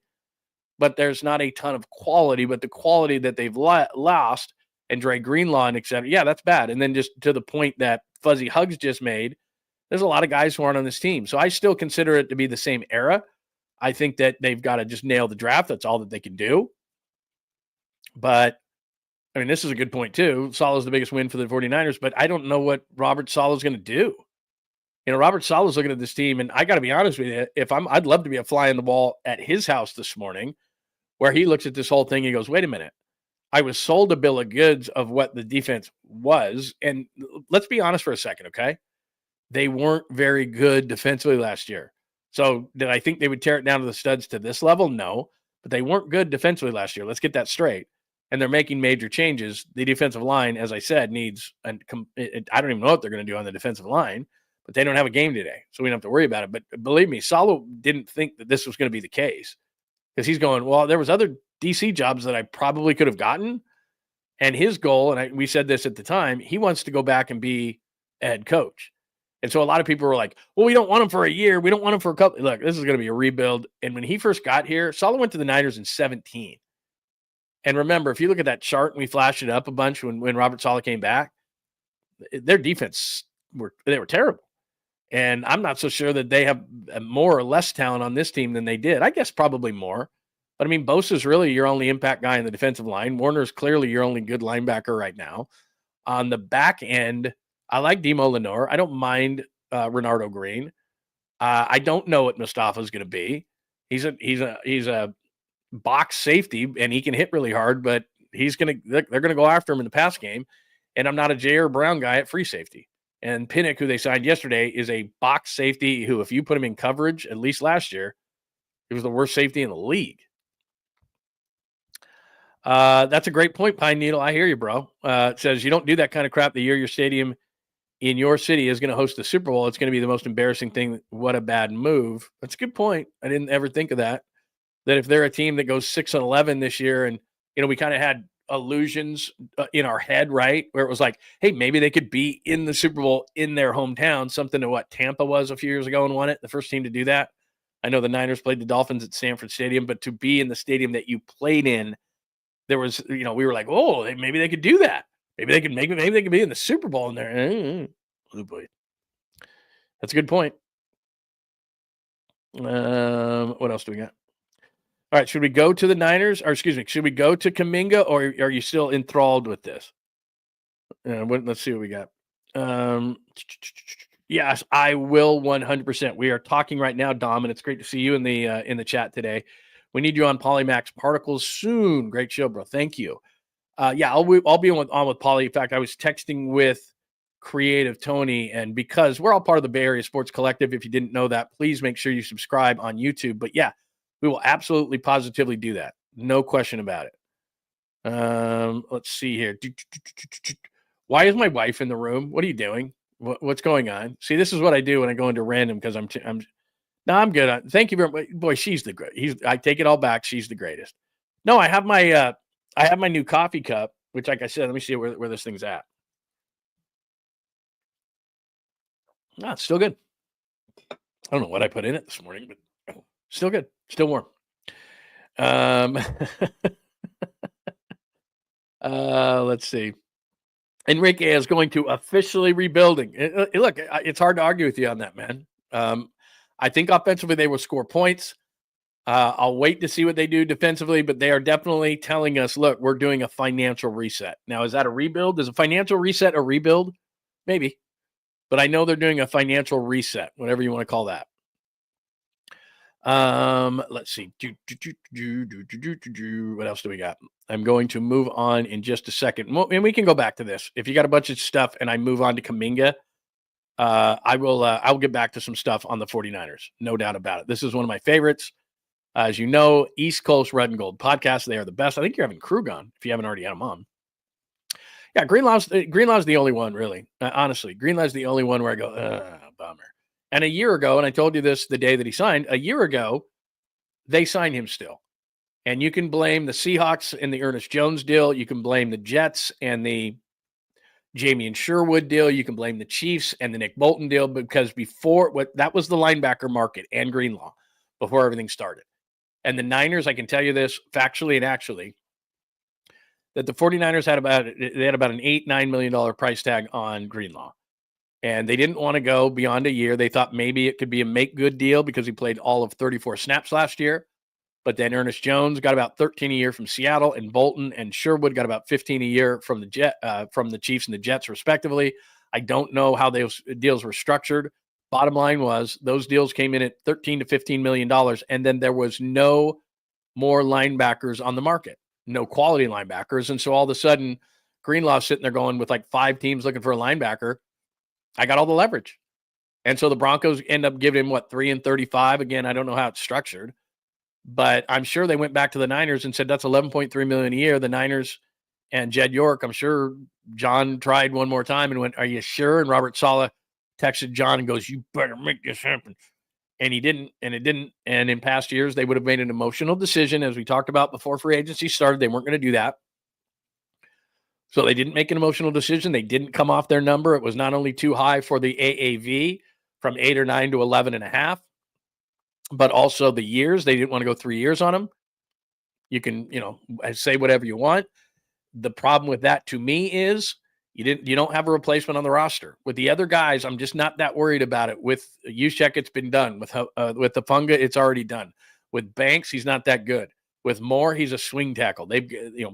but there's not a ton of quality. But the quality that they've lost, and Dre Greenlaw and et cetera, yeah, that's bad. And then just to the point that Fuzzy Hugs just made, there's a lot of guys who aren't on this team. So I still consider it to be the same era. I think that they've got to just nail the draft. That's all that they can do. But this is a good point too. Saleh's the biggest win for the 49ers, but I don't know what Robert Saleh's going to do. Robert Saleh's looking at this team, and I got to be honest with you, I'd love to be a fly on the wall at his house this morning, where he looks at this whole thing and he goes, wait a minute. I was sold a bill of goods of what the defense was. And let's be honest for a second, okay? They weren't very good defensively last year. So did I think they would tear it down to the studs to this level? No, but they weren't good defensively last year. Let's get that straight. And they're making major changes. The defensive line, as I said, needs, I don't even know what they're going to do on the defensive line, but they don't have a game today, so we don't have to worry about it. But believe me, Saleh didn't think that this was going to be the case, because he's going, well, there was other DC jobs that I probably could have gotten. And his goal, and we said this at the time, he wants to go back and be a head coach. And so a lot of people were like, well, we don't want him for a year. We don't want him for a couple. Look, this is going to be a rebuild. And when he first got here, Saleh went to the Niners in 2017. And remember, if you look at that chart, and we flashed it up a bunch when Robert Saleh came back, their defense were terrible. And I'm not so sure that they have more or less talent on this team than they did. I guess probably more. But, Bosa's really your only impact guy in the defensive line. Warner's clearly your only good linebacker right now. On the back end, I like Demo Lenore. I don't mind Renardo Green. I don't know what Mustafa's going to be. He's a box safety, and he can hit really hard, but they're going to go after him in the pass game. And I'm not a J.R. Brown guy at free safety. And Pinnock, who they signed yesterday, is a box safety who, if you put him in coverage, at least last year, he was the worst safety in the league. That's a great point, Pine Needle. I hear you, bro. It says you don't do that kind of crap the year your stadium in your city is going to host the Super Bowl. It's going to be the most embarrassing thing. What a bad move. That's a good point. I didn't ever think of that. That if they're a team that goes 6-11 this year, and we kind of had illusions in our head, right, where it was like, hey, maybe they could be in the Super Bowl in their hometown, something to what Tampa was a few years ago and won it, the first team to do that. I know the Niners played the Dolphins at Sanford Stadium, but to be in the stadium that you played in, there was, we were like, oh, maybe they could do that. Maybe they could be in the Super Bowl in there. Oh boy, that's a good point. What else do we got? All right, should we go to the Niners, or excuse me, should we go to Kaminga, or are you still enthralled with this? Let's see what we got. Yes, I will 100%. We are talking right now, Dom, and it's great to see you in the chat today. We need you on Polymax Particles soon. Great show, bro. Thank you. Yeah, I'll be on with Poly. In fact, I was texting with Creative Tony, and because we're all part of the Bay Area Sports Collective, if you didn't know that, please make sure you subscribe on YouTube. But yeah, we will absolutely positively do that. No question about it. Let's see here. Why is my wife in the room? What are you doing? What's going on? See, this is what I do when I go into random, because I'm good. Thank you very much. Boy, she's the great. I take it all back. She's the greatest. No, I have my new coffee cup, which, like I said, let me see where this thing's at. No, it's still good. I don't know what I put in it this morning, but still good. Still warm. Let's see. Enrique is going to officially rebuilding. Look, it's hard to argue with you on that, man. I think offensively they will score points. I'll wait to see what they do defensively, but they are definitely telling us, look, we're doing a financial reset. Now, is that a rebuild? Is a financial reset a rebuild? Maybe. But I know they're doing a financial reset, whatever you want to call that. Let's see. What else do we got? I'm going to move on in just a second. And we can go back to this. If you got a bunch of stuff and I move on to Kaminga, I'll get back to some stuff on the 49ers. No doubt about it. This is one of my favorites. As you know, East Coast Red and Gold podcast. They are the best. I think you're having Krug on if you haven't already had him on. Yeah, Greenlaw's the only one, really. Honestly, Greenlaw's the only one where I go, bummer. And a year ago, and I told you this the day that he signed, a year ago, they signed him still. And you can blame the Seahawks and the Ernest Jones deal. You can blame the Jets and the Jamie and Sherwood deal. You can blame the Chiefs and the Nick Bolton deal, because that was the linebacker market and Greenlaw before everything started. And the Niners, I can tell you this factually and actually, that the 49ers had about an $8-9 million price tag on Greenlaw. And they didn't want to go beyond a year. They thought maybe it could be a make-good deal because he played all of 34 snaps last year. But then Ernest Jones got about 13 a year from Seattle, and Bolton and Sherwood got about 15 a year from the Chiefs and the Jets, respectively. I don't know how those deals were structured. Bottom line was those deals came in at $13 to $15 million, and then there was no more linebackers on the market, no quality linebackers. And so all of a sudden, Greenlaw's sitting there going with like 5 teams looking for a linebacker. I got all the leverage. And so the Broncos end up giving him, 3 and 35. Again, I don't know how it's structured, but I'm sure they went back to the Niners and said, that's $11.3 million a year. The Niners and Jed York, I'm sure John tried one more time and went, are you sure? And Robert Saleh texted John and goes, you better make this happen. And he didn't, and it didn't. And in past years, they would have made an emotional decision, as we talked about before free agency started. They weren't going to do that. So they didn't make an emotional decision. They didn't come off their number. It was not only too high for the AAV from 8 or 9 to 11.5, but also the years. They didn't want to go 3 years on them. You can, say whatever you want. The problem with that to me is you don't have a replacement on the roster. With the other guys, I'm just not that worried about it. With Juszczyk, it's been done. With the Funga, it's already done. With Banks, he's not that good. With Moore, he's a swing tackle.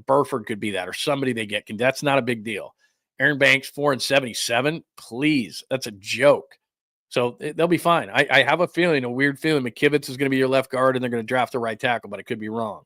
Burford could be that, or somebody they get. That's not a big deal. Aaron Banks, 4-77. Please, that's a joke. So they'll be fine. I have a weird feeling McKivitz is going to be your left guard and they're going to draft the right tackle, but I could be wrong.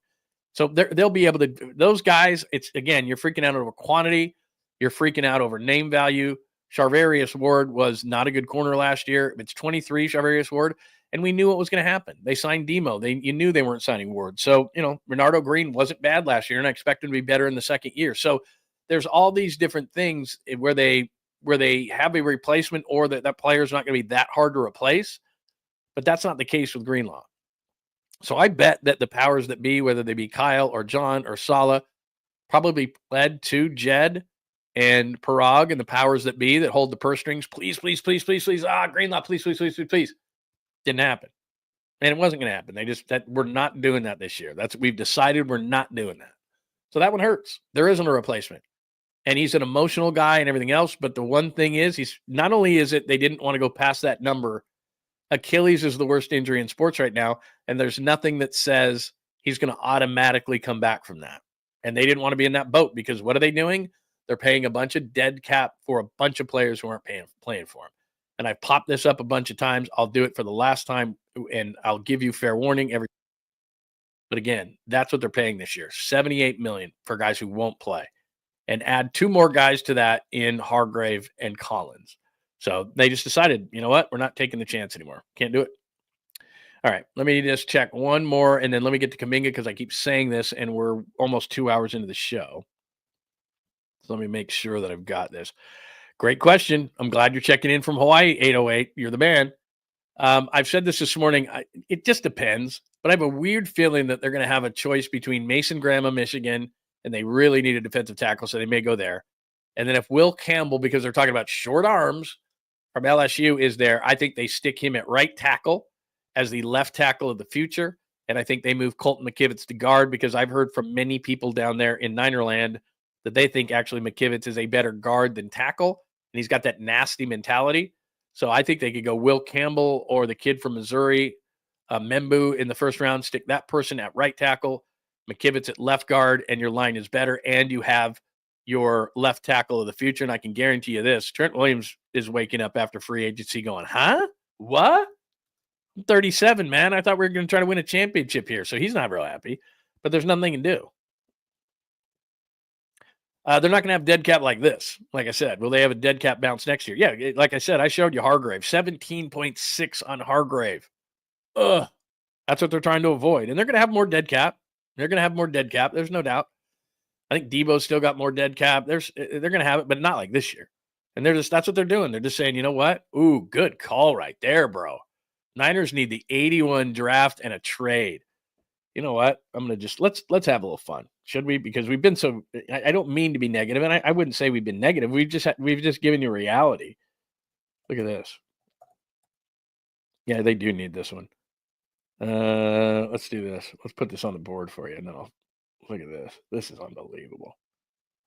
So they'll be able to, those guys, it's, again, you're freaking out over quantity. You're freaking out over name value. Charvarius Ward was not a good corner last year. It's 23, Charvarius Ward. And we knew what was going to happen. They signed Demo. You knew they weren't signing Ward. So, Renardo Green wasn't bad last year, and I expect him to be better in the second year. So there's all these different things where they have a replacement, or that player's not going to be that hard to replace. But that's not the case with Greenlaw. So I bet that the powers that be, whether they be Kyle or John or Saleh, probably pled to Jed and Parag and the powers that be that hold the purse strings. Please, please, please, please, please. Greenlaw, please, please, please, please, please. Didn't happen. And it wasn't going to happen. We're not doing that this year. We've decided we're not doing that. So that one hurts. There isn't a replacement. And he's an emotional guy and everything else. But the one thing is, he's not only is it they didn't want to go past that number. Achilles is the worst injury in sports right now. And there's nothing that says he's going to automatically come back from that. And they didn't want to be in that boat because what are they doing? They're paying a bunch of dead cap for a bunch of players who aren't playing for him. And I've popped this up a bunch of times. I'll do it for the last time, and I'll give you fair warning every. But again, that's what they're paying this year: $78 million for guys who won't play, and add 2 more guys to that in Hargrave and Collins. So they just decided, you know what? We're not taking the chance anymore. Can't do it. All right, let me just check one more, and then let me get to Kaminga because I keep saying this, and we're almost 2 hours into the show. So let me make sure that I've got this. Great question. I'm glad you're checking in from Hawaii, 808. You're the man. I've said this morning. It just depends, but I have a weird feeling that they're going to have a choice between Mason Graham of Michigan, and they really need a defensive tackle, so they may go there. And then if Will Campbell, because they're talking about short arms from LSU, is there, I think they stick him at right tackle as the left tackle of the future. And I think they move Colton McKivitz to guard because I've heard from many people down there in Ninerland that they think actually McKivitz is a better guard than tackle. And he's got that nasty mentality. So I think they could go Will Campbell or the kid from Missouri, Membu in the first round, stick that person at right tackle, McKivitz at left guard, and your line is better. And you have your left tackle of the future. And I can guarantee you this, Trent Williams is waking up after free agency going, huh? What? I'm 37, man. I thought we were going to try to win a championship here. So he's not real happy, but there's nothing they can do. They're not going to have dead cap like this. Like I said, will they have a dead cap bounce next year? Yeah, like I said, I showed you Hargrave, 17.6 on Hargrave. Ugh, that's what they're trying to avoid. And they're going to have more dead cap. There's no doubt. I think Debo's still got more dead cap. They're going to have it, but not like this year. And that's what they're doing. They're just saying, you know what? Ooh, good call right there, bro. Niners need the 81 draft and a trade. You know what? I'm going to just let's have a little fun. Should we? Because we've been so. I don't mean to be negative, and I wouldn't say we've been negative. We've just given you reality. Look at this. Yeah, they do need this one. Let's do this. Let's put this on the board for you. No, look at this. This is unbelievable.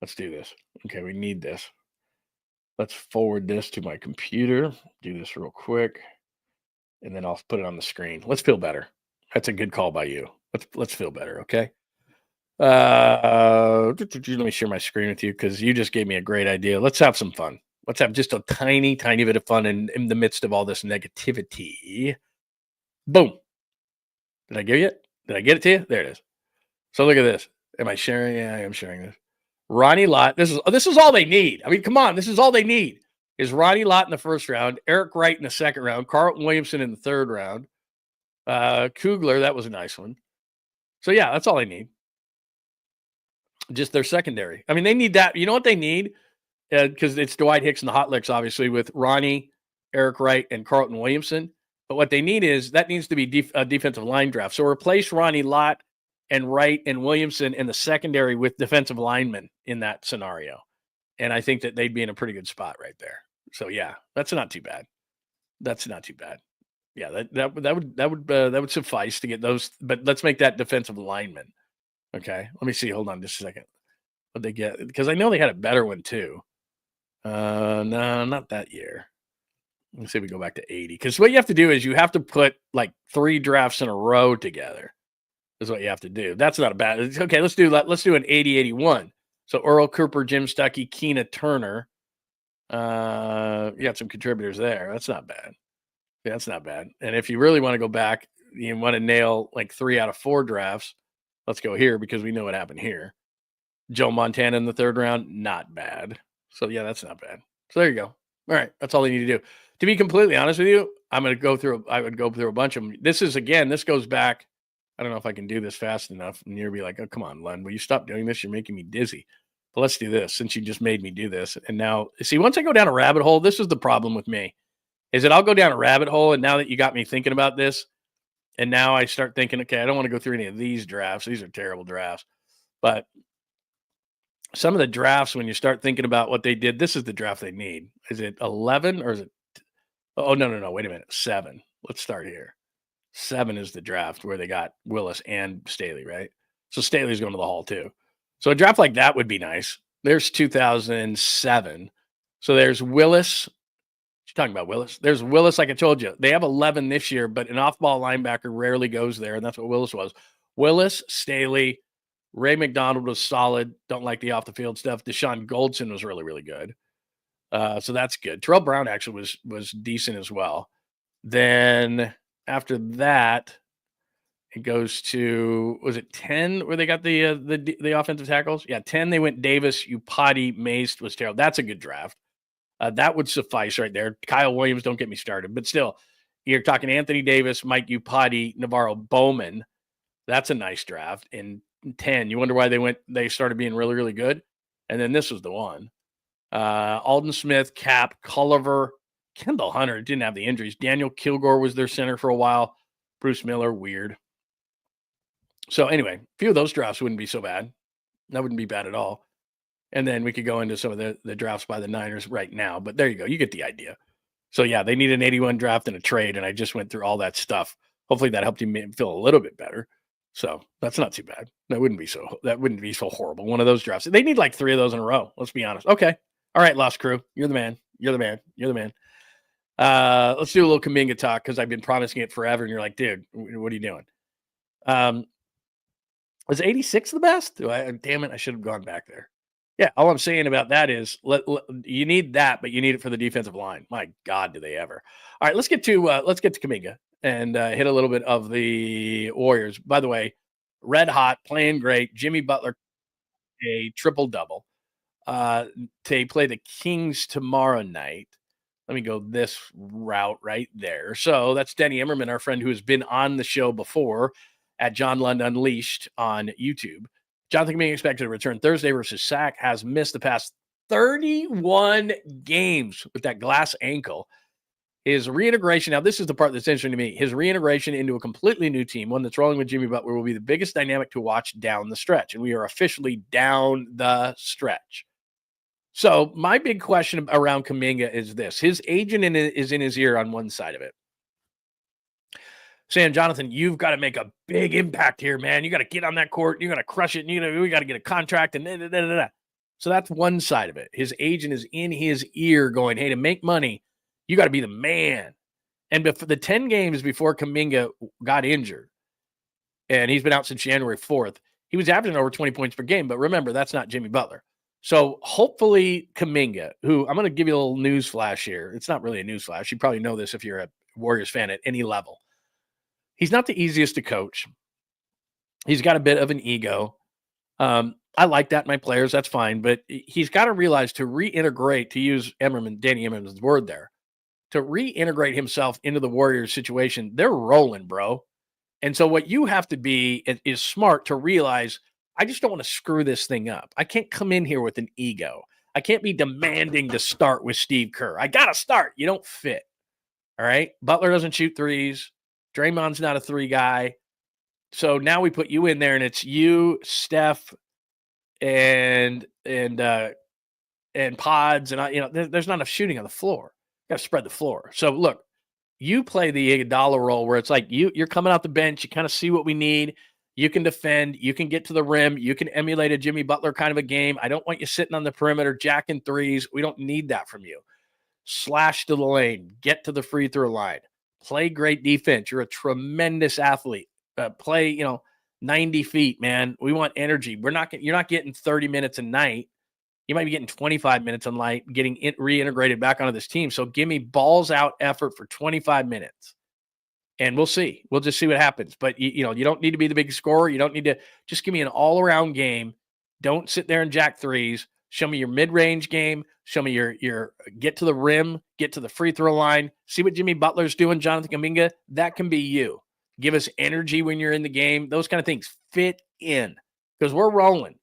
Let's do this. Okay, we need this. Let's forward this to my computer. Do this real quick, and then I'll put it on the screen. Let's feel better. That's a good call by you. Let's feel better, okay? Let me share my screen with you because you just gave me a great idea. Let's have some fun. Let's have just a tiny, tiny bit of fun in the midst of all this negativity. Boom. Did I give you it? Did I get it to you? There it is. So look at this. Am I sharing? Yeah, I am sharing this. Ronnie Lott. This is all they need. I mean, come on. This is all they need. Is Ronnie Lott in the first round, Eric Wright in the second round, Carlton Williamson in the third round, Kugler, that was a nice one. So yeah, that's all they need. Just their secondary. I mean, they need that. You know what they need? Because it's Dwight Hicks and the Hot Licks, obviously, with Ronnie, Eric Wright, and Carlton Williamson. But what they need is that needs to be a defensive line draft. So replace Ronnie Lott and Wright and Williamson in the secondary with defensive linemen in that scenario. And I think that they'd be in a pretty good spot right there. So yeah, that's not too bad. Yeah, that would suffice to get those. But let's make that defensive lineman. Okay, let me see. Hold on just a second. What they get? Because I know they had a better one too. No, not that year. Let's see if we go back to 80. Because what you have to do is you have to put like 3 drafts in a row together. Is what you have to do. That's not a bad. Okay, let's do an 80-81. So Earl Cooper, Jim Stuckey, Keena Turner. You got some contributors there. That's not bad. Yeah, that's not bad. And if you really want to go back, you want to nail like 3 out of 4 drafts. Let's go here because we know what happened here. Joe Montana in the third round, not bad. So yeah, that's not bad. So there you go. All right, that's all they need to do. To be completely honest with you, I would go through a bunch of them. This goes back. I don't know if I can do this fast enough. And you'll be like, oh, come on, Lund, will you stop doing this? You're making me dizzy. But let's do this since you just made me do this. And now, see, once I go down a rabbit hole, this is the problem with me, is that I'll go down a rabbit hole. And now that you got me thinking about this, and now I start thinking, okay, I don't want to go through any of these drafts. These are terrible drafts. But some of the drafts, when you start thinking about what they did, this is the draft they need. Is it 11 or is it? Oh, no. Wait a minute. 7. Let's start here. 7 is the draft where they got Willis and Staley, right? So Staley's going to the Hall too. So a draft like that would be nice. There's 2007. So there's Willis. You're talking about Willis. There's Willis, like I told you. They have 11 this year, but an off-ball linebacker rarely goes there, and that's what Willis was. Willis, Staley, Ray McDonald was solid. Don't like the off-the-field stuff. Deshaun Goldson was really, really good. So that's good. Terrell Brown actually was decent as well. Then after that, it goes to, was it 10 where they got the offensive tackles? Yeah, 10 they went Davis, 𝐿𝐴𝐷𝐻, Mace was terrible. That's a good draft. That would suffice right there. Kyle Williams, don't get me started. But still, you're talking Anthony Davis, Mike 𝐿𝐴𝐷𝐻, Navarro Bowman. That's a nice draft. And 10, you wonder why they started being really, really good. And then this was the one. Aldon Smith, Cap, Culliver, Kendall Hunter didn't have the injuries. Daniel Kilgore was their center for a while. Bruce Miller, weird. So anyway, a few of those drafts wouldn't be so bad. That wouldn't be bad at all. And then we could go into some of the drafts by the Niners right now. But there you go. You get the idea. So yeah, they need an 81 draft and a trade. And I just went through all that stuff. Hopefully that helped you feel a little bit better. So that's not too bad. That wouldn't be so horrible. One of those drafts. They need like 3 of those in a row. Let's be honest. Okay. All right, Lost Crew. You're the man. You're the man. You're the man. Let's do a little Kaminga talk because I've been promising it forever. And you're like, dude, what are you doing? Was 86 the best? Damn it. I should have gone back there. Yeah. All I'm saying about that is you need that, but you need it for the defensive line. My God, do they ever. All right, let's get to Kaminga and hit a little bit of the Warriors. By the way, red hot, playing great. Jimmy Butler, a triple-double. They play the Kings tomorrow night. Let me go this route right there. So that's Denny Emmerman, our friend who has been on the show before at John Lund Unleashed on YouTube. Jonathan Kaminga expected to return Thursday versus Sac. Has missed the past 31 games with that glass ankle. His reintegration, now this is the part that's interesting to me, his reintegration into a completely new team, one that's rolling with Jimmy Butler, will be the biggest dynamic to watch down the stretch. And we are officially down the stretch. So my big question around Kaminga is this. His agent is in his ear on one side of it, saying, Jonathan, you've got to make a big impact here, man. You got to get on that court. You got to crush it. And, we got to get a contract. And So that's one side of it. His agent is in his ear going, hey, to make money, you got to be the man. And before the 10 games before Kaminga got injured, and he's been out since January 4th, he was averaging over 20 points per game. But remember, that's not Jimmy Butler. So hopefully Kaminga, who I'm going to give you a little news flash here. It's not really a news flash. You probably know this if you're a Warriors fan at any level. He's not the easiest to coach. He's got a bit of an ego. I like that in my players. That's fine. But he's got to realize to reintegrate, to use Danny Emmerman's word there, to reintegrate himself into the Warriors situation, they're rolling, bro. And so what you have to be is smart to realize, I just don't want to screw this thing up. I can't come in here with an ego. I can't be demanding to start with Steve Kerr. I got to start. You don't fit. All right. Butler doesn't shoot threes. Draymond's not a 3 guy. So now we put you in there and it's you, Steph, and Pods. And there's not enough shooting on the floor. You got to spread the floor. So look, you play the Iguodala role where it's like you're coming out the bench. You kind of see what we need. You can defend. You can get to the rim. You can emulate a Jimmy Butler kind of a game. I don't want you sitting on the perimeter, jacking threes. We don't need that from you. Slash to the lane. Get to the free throw line. Play great defense. You're a tremendous athlete. Play, 90 feet, man. We want energy. You're not getting 30 minutes a night. You might be getting 25 minutes a night, getting reintegrated back onto this team. So give me balls out effort for 25 minutes. And we'll see. We'll just see what happens. But, you don't need to be the big scorer. You don't need to just give me an all-around game. Don't sit there and jack threes. Show me your mid-range game. Show me your get to the rim, get to the free throw line. See what Jimmy Butler's doing, Jonathan Kaminga. That can be you. Give us energy when you're in the game. Those kind of things fit in because we're rolling.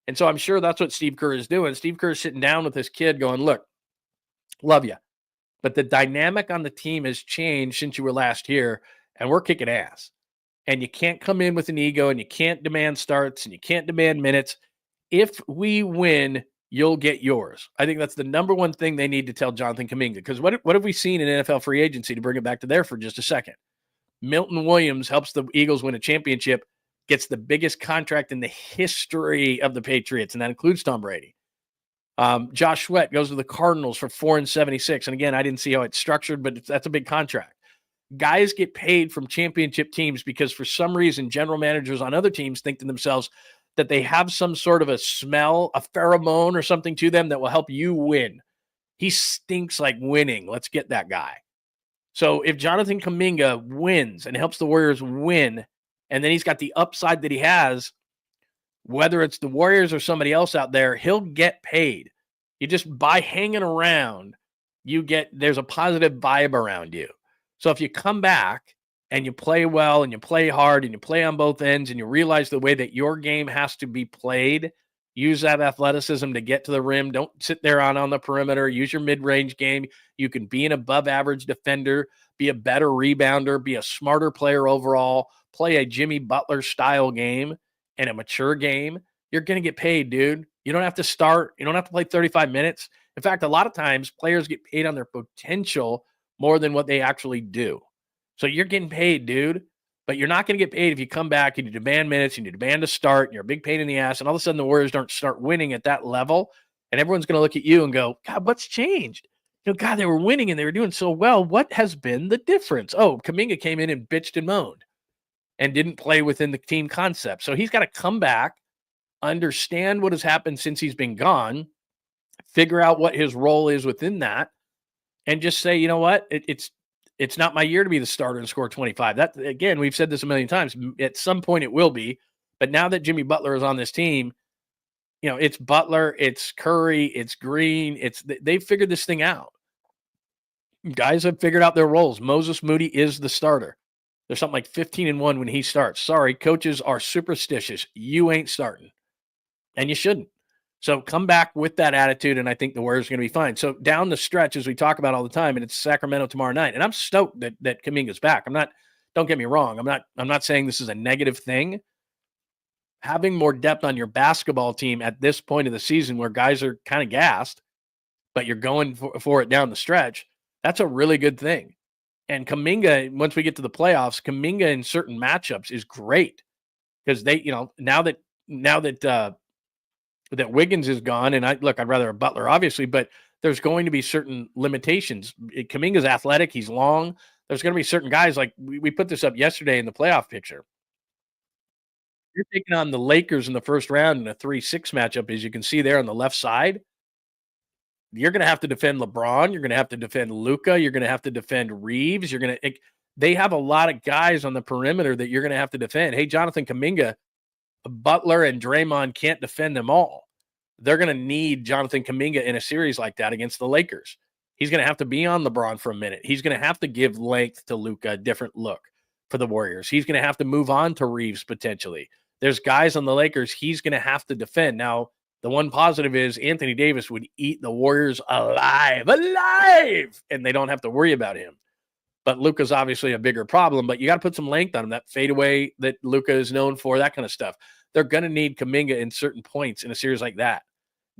And so I'm sure that's what Steve Kerr is doing. Steve Kerr is sitting down with this kid going, look, love you. But the dynamic on the team has changed since you were last here, and we're kicking ass. And you can't come in with an ego, and you can't demand starts, and you can't demand minutes. If we win, you'll get yours. I think that's the number one thing they need to tell Jonathan Kaminga. Because what have we seen in NFL free agency, to bring it back to there for just a second? Milton Williams helps the Eagles win a championship, gets the biggest contract in the history of the Patriots, and that includes Tom Brady. Josh Sweat goes to the Cardinals for $4.76. And again, I didn't see how it's structured, but that's a big contract. Guys get paid from championship teams because for some reason, general managers on other teams think to themselves that they have some sort of a smell, a pheromone or something to them that will help you win. He stinks like winning. Let's get that guy. So if Jonathan Kaminga wins and helps the Warriors win, and then he's got the upside that he has, whether it's the Warriors or somebody else out there, he'll get paid. You just, by hanging around, there's a positive vibe around you. So if you come back and you play well and you play hard and you play on both ends and you realize the way that your game has to be played, use that athleticism to get to the rim. Don't sit there on the perimeter. Use your mid-range game. You can be an above-average defender, be a better rebounder, be a smarter player overall, play a Jimmy Butler-style game and a mature game. You're going to get paid, dude. You don't have to start. You don't have to play 35 minutes. In fact, a lot of times players get paid on their potential more than what they actually do. So you're getting paid, dude. But you're not going to get paid if you come back and you demand minutes and you demand to start and you're a big pain in the ass. And all of a sudden the Warriors don't start winning at that level. And everyone's going to look at you and go, God, what's changed? God, they were winning and they were doing so well. What has been the difference? Oh, Kaminga came in and bitched and moaned and didn't play within the team concept. So he's got to come back, understand what has happened since he's been gone, figure out what his role is within that, and just say, you know what? It's not my year to be the starter and score 25. That, again, we've said this a million times. At some point it will be. But now that Jimmy Butler is on this team, it's Butler, it's Curry, it's Green. They've figured this thing out. Guys have figured out their roles. Moses Moody is the starter. There's something like 15-1 when he starts. Sorry, coaches are superstitious. You ain't starting. And you shouldn't. So come back with that attitude, and I think the Warriors are going to be fine. So down the stretch, as we talk about all the time, and it's Sacramento tomorrow night, and I'm stoked that Kaminga's back. Don't get me wrong. I'm not saying this is a negative thing. Having more depth on your basketball team at this point of the season where guys are kind of gassed, but you're going for it down the stretch, that's a really good thing. And Kaminga, once we get to the playoffs, Kaminga in certain matchups is great because they, now that Wiggins is gone, and I'd rather have Butler, obviously, but there's going to be certain limitations. Kaminga's athletic. He's long. There's going to be certain guys, like we put this up yesterday in the playoff picture. You're taking on the Lakers in the first round in a 3-6 matchup, as you can see there on the left side. You're going to have to defend LeBron. You're going to have to defend Luka. You're going to have to defend Reeves. They have a lot of guys on the perimeter that you're going to have to defend. Hey, Jonathan Kaminga, Butler and Draymond can't defend them all. They're going to need Jonathan Kaminga in a series like that against the Lakers. He's going to have to be on LeBron for a minute. He's going to have to give length to Luka, a different look for the Warriors. He's going to have to move on to Reeves potentially. There's guys on the Lakers he's going to have to defend. Now, the one positive is Anthony Davis would eat the Warriors alive, and they don't have to worry about him. But Luka's obviously a bigger problem, but you got to put some length on him, that fadeaway that Luka is known for, that kind of stuff. They're going to need Kaminga in certain points in a series like that.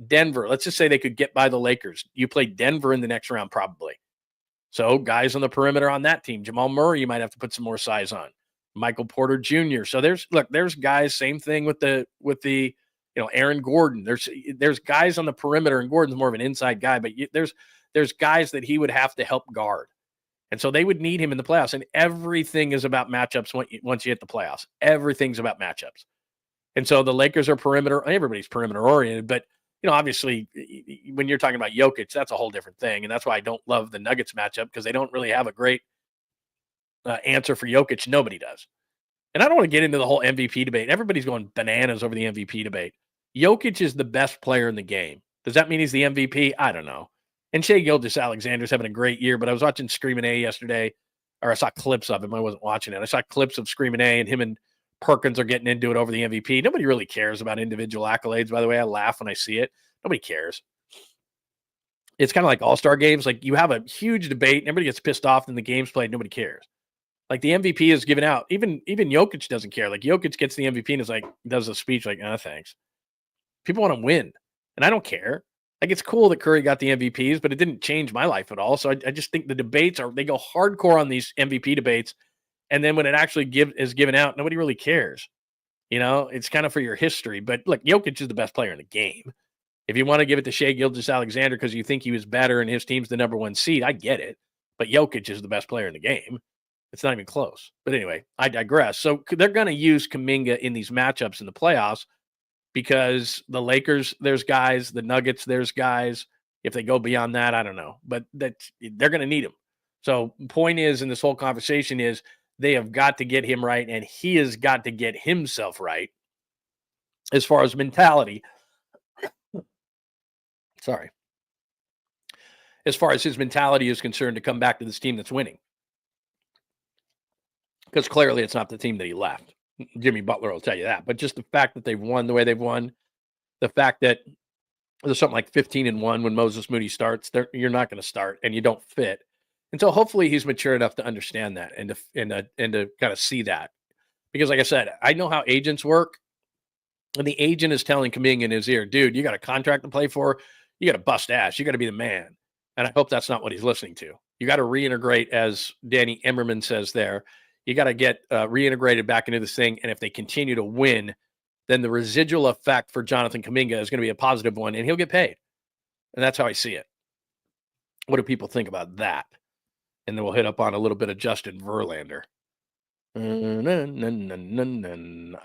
Denver, let's just say they could get by the Lakers. You play Denver in the next round probably. So guys on the perimeter on that team. Jamal Murray, you might have to put some more size on. Michael Porter Jr. So there's guys, same thing with the Aaron Gordon. There's guys on the perimeter, and Gordon's more of an inside guy, but there's guys that he would have to help guard. And so they would need him in the playoffs. And everything is about matchups once you hit the playoffs. Everything's about matchups. And so the Lakers are perimeter. Everybody's perimeter oriented. But, obviously, when you're talking about Jokic, that's a whole different thing. And that's why I don't love the Nuggets matchup, because they don't really have a great answer for Jokic. Nobody does. And I don't want to get into the whole MVP debate. Everybody's going bananas over the MVP debate. Jokic is the best player in the game. Does that mean he's the MVP? I don't know. And Shai Gilgeous-Alexander's having a great year, but I was watching Screamin' A yesterday, or I saw clips of him. I wasn't watching it. I saw clips of Screamin' A, and him and Perkins are getting into it over the MVP. Nobody really cares about individual accolades, by the way. I laugh when I see it. Nobody cares. It's kind of like all-star games. Like, you have a huge debate, and everybody gets pissed off, and the game's played. Nobody cares. Like, the MVP is given out. Even Jokic doesn't care. Like, Jokic gets the MVP and is like, does a speech like, thanks. People want to win, and I don't care. Like, it's cool that Curry got the MVPs, but it didn't change my life at all. So I just think the debates they go hardcore on these MVP debates, And then when it actually is given out, nobody really cares. It's kind of for your history. But look, Jokic is the best player in the game. If you want to give it to 𝐿_𝐫𝐵𝐷𝐼𝐶 because you think he was better and his team's the number 1 seed, I get it. But Jokic is the best player in the game. It's not even close. But anyway, I digress. So they're going to use Kaminga in these matchups in the playoffs because the Lakers, there's guys. The Nuggets, there's guys. If they go beyond that, I don't know. But they're going to need him. So point is, in this whole conversation is they have got to get him right, and he has got to get himself right as far as mentality. Sorry. As far as his mentality is concerned to come back to this team that's winning. Because clearly it's not the team that he left. Jimmy Butler will tell you that. But just the fact that they've won the way they've won, the fact that there's something like 15-1 when Moses Moody starts, you're not going to start and you don't fit. And so hopefully he's mature enough to understand that and to kind of see that. Because like I said, I know how agents work. And the agent is telling Kaminga in his ear, dude, you got a contract to play for. You got to bust ass. You got to be the man. And I hope that's not what he's listening to. You got to reintegrate, as Danny Emmerman says there. You got to get reintegrated back into this thing. And if they continue to win, then the residual effect for Jonathan Kaminga is going to be a positive one, and he'll get paid. And that's how I see it. What do people think about that? And then we'll hit up on a little bit of Justin Verlander. I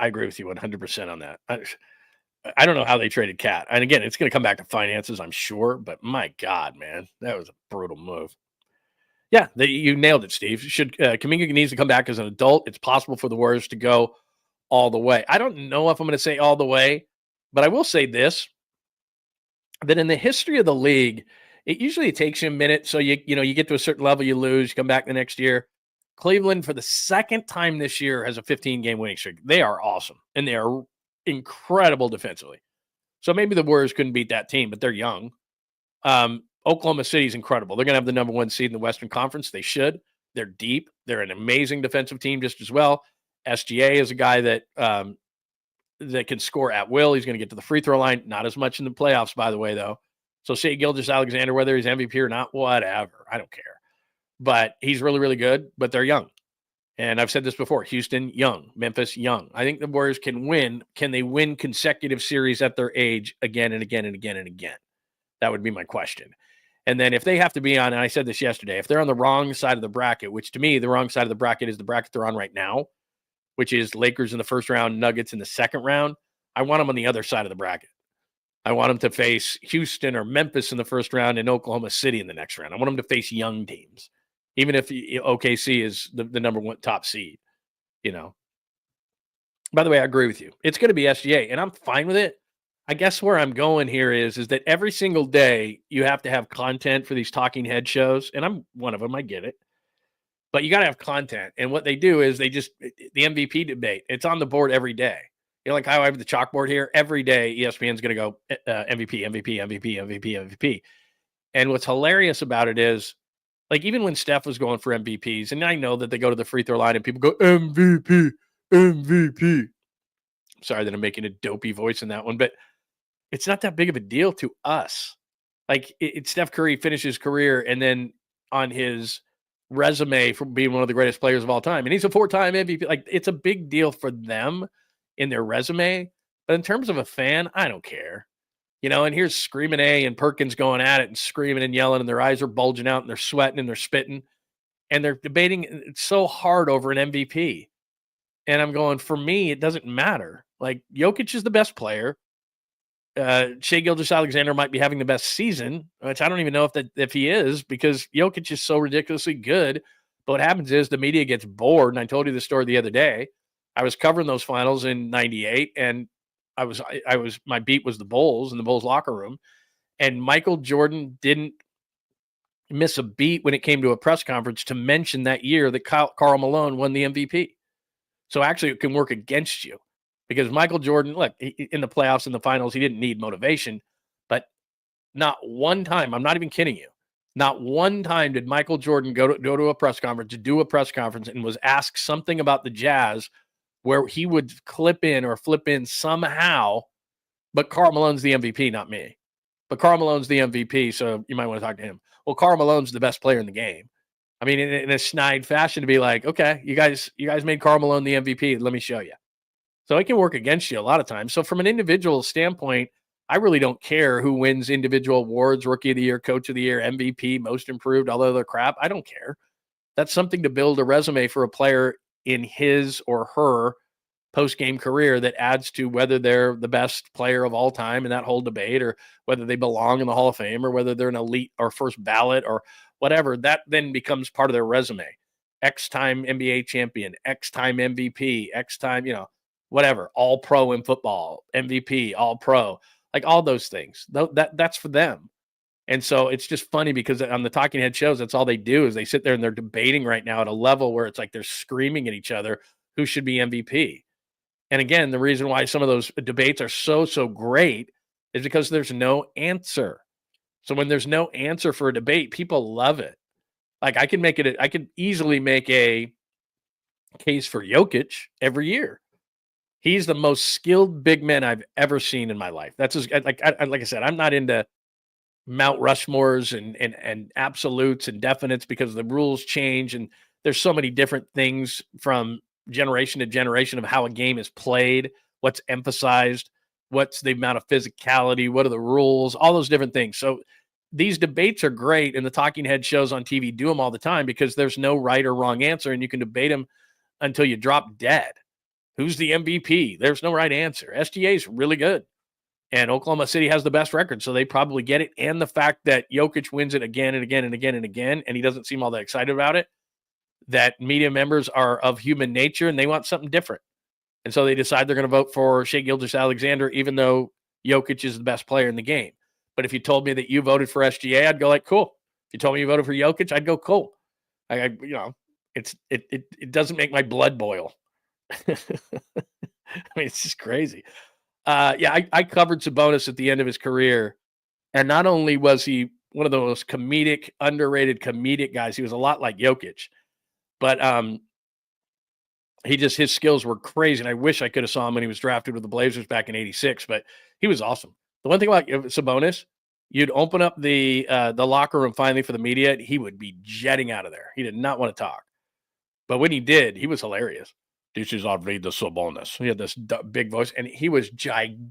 agree with you 100% on that. I don't know how they traded Cat. And again, it's going to come back to finances, I'm sure. But my God, man, that was a brutal move. Yeah, you nailed it, Steve. Kaminga needs to come back as an adult. It's possible for the Warriors to go all the way. I don't know if I'm going to say all the way, but I will say this, that in the history of the league, it usually takes you a minute. So you get to a certain level, you lose, you come back the next year. Cleveland, for the second time this year, has a 15-game winning streak. They are awesome, and they are incredible defensively. So maybe the Warriors couldn't beat that team, but they're young. Oklahoma City is incredible. They're going to have the number 1 seed in the Western Conference. They should. They're deep. They're an amazing defensive team just as well. SGA is a guy that can score at will. He's going to get to the free throw line. Not as much in the playoffs, by the way, though. So Shai Gilgeous-Alexander, whether he's MVP or not, whatever. I don't care. But he's really, really good, but they're young. And I've said this before. Houston, young. Memphis, young. I think the Warriors can win. Can they win consecutive series at their age again and again and again and again? That would be my question. And then if they have to be on, and I said this yesterday, if they're on the wrong side of the bracket, which to me, the wrong side of the bracket is the bracket they're on right now, which is Lakers in the first round, Nuggets in the second round, I want them on the other side of the bracket. I want them to face Houston or Memphis in the first round and Oklahoma City in the next round. I want them to face young teams, even if OKC is the number 1 top seed, By the way, I agree with you. It's going to be SGA, and I'm fine with it. I guess where I'm going here is that every single day you have to have content for these talking head shows, and I'm one of them. I get it. But you got to have content. And what they do is the MVP debate, it's on the board every day. Like how I have the chalkboard here. Every day, ESPN's going to go MVP, MVP, MVP, MVP, MVP. And what's hilarious about it is, like, even when Steph was going for MVPs, and I know that they go to the free throw line and people go, MVP, MVP. Sorry that I'm making a dopey voice in that one, but it's not that big of a deal to us. Like, Steph Curry finished his career, and then on his resume for being one of the greatest players of all time, and he's a 4-time MVP. Like, it's a big deal for them in their resume, but in terms of a fan, I don't care. And here's Screaming A and Perkins going at it and screaming and yelling, and their eyes are bulging out and they're sweating and they're spitting, and they're debating it's so hard over an MVP. And I'm going, for me, it doesn't matter. Like, Jokic is the best player. Shai Gilgeous-Alexander might be having the best season, which I don't even know if he is, because Jokic is so ridiculously good. But what happens is the media gets bored, and I told you the story the other day. I was covering those finals in '98, and my beat was the Bulls in the Bulls locker room, and Michael Jordan didn't miss a beat when it came to a press conference to mention that year that Karl Malone won the MVP. So actually, it can work against you. Because Michael Jordan, look, in the playoffs and the finals, he didn't need motivation. But not one time, I'm not even kidding you, not one time did Michael Jordan go to a press conference, to do a press conference, and was asked something about the Jazz where he would clip in or flip in somehow, but Karl Malone's the MVP, not me. But Karl Malone's the MVP, so you might want to talk to him. Well, Karl Malone's the best player in the game. I mean, in a snide fashion to be like, okay, you guys made Karl Malone the MVP. Let me show you. So it can work against you a lot of times. So from an individual standpoint, I really don't care who wins individual awards, Rookie of the Year, Coach of the Year, MVP, Most Improved, all other crap. I don't care. That's something to build a resume for a player in his or her post-game career that adds to whether they're the best player of all time in that whole debate, or whether they belong in the Hall of Fame, or whether they're an elite or first ballot or whatever. That then becomes part of their resume. X-time NBA champion, X-time MVP, X-time, whatever, all pro in football, MVP, all pro, like all those things. That's for them. And so it's just funny because on the talking head shows, that's all they do is they sit there and they're debating right now at a level where it's like they're screaming at each other who should be MVP. And again, the reason why some of those debates are so great is because there's no answer. So when there's no answer for a debate, people love it. Like I could easily make a case for Jokic every year. He's the most skilled big man I've ever seen in my life. That's like I said, I'm not into Mount Rushmores and absolutes and definites because the rules change and there's so many different things from generation to generation of how a game is played, what's emphasized, what's the amount of physicality, what are the rules, all those different things. So these debates are great, and the talking head shows on TV do them all the time because there's no right or wrong answer, and you can debate them until you drop dead. Who's the MVP? There's no right answer. SGA is really good. And Oklahoma City has the best record, so they probably get it. And the fact that Jokic wins it again and again and again and again, and he doesn't seem all that excited about it, that media members are of human nature and they want something different. And so they decide they're going to vote for Shai Gilgeous-Alexander, even though Jokic is the best player in the game. But if you told me that you voted for SGA, I'd go like, cool. If you told me you voted for Jokic, I'd go, cool. It doesn't make my blood boil. I mean, it's just crazy. I covered Sabonis at the end of his career. And not only was he one of the most underrated comedic guys, he was a lot like Jokic. But his skills were crazy. And I wish I could have saw him when he was drafted with the Blazers back in '86, but he was awesome. The one thing about Sabonis, you'd open up the locker room finally for the media, he would be jetting out of there. He did not want to talk. But when he did, he was hilarious. This is Arvydas Sabonis. He had this big voice, and he was gigantic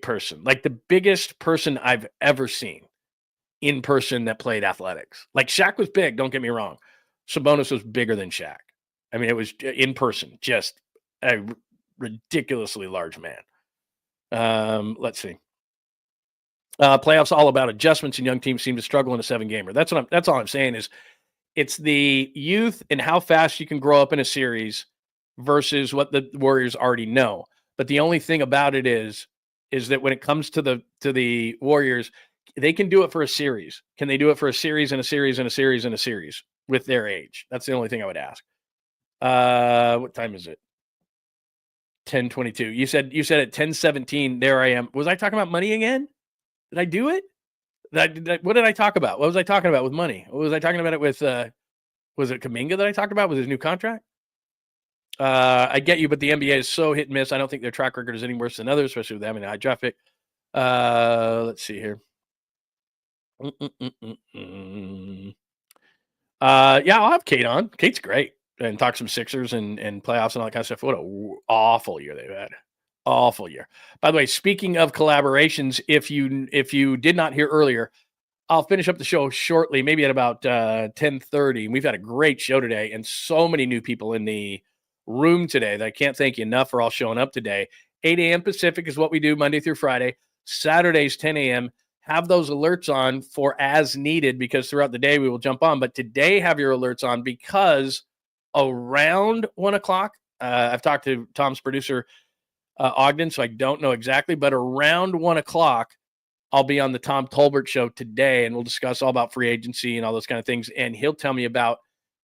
person, like the biggest person I've ever seen in person that played athletics. Like Shaq was big, don't get me wrong. Sabonis was bigger than Shaq. I mean, it was in person, just a ridiculously large man. Let's see. Playoffs all about adjustments, and young teams seem to struggle in a 7-gamer. That's all I'm saying is it's the youth and how fast you can grow up in a series versus what the Warriors already know. But the only thing about it is that when it comes to the Warriors, they can do it for a series. Can they do it for a series and a series and a series and a series with their age? That's the only thing I would ask. What time is it? 10:22. You said at 10:17. There I am. Was I talking about money again? Did I do it? What did I talk about? What was I talking about with money? What was I talking about it with? Was it Kaminga that I talked about with his new contract? I get you, but the NBA is so hit and miss. I don't think their track record is any worse than others, especially with having a high draft pick. Let's see here. I'll have Kate on. Kate's great. And talk some Sixers and playoffs and all that kind of stuff. What an awful year they've had. Awful year. By the way, speaking of collaborations, if you did not hear earlier, I'll finish up the show shortly, maybe at about 10:30. We've had a great show today and so many new people in the room today that I can't thank you enough for all showing up today. 8 a.m. Pacific is what we do Monday through Friday. Saturdays, 10 a.m. Have those alerts on for as needed because throughout the day we will jump on. But today have your alerts on because around 1 o'clock, I've talked to Tom's producer, Ogden, so I don't know exactly, but around 1 o'clock, I'll be on the Tom Tolbert show today, and we'll discuss all about free agency and all those kind of things. And he'll tell me about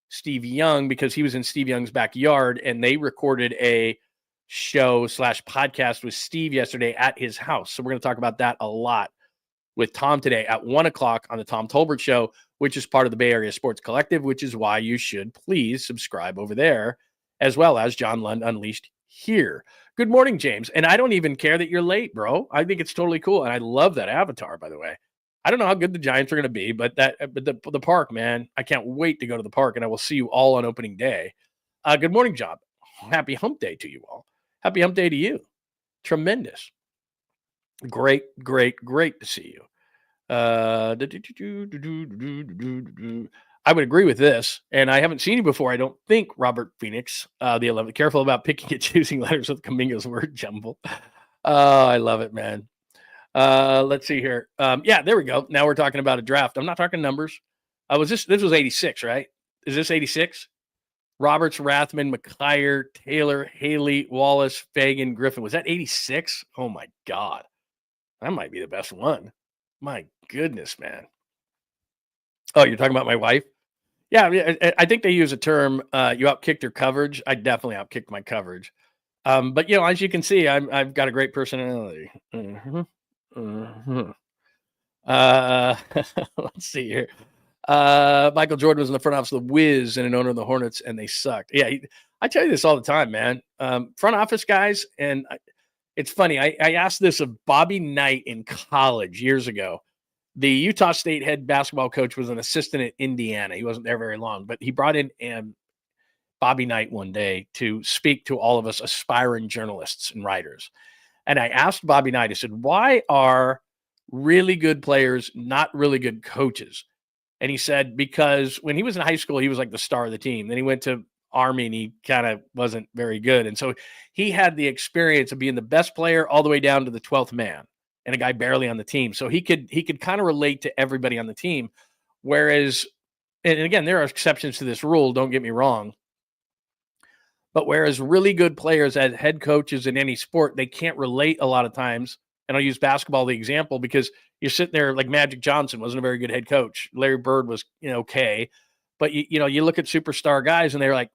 Steve Young because he was in Steve Young's backyard, and they recorded a show/podcast with Steve yesterday at his house. So we're going to talk about that a lot with Tom today at 1 o'clock on the Tom Tolbert show, which is part of the Bay Area Sports Collective, which is why you should please subscribe over there, as well as John Lund Unleashed here. Good morning, James. And I don't even care that you're late, bro. I think it's totally cool. And I love that avatar, by the way. I don't know how good the Giants are going to be, but the park, man, I can't wait to go to the park, and I will see you all on opening day. Good morning, Job. Happy hump day to you all. Happy hump day to you. Tremendous. Great to see you. I would agree with this, and I haven't seen you before, I don't think, Robert Phoenix, the 11th. Careful about picking and choosing letters with Kaminga's word jumble. I love it, man. Let's see here. Yeah, there we go. Now we're talking about a draft. I'm not talking numbers. This was 86, right? Is this 86? Roberts, Rathman, McKyer, Taylor, Haley, Wallace, Fagan, Griffin. Was that 86? Oh my God. That might be the best one. My goodness, man. Oh, you're talking about my wife? Yeah, I think they use a term, you outkicked her coverage. I definitely outkicked my coverage. But, as you can see, I've got a great personality. Let's see here. Michael Jordan was in the front office of the Wiz and an owner of the Hornets, and they sucked. Yeah, I tell you this all the time, man. Front office guys, and it's funny. I asked this of Bobby Knight in college years ago. The Utah State head basketball coach was an assistant at Indiana. He wasn't there very long, but he brought in Bobby Knight one day to speak to all of us aspiring journalists and writers. And I asked Bobby Knight, I said, why are really good players not really good coaches? And he said, because when he was in high school, he was like the star of the team. Then he went to Army and he kind of wasn't very good. And so he had the experience of being the best player all the way down to the 12th man and a guy barely on the team. So he could kind of relate to everybody on the team. Whereas, and again, there are exceptions to this rule, don't get me wrong. But whereas really good players as head coaches in any sport, they can't relate a lot of times. And I'll use basketball the example because you're sitting there like Magic Johnson wasn't a very good head coach. Larry Bird was, okay. But you look at superstar guys and they're like,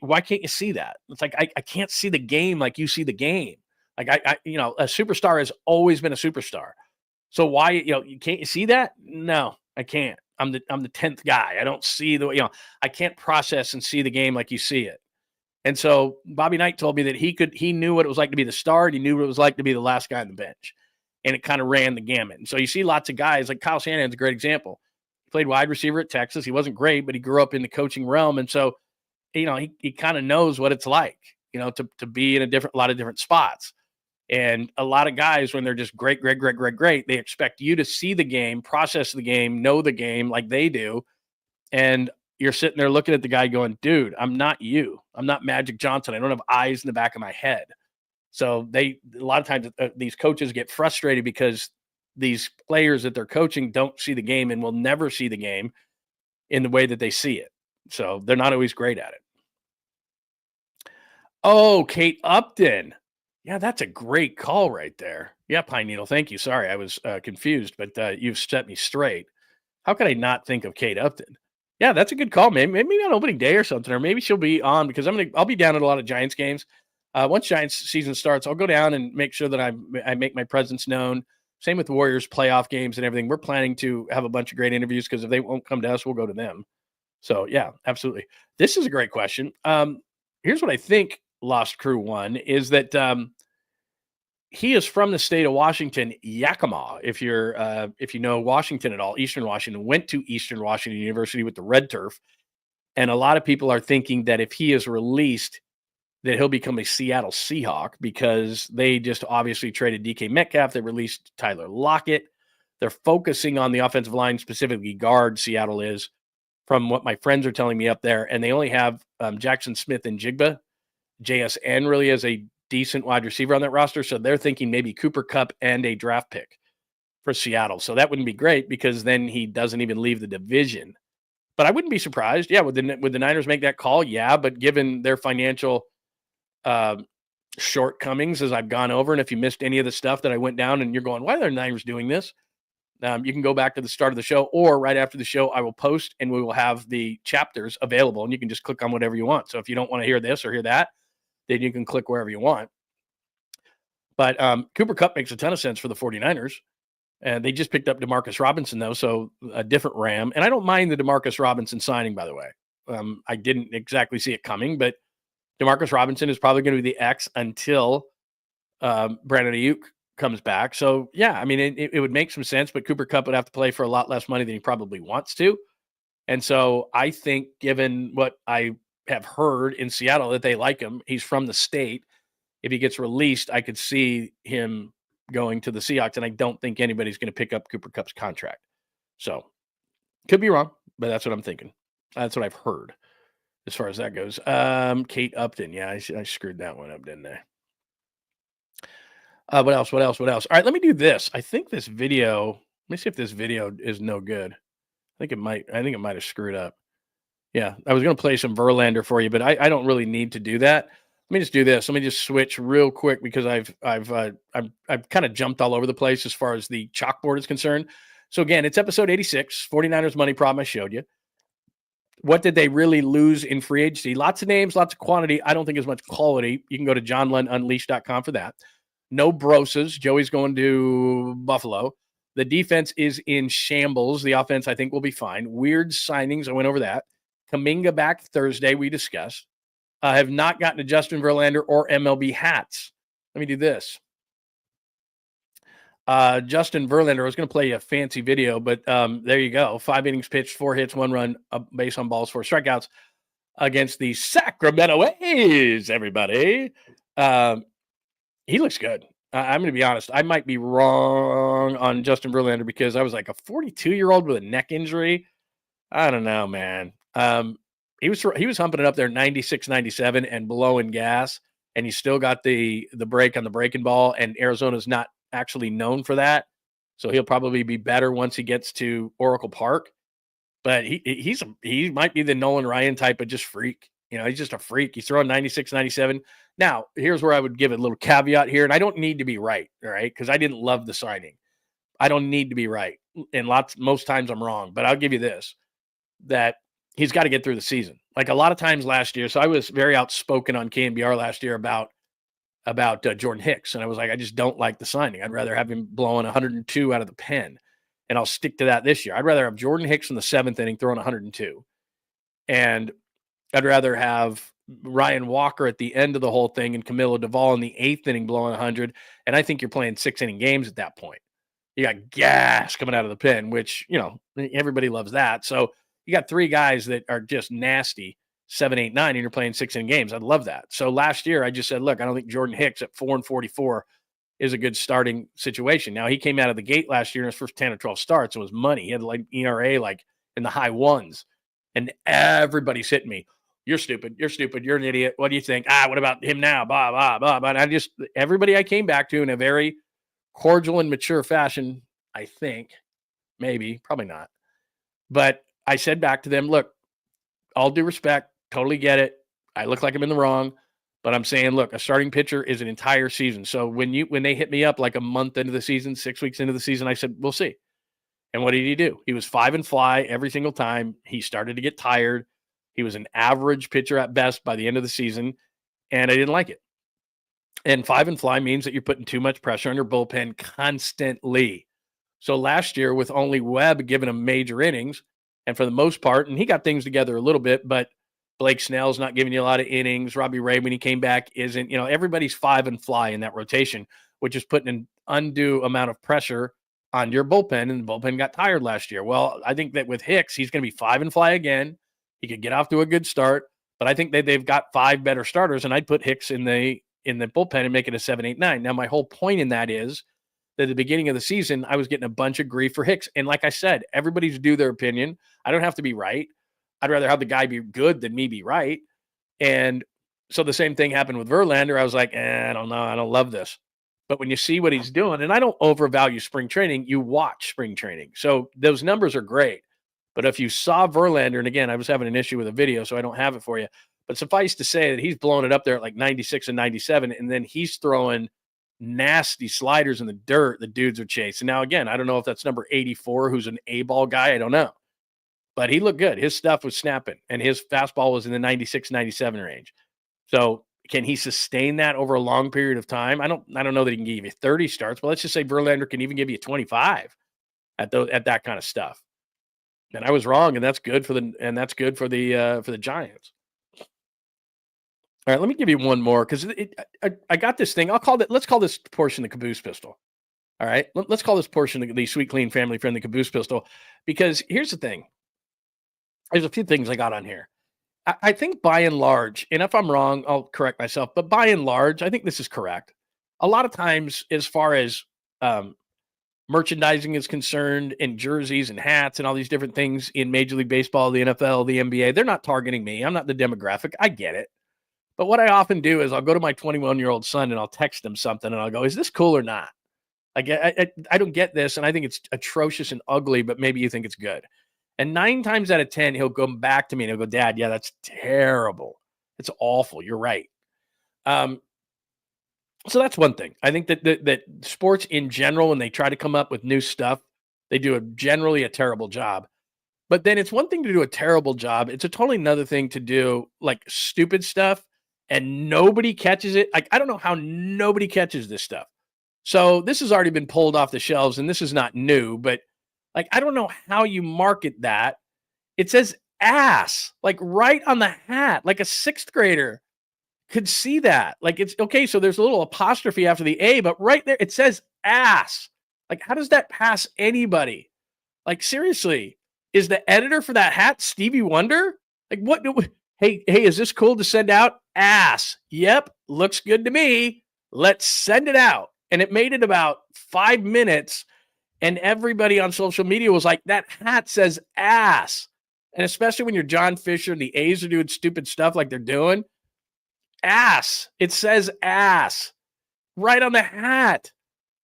why can't you see that? It's like, I can't see the game like you see the game. Like a superstar has always been a superstar. So why, can't you see that? No, I can't. I'm the 10th guy. I don't see I can't process and see the game like you see it. And so Bobby Knight told me that he knew what it was like to be the star. And he knew what it was like to be the last guy on the bench. And it kind of ran the gamut. And so you see lots of guys like Kyle Shanahan's a great example. He played wide receiver at Texas. He wasn't great, but he grew up in the coaching realm. And so, he kind of knows what it's like, to be in a lot of different spots. And a lot of guys, when they're just great, they expect you to see the game, process the game, know the game like they do. And you're sitting there looking at the guy going, dude, I'm not you. I'm not Magic Johnson. I don't have eyes in the back of my head. So a lot of times these coaches get frustrated because these players that they're coaching don't see the game and will never see the game in the way that they see it. So they're not always great at it. Oh, Kate Upton. Yeah, that's a great call right there. Yeah, Pine Needle, thank you. Sorry, I was confused, but you've set me straight. How could I not think of Kate Upton? Yeah, that's a good call, man. Maybe on opening day or something, or maybe she'll be on because I'll be down at a lot of Giants games. Once Giants season starts, I'll go down and make sure that I make my presence known. Same with Warriors playoff games and everything. We're planning to have a bunch of great interviews because if they won't come to us, we'll go to them. So yeah, absolutely. This is a great question. Here's what I think Lost Crew won is that he is from the state of Washington, Yakima. If you know Washington at all, Eastern Washington, went to Eastern Washington University with the red turf. And a lot of people are thinking that if he is released, that he'll become a Seattle Seahawk because they just obviously traded DK Metcalf. They released Tyler Lockett. They're focusing on the offensive line, specifically guard, Seattle is, from what my friends are telling me up there. And they only have Jackson Smith and Jigba. JSN really is a decent wide receiver on that roster. So they're thinking maybe Cooper Kupp and a draft pick for Seattle. So that wouldn't be great because then he doesn't even leave the division. But I wouldn't be surprised. Yeah, would the Niners make that call? Yeah, but given their financial shortcomings as I've gone over, and if you missed any of the stuff that I went down and you're going, why are the Niners doing this? You can go back to the start of the show or right after the show, I will post and we will have the chapters available and you can just click on whatever you want. So if you don't want to hear this or hear that, then you can click wherever you want. But Cooper Kupp makes a ton of sense for the 49ers. And they just picked up Demarcus Robinson, though, so a different Ram. And I don't mind the Demarcus Robinson signing, by the way. I didn't exactly see it coming, but Demarcus Robinson is probably going to be the X until Brandon Ayuk comes back. So, yeah, I mean, it would make some sense, but Cooper Kupp would have to play for a lot less money than he probably wants to. And so I think, given what I have heard in Seattle, that they like him. He's from the state. If he gets released, I could see him going to the Seahawks, and I don't think anybody's going to pick up Cooper Kupp's contract. So, could be wrong, but that's what I'm thinking. That's what I've heard as far as that goes. Kate Upton. Yeah, I screwed that one up, didn't I? What else? All right, let me do this. I think this video, let me see if this video is no good. I think it might have screwed up. Yeah, I was going to play some Verlander for you, but I don't really need to do that. Let me just do this. Let me just switch real quick because I've kind of jumped all over the place as far as the chalkboard is concerned. So again, it's episode 86, 49ers money problem I showed you. What did they really lose in free agency? Lots of names, lots of quantity. I don't think as much quality. You can go to johnlundunleashed.com for that. No Brosas. Joey's going to Buffalo. The defense is in shambles. The offense, I think, will be fine. Weird signings. I went over that. Kaminga back Thursday, we discussed. I have not gotten to Justin Verlander or MLB hats. Let me do this. Justin Verlander, I was going to play a fancy video, but there you go. 5 innings pitched, 4 hits, 1 run, base on balls, 4 strikeouts against the Sacramento A's, everybody. He looks good. I'm going to be honest. I might be wrong on Justin Verlander because I was like a 42-year-old with a neck injury. I don't know, man. He was humping it up there 96, 97 and blowing gas, and he still got the break on the breaking ball, and Arizona's not actually known for that. So he'll probably be better once he gets to Oracle Park. But he might be the Nolan Ryan type of just freak. You know, he's just a freak. He's throwing 96, 97. Now, here's where I would give a little caveat here, and I don't need to be right, all right? Because I didn't love the signing. I don't need to be right. And most times I'm wrong. But I'll give you this, that he's got to get through the season. Like a lot of times last year. So I was very outspoken on KNBR last year about Jordan Hicks. And I was like, I just don't like the signing. I'd rather have him blowing 102 out of the pen. And I'll stick to that this year. I'd rather have Jordan Hicks in the 7th inning throwing 102. And I'd rather have Ryan Walker at the end of the whole thing and Camilo Duvall in the 8th inning blowing 100. And I think you're playing 6-inning games at that point. You got gas coming out of the pen, which, you know, everybody loves that. So you got 3 guys that are just nasty, 7, 8, 9, and you're playing 6-inning games. I'd love that. So last year I just said, look, I don't think Jordan Hicks at 4-44 is a good starting situation. Now he came out of the gate last year in his first 10 or 12 starts. It was money. He had like ERA like in the high 1s, and everybody's hitting me. You're stupid. You're stupid. You're an idiot. What do you think? What about him now? Blah, blah, blah. But everybody I came back to in a very cordial and mature fashion, I think, maybe, probably not. But I said back to them, look, all due respect, totally get it. I look like I'm in the wrong, but I'm saying, look, a starting pitcher is an entire season. So when they hit me up like a month into the season, 6 weeks into the season, I said, we'll see. And what did he do? He was 5 and fly every single time. He started to get tired. He was an average pitcher at best by the end of the season, and I didn't like it. And 5 and fly means that you're putting too much pressure on your bullpen constantly. So last year, with only Webb giving him major innings, and for the most part, and he got things together a little bit, but Blake Snell's not giving you a lot of innings. Robbie Ray, when he came back, isn't. You know, everybody's 5 and fly in that rotation, which is putting an undue amount of pressure on your bullpen, and the bullpen got tired last year. Well, I think that with Hicks, he's going to be 5 and fly again. He could get off to a good start, but I think that they've got 5 better starters, and I'd put Hicks in the bullpen and make it a 7, 8, 9. Now, my whole point in that is that at the beginning of the season, I was getting a bunch of grief for Hicks. And like I said, everybody's due their opinion. I don't have to be right. I'd rather have the guy be good than me be right. And so the same thing happened with Verlander. I was like, I don't know. I don't love this. But when you see what he's doing, and I don't overvalue spring training, you watch spring training. So those numbers are great. But if you saw Verlander, and again, I was having an issue with a video, so I don't have it for you. But suffice to say that he's blowing it up there at like 96 and 97, and then he's throwing nasty sliders in the dirt the dudes are chasing. Now, again, I don't know if that's number 84, who's an A-ball guy. I don't know. But he looked good. His stuff was snapping, and his fastball was in the 96, 97 range. So can he sustain that over a long period of time? I don't know that he can give you 30 starts, but let's just say Verlander can even give you 25 at that kind of stuff. And I was wrong, and that's good for the Giants. All right, let me give you one more because I got this thing. Let's call this portion the caboose pistol. All right. Let's call this portion the Sweet Clean Family Friendly Caboose Pistol, because here's the thing. There's a few things I got on here. I think by and large, and if I'm wrong, I'll correct myself, but by and large, I think this is correct. A lot of times, as far as merchandising is concerned, and jerseys and hats and all these different things in Major League Baseball, the NFL, the NBA, they're not targeting me. I'm not the demographic. I get it. But what I often do is I'll go to my 21-year-old son and I'll text him something and I'll go, is this cool or not? I don't get this, and I think it's atrocious and ugly, but maybe you think it's good. And 9 times out of 10, he'll come back to me and he'll go, Dad, yeah, that's terrible. It's awful. You're right. So that's one thing. I think that sports in general, when they try to come up with new stuff, they do generally a terrible job. But then it's one thing to do a terrible job. It's a totally another thing to do like stupid stuff and nobody catches it. Like, I don't know how nobody catches this stuff. So this has already been pulled off the shelves and this is not new, but like, I don't know how you market that. It says ass, like right on the hat, like a 6th grader could see that. Like, it's okay. So there's a little apostrophe after the A, but right there, it says ass. Like, how does that pass anybody? Like, seriously, is the editor for that hat Stevie Wonder? Like, what? Hey, is this cool to send out? Ass. Yep. Looks good to me. Let's send it out. And it made it about 5 minutes. And everybody on social media was like, that hat says ass. And especially when you're John Fisher and the A's are doing stupid stuff like they're doing. Ass. It says ass right on the hat.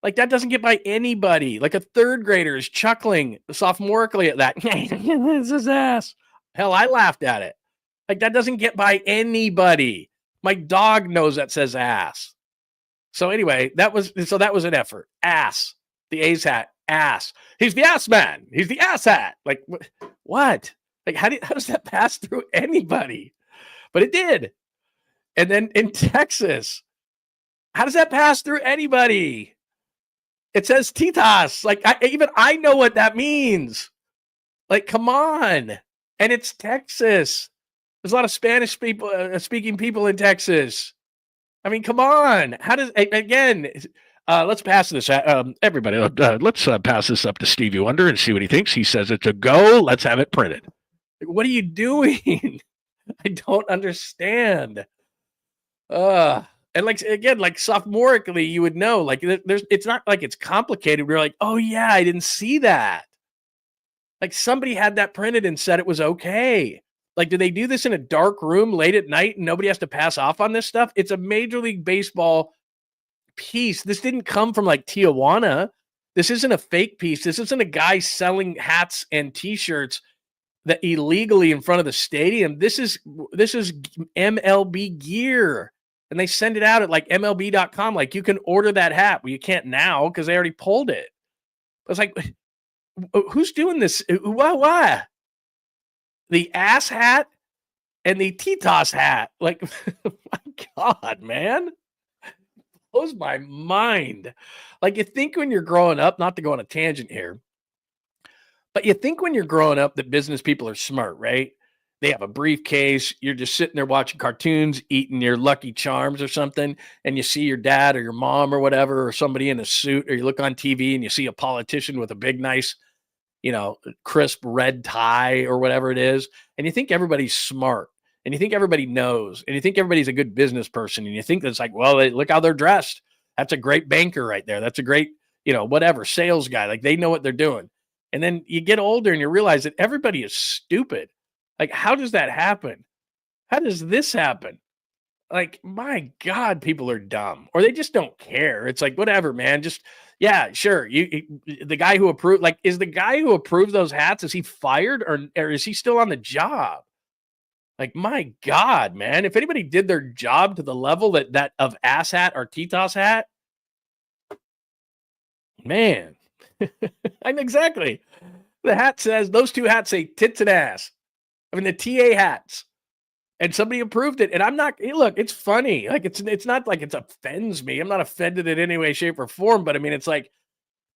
Like, that doesn't get by anybody. Like, a 3rd grader is chuckling sophomorically at that. This is ass. Hell, I laughed at it. Like, that doesn't get by anybody. My dog knows that says ass. So anyway, that was an effort. Ass. The A's hat. Ass. He's the ass man. He's the ass hat. Like, what? Like, how does that pass through anybody? But it did. And then in Texas, how does that pass through anybody? It says titas. Like, I know what that means. Like, come on. And it's Texas. There's a lot of Spanish people, speaking people in Texas. I mean, come on. How does, again, let's pass this. Everybody, let's pass this up to Stevie Wonder and see what he thinks. He says it's a go. Let's have it printed. Like, what are you doing? I don't understand. And like, again, like sophomorically, you would know, like it's not like it's complicated. We're like, oh yeah, I didn't see that. Like, somebody had that printed and said it was okay. Like, do they do this in a dark room late at night and nobody has to pass off on this stuff? It's a Major League Baseball piece. This didn't come from like Tijuana. This isn't a fake piece. This isn't a guy selling hats and t-shirts that illegally in front of the stadium. This is MLB gear. And they send it out at like MLB.com. Like, you can order that hat. Well, you can't now because they already pulled it. It's like, who's doing this? Why? The ass hat and the Titas hat. Like, my God, man. Blows my mind. Like, you think when you're growing up, not to go on a tangent here, but you think when you're growing up that business people are smart, right? They have a briefcase. You're just sitting there watching cartoons, eating your Lucky Charms or something, and you see your dad or your mom or whatever, or somebody in a suit, or you look on TV and you see a politician with a big, nice, crisp red tie or whatever it is, and you think everybody's smart, and you think everybody knows, and you think everybody's a good business person, and you think that's like, well, look how they're dressed. That's a great banker right there. That's a great, whatever, sales guy. Like, they know what they're doing. And then you get older and you realize that everybody is stupid. Like, how does that happen? How does this happen? Like, my God, people are dumb, or they just don't care. It's like, whatever, man. Just, yeah, sure. The guy who approved, like, is the guy who approved those hats, is he fired or is he still on the job? Like, my God, man, if anybody did their job to the level that of ass hat or Titas hat, man, I'm exactly. The hat says, those two hats say tits and ass. I mean, the TA hats. And somebody approved it. And I'm not, look, it's funny. Like, it's not like it offends me. I'm not offended in any way, shape, or form. But I mean, it's like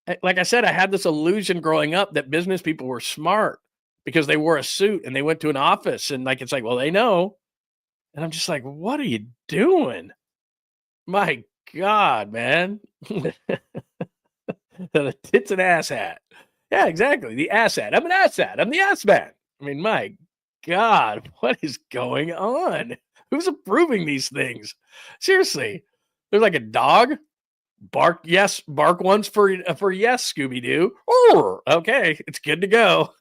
I said, I had this illusion growing up that business people were smart because they wore a suit and they went to an office. And like, it's like, well, they know. And I'm just like, what are you doing? My God, man. The tits and ass hat. Yeah, exactly. The ass hat. I'm an ass hat. I'm the ass man. I mean, my God, what is going on? Who's approving these things? Seriously, they're like a dog. Bark yes, bark once for yes, Scooby-Doo. Oh, okay, it's good to go.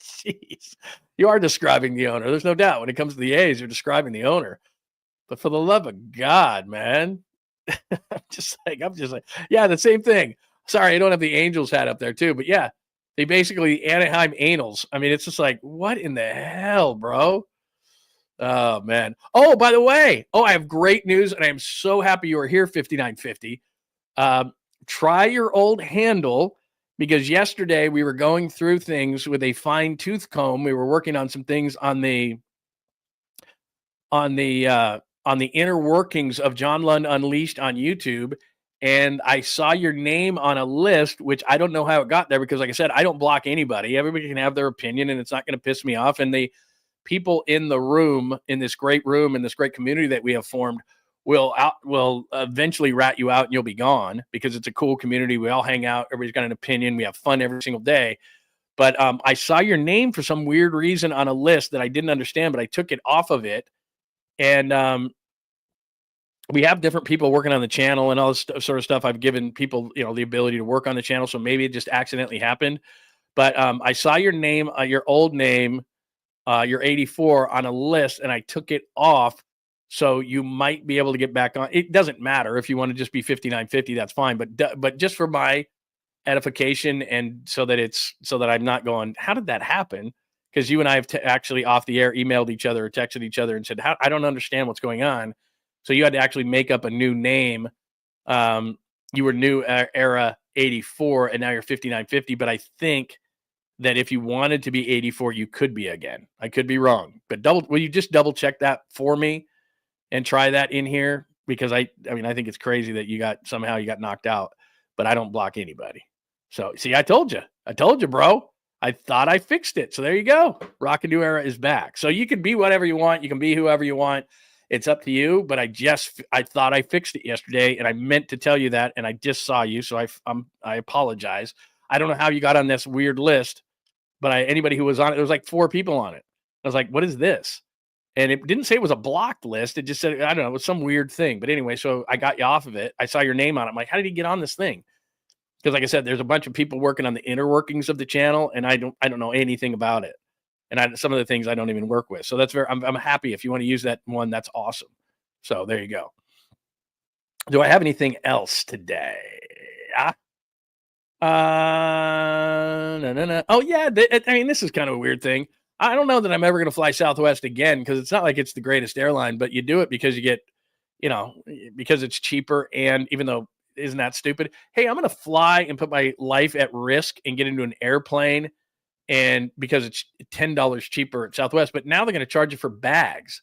Jeez, you are describing the owner. There's no doubt. When it comes to the A's, you're describing the owner. But for the love of God, man, I'm just like, yeah, the same thing. Sorry, I don't have the Angels hat up there too, but yeah, they basically Anaheim Anals. I mean, it's just like, what in the hell, bro? Oh man. Oh, by the way, I have great news, and I am so happy you are here, 5950. Try your old handle, because yesterday we were going through things with a fine-tooth comb. We were working on some things on the inner workings of John Lund Unleashed on YouTube, and I saw your name on a list, which I don't know how it got there, because like I said, I don't block anybody. Everybody can have their opinion, and it's not going to piss me off. And the people in the room, in this great community that we have formed, will eventually rat you out and you'll be gone, because it's a cool community. We all hang out. Everybody's got an opinion. We have fun every single day. But I saw your name for some weird reason on a list that I didn't understand, but I took it off of it. And we have different people working on the channel and all this sort of stuff. I've given people, the ability to work on the channel. So maybe it just accidentally happened. But I saw your name, your old name, your 84 on a list, and I took it off. So you might be able to get back on. It doesn't matter if you want to just be 5950, that's fine. But just for my edification, and so that I'm not going, how did that happen? Because you and I have actually off the air emailed each other or texted each other and said, I don't understand what's going on. So you had to actually make up a new name. You were New Era 84, and now you're 5950. But I think that if you wanted to be 84, you could be again. I could be wrong, but will you just double check that for me and try that in here? Because I think it's crazy that you got knocked out, but I don't block anybody. So see, I told you, bro. I thought I fixed it. So there you go. Rocket New Era is back. So you can be whatever you want. You can be whoever you want. It's up to you. But I thought I fixed it yesterday, and I meant to tell you that, and I just saw you. So I apologize. I don't know how you got on this weird list, but anybody who was on it, there was like 4 people on it. I was like, what is this? And it didn't say it was a blocked list. It just said, I don't know, it was some weird thing. But anyway, so I got you off of it. I saw your name on it. I'm like, how did he get on this thing? Because like I said, there's a bunch of people working on the inner workings of the channel, and I don't know anything about it. And some of the things I don't even work with. So that's I'm happy. If you want to use that one, that's awesome. So there you go. Do I have anything else today? No. Oh yeah. This is kind of a weird thing. I don't know that I'm ever going to fly Southwest again, because it's not like it's the greatest airline, but you do it because you get, because it's cheaper. And even though, isn't that stupid? Hey, I'm going to fly and put my life at risk and get into an airplane, and because it's $10 cheaper at Southwest, but now they're going to charge you for bags.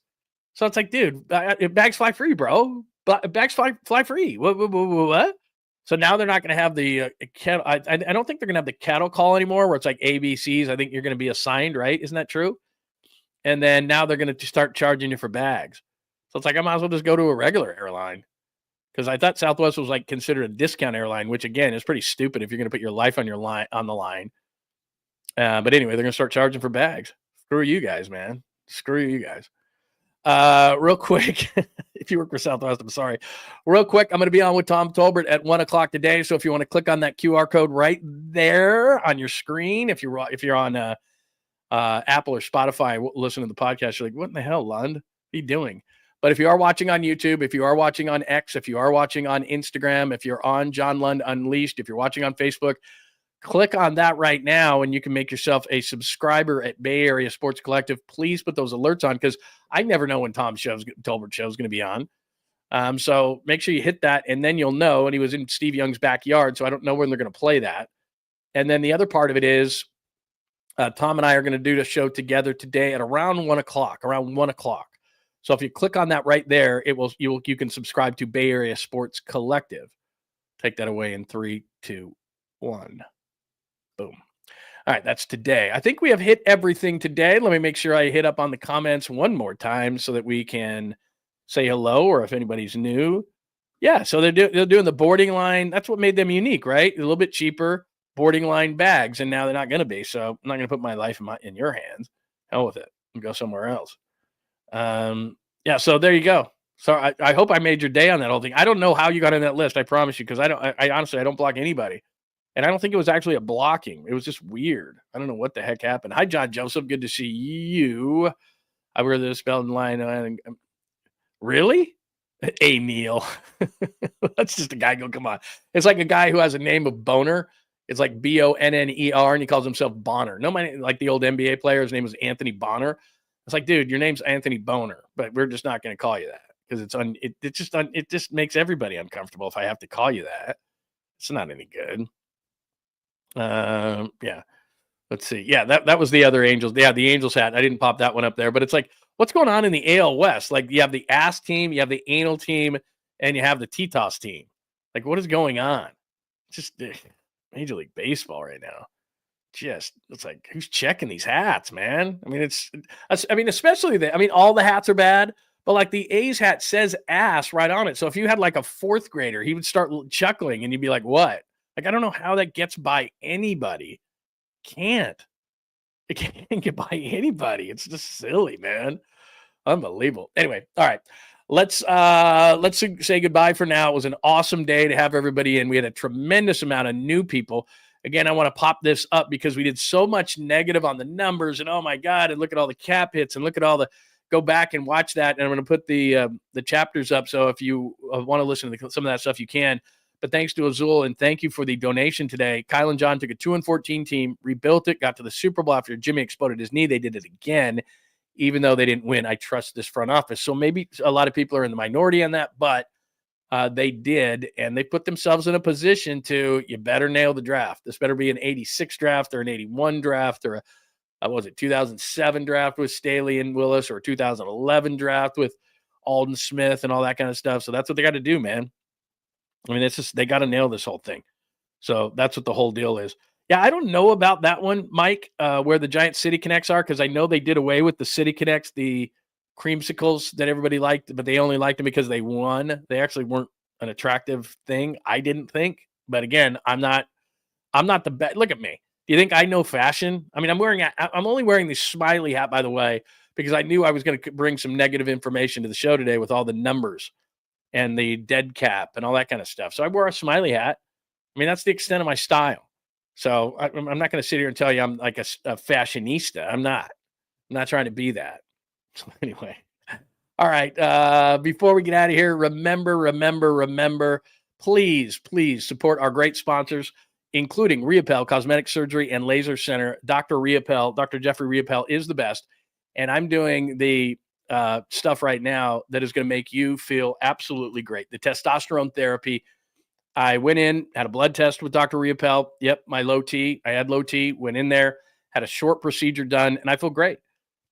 So it's like, dude, bags fly free, bro. Bags fly free. What? So now they're not going to have the cattle. I don't think they're going to have the cattle call anymore, where it's like ABCs. I think you're going to be assigned, right? Isn't that true? And then now they're going to start charging you for bags. So it's like, I might as well just go to a regular airline, because I thought Southwest was like considered a discount airline, which again is pretty stupid if you're going to put your life on the line. But anyway, they're going to start charging for bags. Screw you guys, man. Screw you guys. Real quick, if you work for Southwest, I'm sorry. Real quick, I'm going to be on with Tom Tolbert at 1:00 today. So if you want to click on that QR code right there on your screen, if you're on Apple or Spotify, listen to the podcast, you're like, what in the hell, Lund? What are you doing? But if you are watching on YouTube, if you are watching on X, if you are watching on Instagram, if you're on John Lund Unleashed, if you're watching on Facebook, click on that right now, and you can make yourself a subscriber at Bay Area Sports Collective. Please put those alerts on, because I never know when Tolbert show is going to be on. So make sure you hit that, and then you'll know. And he was in Steve Young's backyard, so I don't know when they're going to play that. And then the other part of it is Tom and I are going to do the show together today at around 1:00. So if you click on that right there, you can subscribe to Bay Area Sports Collective. Take that away in 3, 2, 1. Boom. All right, that's today. I think we have hit everything today. Let me make sure I hit up on the comments one more time so that we can say hello, or if anybody's new. Yeah, so they're doing the boarding line. That's what made them unique, right? A little bit cheaper boarding line bags, and now they're not going to be. So I'm not going to put my life in your hands. Hell with it, and go somewhere else. Yeah. So there you go. So I hope I made your day on that whole thing. I don't know how you got on that list. I promise you, because I honestly I don't block anybody, and I don't think it was actually a blocking. It was just weird. I don't know what the heck happened. Hi, John Joseph. Good to see you. I wear the spelled line. Really? A Neil. That's just a guy go, come on. It's like a guy who has a name of Boner. It's like Bonner, and he calls himself Bonner. Nobody, like the old NBA player, his name was Anthony Bonner. It's like, dude, your name's Anthony Boner, but we're just not going to call you that because it just makes everybody uncomfortable if I have to call you that. It's not any good. Yeah. Let's see. Yeah, that was the other Angels. Yeah, the Angels hat. I didn't pop that one up there, but it's like, what's going on in the AL West? Like, you have the ass team, you have the anal team, and you have the T-Toss team. Like, what is going on? Just Major League Baseball right now. Just, it's like, who's checking these hats, man? I mean, especially all the hats are bad, but like the A's hat says ass right on it. So if you had like a fourth grader, he would start chuckling and you'd be like, what? Like, I don't know how that gets by anybody. It can't get by anybody. It's just silly, man. Unbelievable. Anyway, all right. Let's say goodbye for now. It was an awesome day to have everybody in. We had a tremendous amount of new people. Again, I want to pop this up because we did so much negative on the numbers and oh my God, and look at all the cap hits and look at all the go back and watch that. And I'm going to put the chapters up. So if you want to listen to some of that stuff, you can. But thanks to Azul, and thank you for the donation today. Kyle and John took a 2-14 team, rebuilt it, got to the Super Bowl after Jimmy exploded his knee. They did it again, even though they didn't win. I trust this front office. So maybe a lot of people are in the minority on that, but they did, and they put themselves in a position to, you better nail the draft. This better be an 86 draft or an 81 draft or a 2007 draft with Staley and Willis or a 2011 draft with Alden Smith and all that kind of stuff. So that's what they got to do, man. I mean, it's just, they got to nail this whole thing. So that's what the whole deal is. Yeah, I don't know about that one, Mike, where the giant City Connects are, because I know they did away with the City Connects, the creamsicles that everybody liked, but they only liked them because they won. They actually weren't an attractive thing, I didn't think. But again, I'm not the best. Look at me. Do you think I know fashion? I mean, I'm only wearing the smiley hat, by the way, because I knew I was going to bring some negative information to the show today with all the numbers and the dead cap and all that kind of stuff. So I wore a smiley hat. I mean, that's the extent of my style. So I'm not going to sit here and tell you I'm like a fashionista. I'm not trying to be that. So anyway, all right. Before we get out of here, remember, please support our great sponsors, including 𝐟𝐸𝐵𝐿 Cosmetic Surgery and Laser Center. Dr. 𝐟𝐸𝐵𝐿, Dr. Jeffrey 𝐟𝐸𝐵𝐿 is the best. And I'm doing the stuff right now that is going to make you feel absolutely great. The testosterone therapy. I went in, had a blood test with Dr. 𝐟𝐸𝐵𝐿. Yep, my low T. I had low T, went in there, had a short procedure done, and I feel great.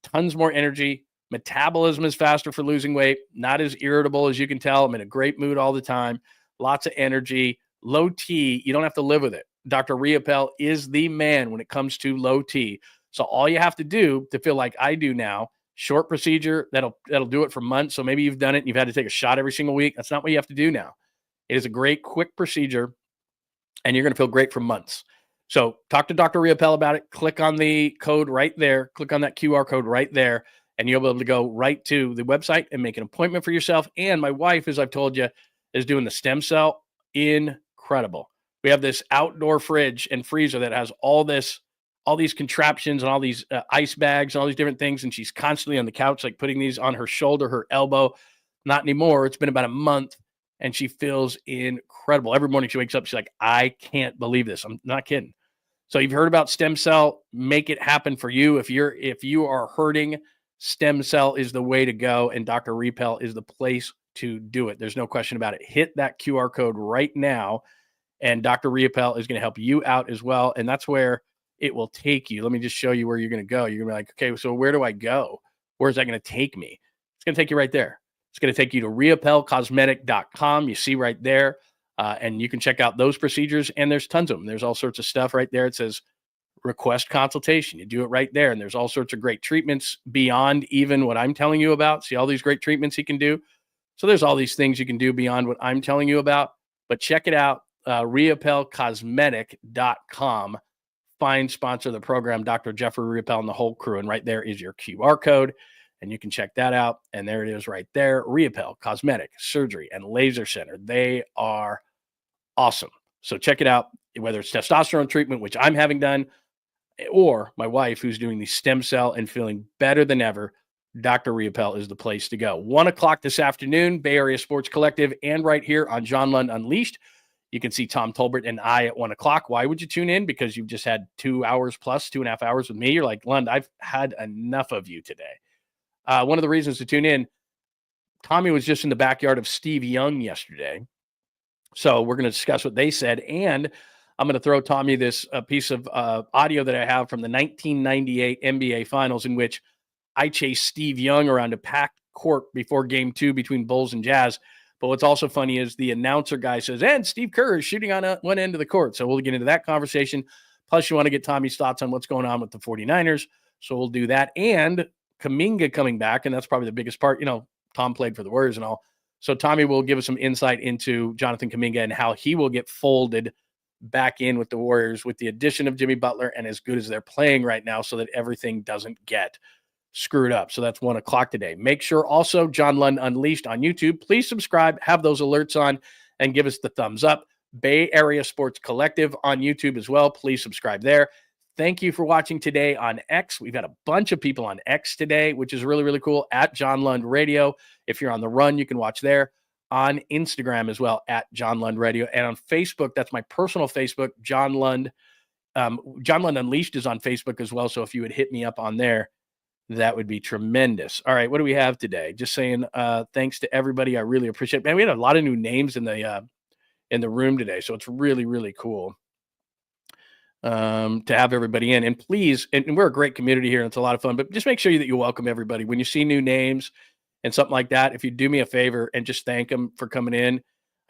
Tons more energy. Metabolism is faster for losing weight. Not as irritable as you can tell. I'm in a great mood all the time. Lots of energy. Low T, you don't have to live with it. Dr. 𝐟𝐸𝐵𝐿 is the man when it comes to low T. So all you have to do to feel like I do now, short procedure, that'll do it for months. So maybe you've done it and you've had to take a shot every single week. That's not what you have to do now. It is a great, quick procedure, and you're going to feel great for months. So talk to Dr. 𝐟𝐸𝐿 about it. Click on the code right there. Click on that QR code right there, and you'll be able to go right to the website and make an appointment for yourself. And my wife, as I've told you, is doing the stem cell. Incredible. We have this outdoor fridge and freezer that has all these contraptions and all these ice bags and all these different things, and she's constantly on the couch, like putting these on her shoulder, her elbow. Not anymore. It's been about a month. And she feels incredible. Every morning she wakes up, she's like, I can't believe this. I'm not kidding. So you've heard about stem cell. Make it happen for you. If you are hurting, stem cell is the way to go. And Dr. 𝐟𝐸𝐿 is the place to do it. There's no question about it. Hit that QR code right now. And Dr. 𝐟𝐸𝐿 is going to help you out as well. And that's where it will take you. Let me just show you where you're going to go. You're going to be like, okay, so where do I go? Where is that going to take me? It's going to take you right there. It's going to take you to 𝐟𝐸𝐿cosmetic.com. You see right there. And you can check out those procedures. And there's tons of them. There's all sorts of stuff right there. It says request consultation. You do it right there. And there's all sorts of great treatments beyond even what I'm telling you about. See all these great treatments he can do. So there's all these things you can do beyond what I'm telling you about, but check it out. 𝐜𝐡𝐚𝐳𝐫𝐞.com. Fine sponsor of the program, Dr. Jeffrey Riepel and the whole crew. And right there is your QR code. And you can check that out. And there it is right there. Riepel Cosmetic, Surgery, and Laser Center. They are awesome. So check it out, whether it's testosterone treatment, which I'm having done, or my wife who's doing the stem cell and feeling better than ever. Dr. Riepel is the place to go. 1 o'clock this afternoon, Bay Area Sports Collective, and right here on John Lund Unleashed. You can see Tom Tolbert and I at 1 o'clock. Why would you tune in? Because you've just had 2 hours plus, 2.5 hours with me. You're like, Lund, I've had enough of you today. One of the reasons to tune in, Tommy was just in the backyard of Steve Young yesterday. So we're going to discuss what they said. And I'm going to throw Tommy this piece of audio that I have from the 1998 NBA Finals, in which I chased Steve Young around a packed court before game 2 between Bulls and Jazz. But what's also funny is the announcer guy says, and Steve Kerr is shooting on one end of the court. So we'll get into that conversation. Plus, you want to get Tommy's thoughts on what's going on with the 49ers. So we'll do that. And Kaminga coming back, and that's probably the biggest part. You know, Tom played for the Warriors and all. So Tommy will give us some insight into Jonathan Kaminga and how he will get folded back in with the Warriors with the addition of Jimmy Butler and as good as they're playing right now so that everything doesn't get screwed up. So that's 1 o'clock today. Make sure also John Lund Unleashed on YouTube. Please subscribe, have those alerts on, and give us the thumbs up. Bay Area Sports Collective on YouTube as well. Please subscribe there. Thank you for watching today on X. We've got a bunch of people on X today, which is really, really cool, at John Lund Radio. If you're on the run, you can watch there. On Instagram as well, at John Lund Radio. And on Facebook, that's my personal Facebook, John Lund. John Lund Unleashed is on Facebook as well. So if you would hit me up on there, that would be tremendous. All right, what do we have today? Just saying thanks to everybody. I really appreciate it. Man, we had a lot of new names in the room today, so it's really, really cool to have everybody in. And please, and we're a great community here, and it's a lot of fun, but just make sure that you welcome everybody. When you see new names and something like that, if you do me a favor and just thank them for coming in,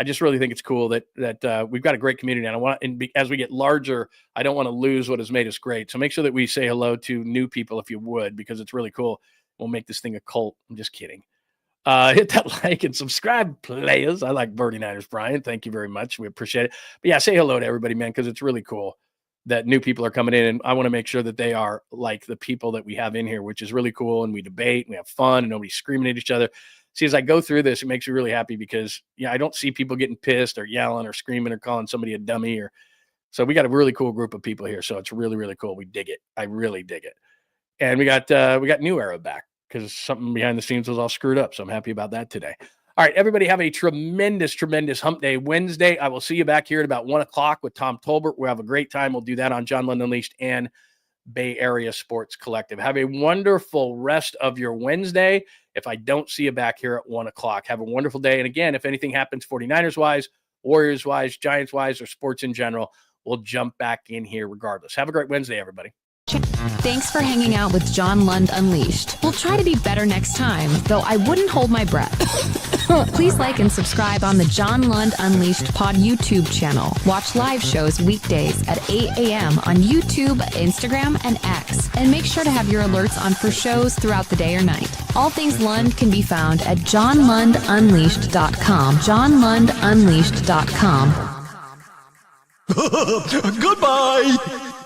I just really think it's cool that we've got a great community, and as we get larger, I don't want to lose what has made us great. So make sure that we say hello to new people if you would, because it's really cool. We'll make this thing a cult. I'm just kidding. Hit that like and subscribe, players. I like 49ers, Brian. Thank you very much. We appreciate it. But yeah, say hello to everybody, man, because it's really cool that new people are coming in, and I want to make sure that they are like the people that we have in here, which is really cool. And we debate and we have fun and nobody's screaming at each other. See, as I go through this, it makes me really happy because, I don't see people getting pissed or yelling or screaming or calling somebody a dummy. So we got a really cool group of people here. So it's really, really cool. We dig it. I really dig it. And we got New Era back because something behind the scenes was all screwed up. So I'm happy about that today. All right, everybody have a tremendous, tremendous Hump Day Wednesday. I will see you back here at about 1 o'clock with Tom Tolbert. We'll have a great time. We'll do that on John Lund Unleashed and Bay Area Sports Collective. Have a wonderful rest of your Wednesday. If I don't see you back here at 1 o'clock, have a wonderful day. And again, if anything happens 49ers-wise, Warriors-wise, Giants-wise, or sports in general, we'll jump back in here regardless. Have a great Wednesday, everybody. Thanks for hanging out with John Lund Unleashed. We'll try to be better next time, though I wouldn't hold my breath. Please like and subscribe on the John Lund Unleashed Pod YouTube channel. Watch live shows weekdays at 8 a.m. on YouTube, Instagram, and X. And make sure to have your alerts on for shows throughout the day or night. All things Lund can be found at johnlundunleashed.com. johnlundunleashed.com. Goodbye!